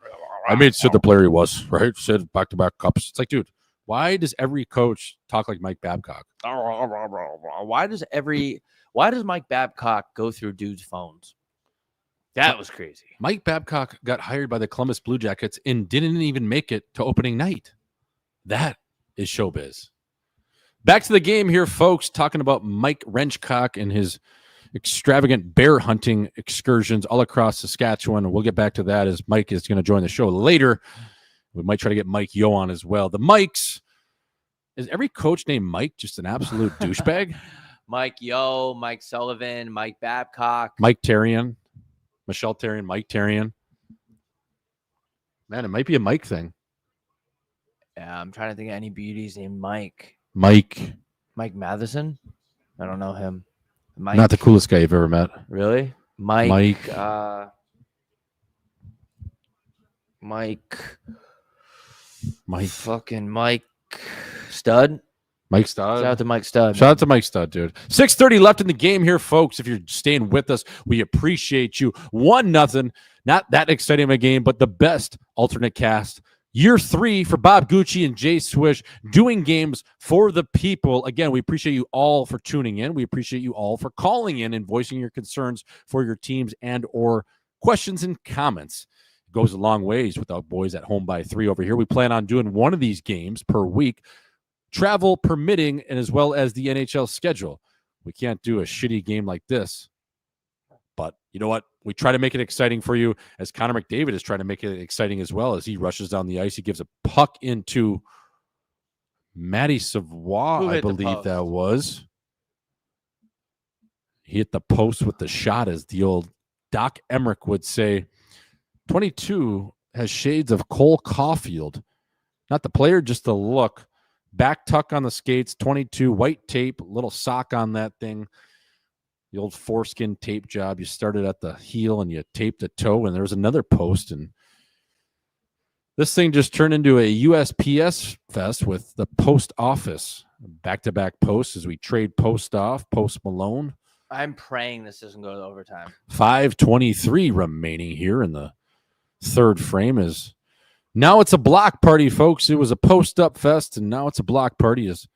I made Sid the player he was, right? Sid back-to-back cups. It's like, dude, why does every coach talk like Mike Babcock? Why does Mike Babcock go through dudes' phones? That was crazy. Mike Babcock got hired by the Columbus Blue Jackets and didn't even make it to opening night. That is showbiz. Back to the game here, folks, talking about Mike Wrenchcock and his extravagant bear hunting excursions all across Saskatchewan. We'll get back to that as Mike is going to join the show later. We might try to get Mike Yo on as well. The Mikes. Is every coach named Mike just an absolute douchebag? Mike Yo, Mike Sullivan, Mike Babcock. Mike Terrian, Michelle Terrian, Mike Terrian. Man, it might be a Mike thing. Yeah, I'm trying to think of any beauties named Mike. Mike Matheson? I don't know him. Mike. Not the coolest guy you've ever met. Really? Mike. Fucking Mike Stud. Mike Stud. Shout out to Mike Stud. Shout out to Mike Stud, dude. 6:30 left in the game here, folks. If you're staying with us, we appreciate you. 1-0. Not that exciting of a game, but the best alternate cast. Year 3 for Bob Gucci and J Swish, doing games for the people. Again, we appreciate you all for tuning in. We appreciate you all for calling in and voicing your concerns for your teams and or questions and comments. It goes a long ways with our boys at Home by 3 over here. We plan on doing one of these games per week, travel permitting, and as well as the NHL schedule. We can't do a shitty game like this. But you know what? We try to make it exciting for you, as Connor McDavid is trying to make it exciting as well as he rushes down the ice. He gives a puck into Matty Savoie, I believe that was. He hit the post with the shot, as the old Doc Emmerich would say. 22 has shades of Cole Caulfield. Not the player, just the look. Back tuck on the skates, 22, white tape, little sock on that thing. The old foreskin tape job. You started at the heel and you taped the toe, and there was another post. And this thing just turned into a USPS fest with the post office. Back-to-back posts as we trade Post off, Post Malone. I'm praying this doesn't go to overtime. 5:23 remaining here in the third frame. Is now it's a block party, folks. It was a post-up fest, and now it's a block party as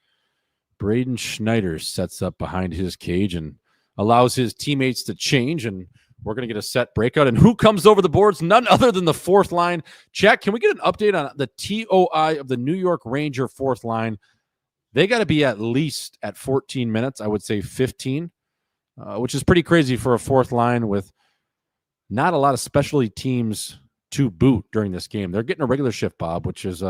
Braden Schneider sets up behind his cage and allows his teammates to change, and we're going to get a set breakout. And who comes over the boards? None other than the fourth line. Jack, can we get an update on the TOI of the New York Ranger fourth line? They got to be at least at 14 minutes. I would say 15, which is pretty crazy for a fourth line with not a lot of specialty teams to boot during this game. They're getting a regular shift, Bob, which is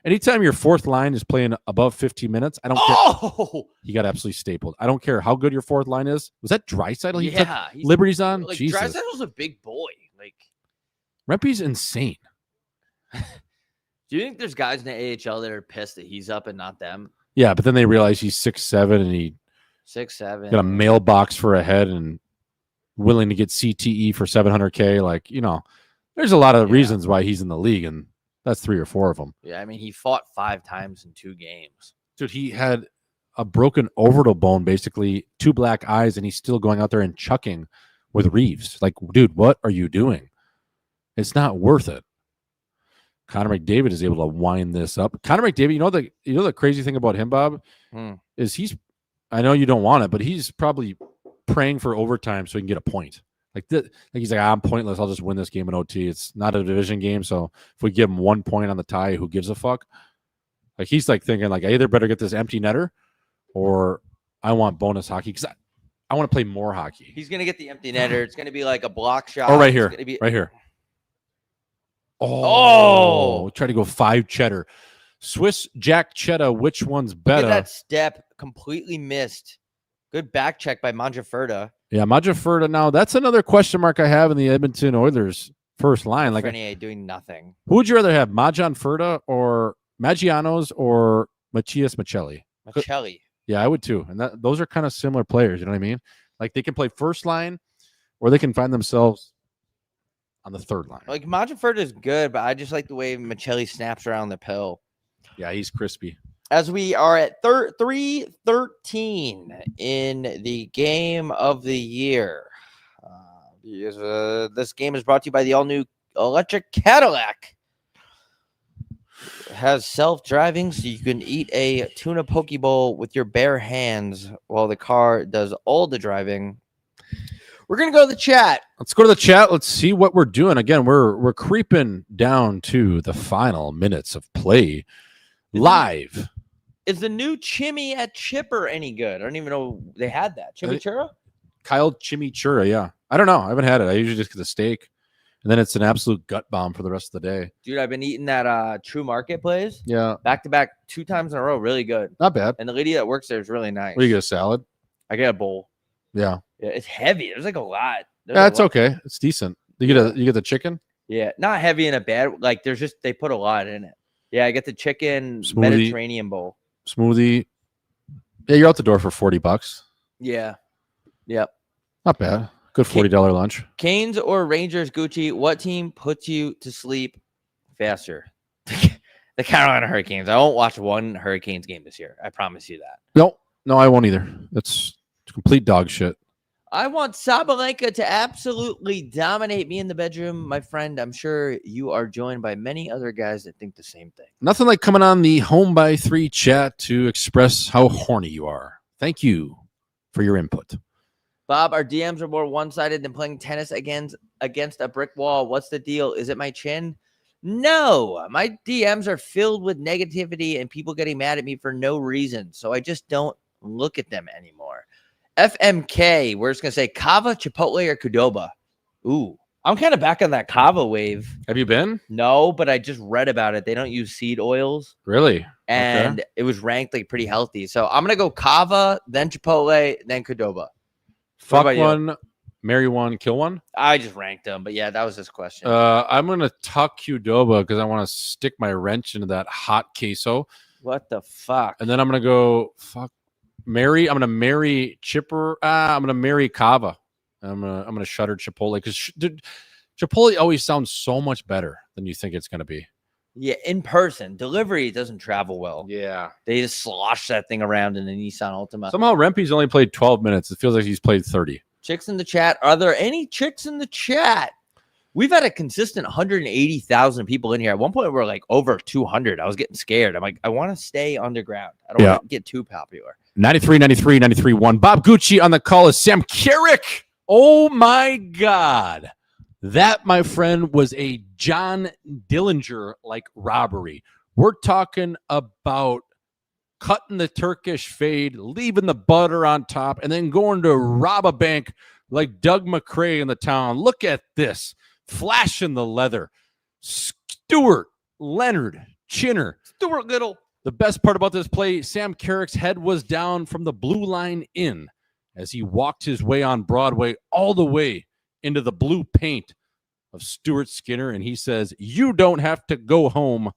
anytime your fourth line is playing above 15 minutes, I don't care. He got absolutely stapled. I don't care how good your fourth line is. Was that Draisaitl he took liberties on? Like, Jesus. Draisaitl's a big boy. Like, Rempe's insane. do you think there's guys in the AHL that are pissed that he's up and not them? Yeah, but then they realize he's 6'7" and he 6'7". got a mailbox for a head and willing to get CTE for $700K. Like, you know, there's a lot of reasons why he's in the league, and that's 3 or 4 of them. Yeah, I mean, he fought 5 times in 2 games. Dude, he had a broken orbital bone, basically 2 black eyes, and he's still going out there and chucking with Reeves. Like, dude, what are you doing? It's not worth it. Connor McDavid is able to wind this up. Connor McDavid, you know the crazy thing about him, Bob, is I know you don't want it, but he's probably praying for overtime so he can get a point. Like he's like, I'm pointless. I'll just win this game in OT. It's not a division game, so if we give him 1 point on the tie, who gives a fuck? Like, he's like thinking, like, I either better get this empty netter or I want bonus hockey because I want to play more hockey. He's gonna get the empty netter. It's gonna be like a block shot. Oh, right It's here. gonna be- Right here. Oh, try to go 5 cheddar. Swiss Jack cheddar. Which one's Look better? at that step. Completely missed. Good back check by Mangiaferta. Yeah, Mangiaferta. Now that's another question mark I have in the Edmonton Oilers first line. Like, Frenier doing nothing. who would you rather have, Mangiaferta or Maggiano's or Matthias Maccelli? Maccelli. Yeah, I would too. And those are kind of similar players. You know what I mean? Like they can play first line, or they can find themselves on the third line. Like Mangiaferta is good, but I just like the way Maccelli snaps around the pill. Yeah, he's crispy. As we are at 3-13 in the game of the year. This game is brought to you by the all-new electric Cadillac. It has self-driving, so you can eat a tuna poke bowl with your bare hands while the car does all the driving. We're going to go to the chat. Let's go to the chat. Let's see what we're doing. Again, we're creeping down to the final minutes of play live. Is the new Chimmy at Chipper any good? I don't even know they had that. Chimichurra? Kyle Chimichurra, yeah. I don't know. I haven't had it. I usually just get the steak, and then it's an absolute gut bomb for the rest of the day. Dude, I've been eating that True Market place. Yeah. Back to back 2 times in a row. Really good. Not bad. And the lady that works there is really nice. What do you get, a salad? I get a bowl. Yeah. Yeah, it's heavy. There's like a lot. Yeah, it's okay. It's decent. You get the chicken? Yeah, not heavy in a bad. Like there's just they put a lot in it. Yeah, I get the chicken Smoothie. Mediterranean bowl. Smoothie. Yeah, you're out the door for $40. Yeah. Yep. Not bad. Good $40 lunch. Canes or Rangers, Gucci, what team puts you to sleep faster? The Carolina Hurricanes. I won't watch one Hurricanes game this year. I promise you that. No, I won't either. It's complete dog shit. I want Sabalenka to absolutely dominate me in the bedroom, my friend. I'm sure you are joined by many other guys that think the same thing. Nothing like coming on the Home by 3 chat to express how horny you are. Thank you for your input. Bob, our DMs are more one-sided than playing tennis against a brick wall. What's the deal? Is it my chin? No, my DMs are filled with negativity and people getting mad at me for no reason. So I just don't look at them anymore. FMK, we're just going to say Kava, Chipotle, or Qdoba. Ooh, I'm kind of back on that Kava wave. Have you been? No, but I just read about it. They don't use seed oils. Really? And Okay. it was ranked like pretty healthy. So I'm going to go Kava, then Chipotle, then Qdoba. Fuck about you? one, marry one, kill one. I just ranked them, but yeah, that was this question. I'm going to tuck Qdoba because I want to stick my wrench into that hot queso. What the fuck? And then I'm going to go marry. I'm going to marry Chipper. I'm going to marry Kava. I'm going to shutter Chipotle because Chipotle always sounds so much better than you think it's going to be. Yeah, in person. Delivery doesn't travel well. Yeah. They just slosh that thing around in the Nissan Altima. Somehow Rempe's only played 12 minutes. It feels like he's played 30. Chicks in the chat. Are there any chicks in the chat? We've had a consistent 180,000 people in here. At one point, we were like over 200. I was getting scared. I'm like, I want to stay underground. I don't want to get too popular. 93, 93, 93, 1. Bob Gucci on the call is Sam Carrick. Oh, my God. That, my friend, was a John Dillinger-like robbery. We're talking about cutting the Turkish fade, leaving the butter on top, and then going to rob a bank like Doug McRae in the town. Look at this. Flashing the leather. Stuart, Leonard, Chinner. Stuart Little. The best part about this play, Sam Carrick's head was down from the blue line in as he walked his way on Broadway all the way into the blue paint of Stuart Skinner. And he says, you don't have to go home,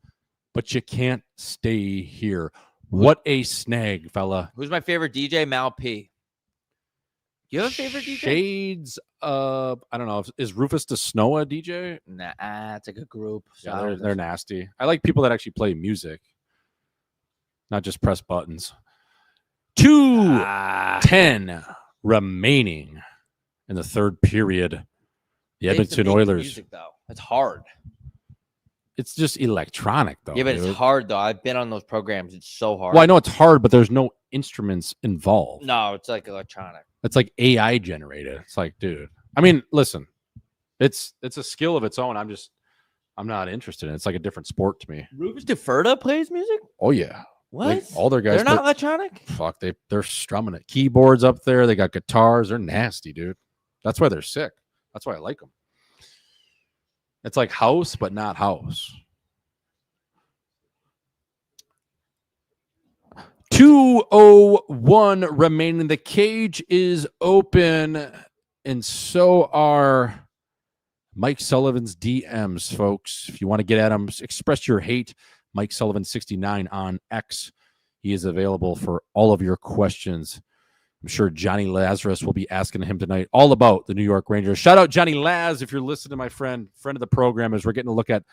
but you can't stay here. What a snag, fella. Who's my favorite DJ? Mal P. You have a favorite DJ? Shades of, I don't know. Is Rufus DeSnow a DJ? Nah, it's like a group. Yeah, they're nasty. I like people that actually play music, not just press buttons. 2:10 remaining in the third period. The Edmonton Oilers. Music, though. It's hard. It's just electronic, though. Yeah, but dude. it's hard, though. I've been on those programs. It's so hard. Well, I know it's hard, but there's no instruments involved. No, it's like electronic. It's like AI generated. It's like, dude. I mean, listen, it's a skill of its own. I'm not interested in it. It's like a different sport to me. Rufus DeFerta plays music? Oh, yeah. What? Like, all their guys. They're not electronic? Fuck, they're strumming it. Keyboards up there. They got guitars. They're nasty, dude. That's why they're sick. That's why I like them. It's like house, but not house. 2:01 remaining. The cage is open, and so are Mike Sullivan's DMs, folks. If you want to get at him, express your hate. Mike Sullivan 69 on X. He is available for all of your questions. I'm sure Johnny Lazarus will be asking him tonight all about the New York Rangers. Shout out Johnny Laz if you're listening, my friend of the program, as we're getting a look at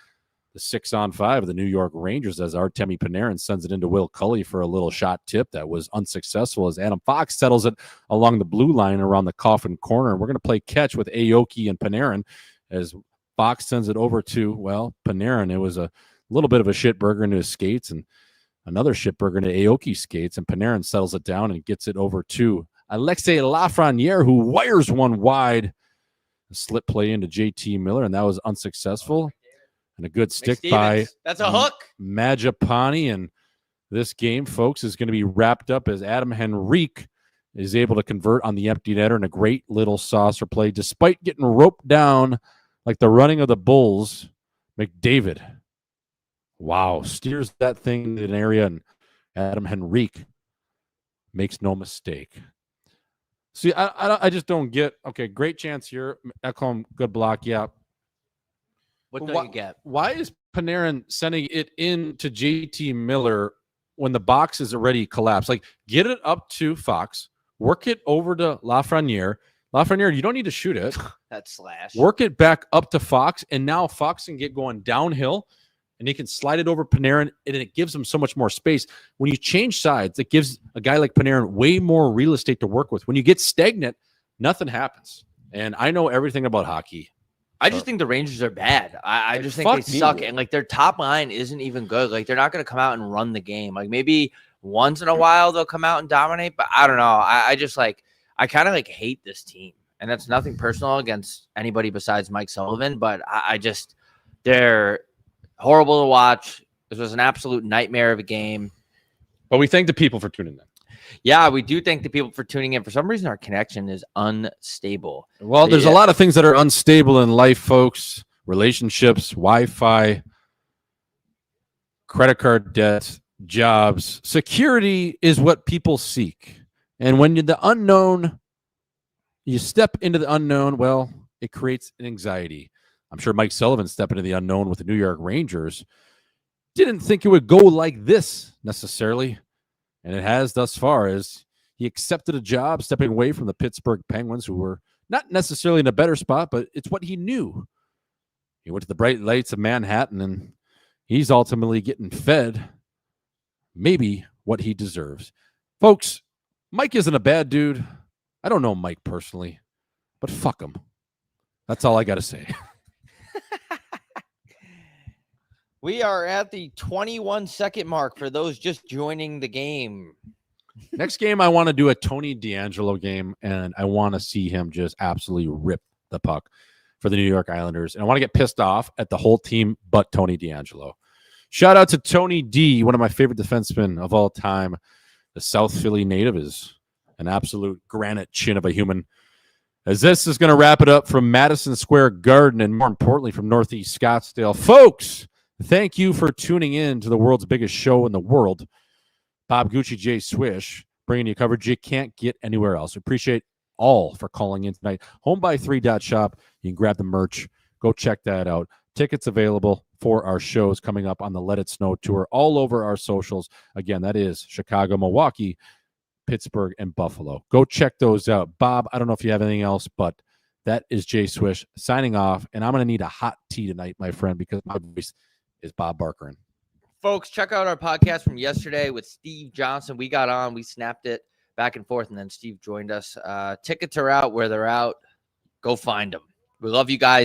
the 6-on-5 of the New York Rangers as Artemi Panarin sends it into Will Cully for a little shot tip that was unsuccessful as Adam Fox settles it along the blue line around the coffin corner. And we're going to play catch with Aoki and Panarin as Fox sends it over to, well, Panarin. It was a little bit of a shit burger into his skates and another shit burger into Aoki's skates, and Panarin settles it down and gets it over to Alexei Lafreniere, who wires one wide. A slip play into JT Miller, and that was unsuccessful. And a good stick by that's a hook. Majapani. And this game, folks, is going to be wrapped up as Adam Henrique is able to convert on the empty netter in a great little saucer play. Despite getting roped down like the running of the Bulls, McDavid, wow, steers that thing in an area, and Adam Henrique makes no mistake. See, I just don't get, okay, great chance here. Ekholm, good block, yeah. What do you get? Why is Panarin sending it in to JT Miller when the box is already collapsed? Like, get it up to Fox, work it over to Lafreniere. Lafreniere, you don't need to shoot it. That slash. Work it back up to Fox, and now Fox can get going downhill, and he can slide it over Panarin, and it gives him so much more space. When you change sides, it gives a guy like Panarin way more real estate to work with. When you get stagnant, nothing happens. And I know everything about hockey. I just think the Rangers are bad. I just think they suck. And like their top line isn't even good. Like they're not going to come out and run the game. Like maybe once in a while they'll come out and dominate, but I don't know. I just like, I kind of like hate this team. And that's nothing personal against anybody besides Mike Sullivan, but I just, they're horrible to watch. This was an absolute nightmare of a game. But we thank the people for tuning in. Yeah, we do thank the people for tuning in. For some reason, our connection is unstable. Well, there's a lot of things that are unstable in life, folks. Relationships, Wi-Fi, credit card debt, jobs. Security is what people seek. And when you're the unknown, you step into the unknown, well, it creates an anxiety. I'm sure Mike Sullivan stepped into the unknown with the New York Rangers. Didn't think it would go like this necessarily. And it has thus far, as he accepted a job stepping away from the Pittsburgh Penguins, who were not necessarily in a better spot, but it's what he knew. He went to the bright lights of Manhattan, and he's ultimately getting fed maybe what he deserves. Folks, Mike isn't a bad dude. I don't know Mike personally, but fuck him. That's all I got to say. We are at the 21-second mark for those just joining the game. Next game, I want to do a Tony DeAngelo game, and I want to see him just absolutely rip the puck for the New York Islanders. And I want to get pissed off at the whole team but Tony DeAngelo. Shout out to Tony D, one of my favorite defensemen of all time. The South Philly native is an absolute granite chin of a human. As this is going to wrap it up from Madison Square Garden and more importantly from Northeast Scottsdale. Folks, thank you for tuning in to the world's biggest show in the world. Bob Gucci, J Swish, bringing you coverage you can't get anywhere else. Appreciate all for calling in tonight. Homebuy3.shop. You can grab the merch. Go check that out. Tickets available for our shows coming up on the Let It Snow tour all over our socials. Again, that is Chicago, Milwaukee, Pittsburgh, and Buffalo. Go check those out. Bob, I don't know if you have anything else, but that is J Swish signing off. And I'm going to need a hot tea tonight, my friend, because my voice is Bob Barkerin. Folks, check out our podcast from yesterday with Steve Johnson. We got on, we snapped it back and forth, and then Steve joined us. Tickets are out where they're out. Go find them. We love you guys.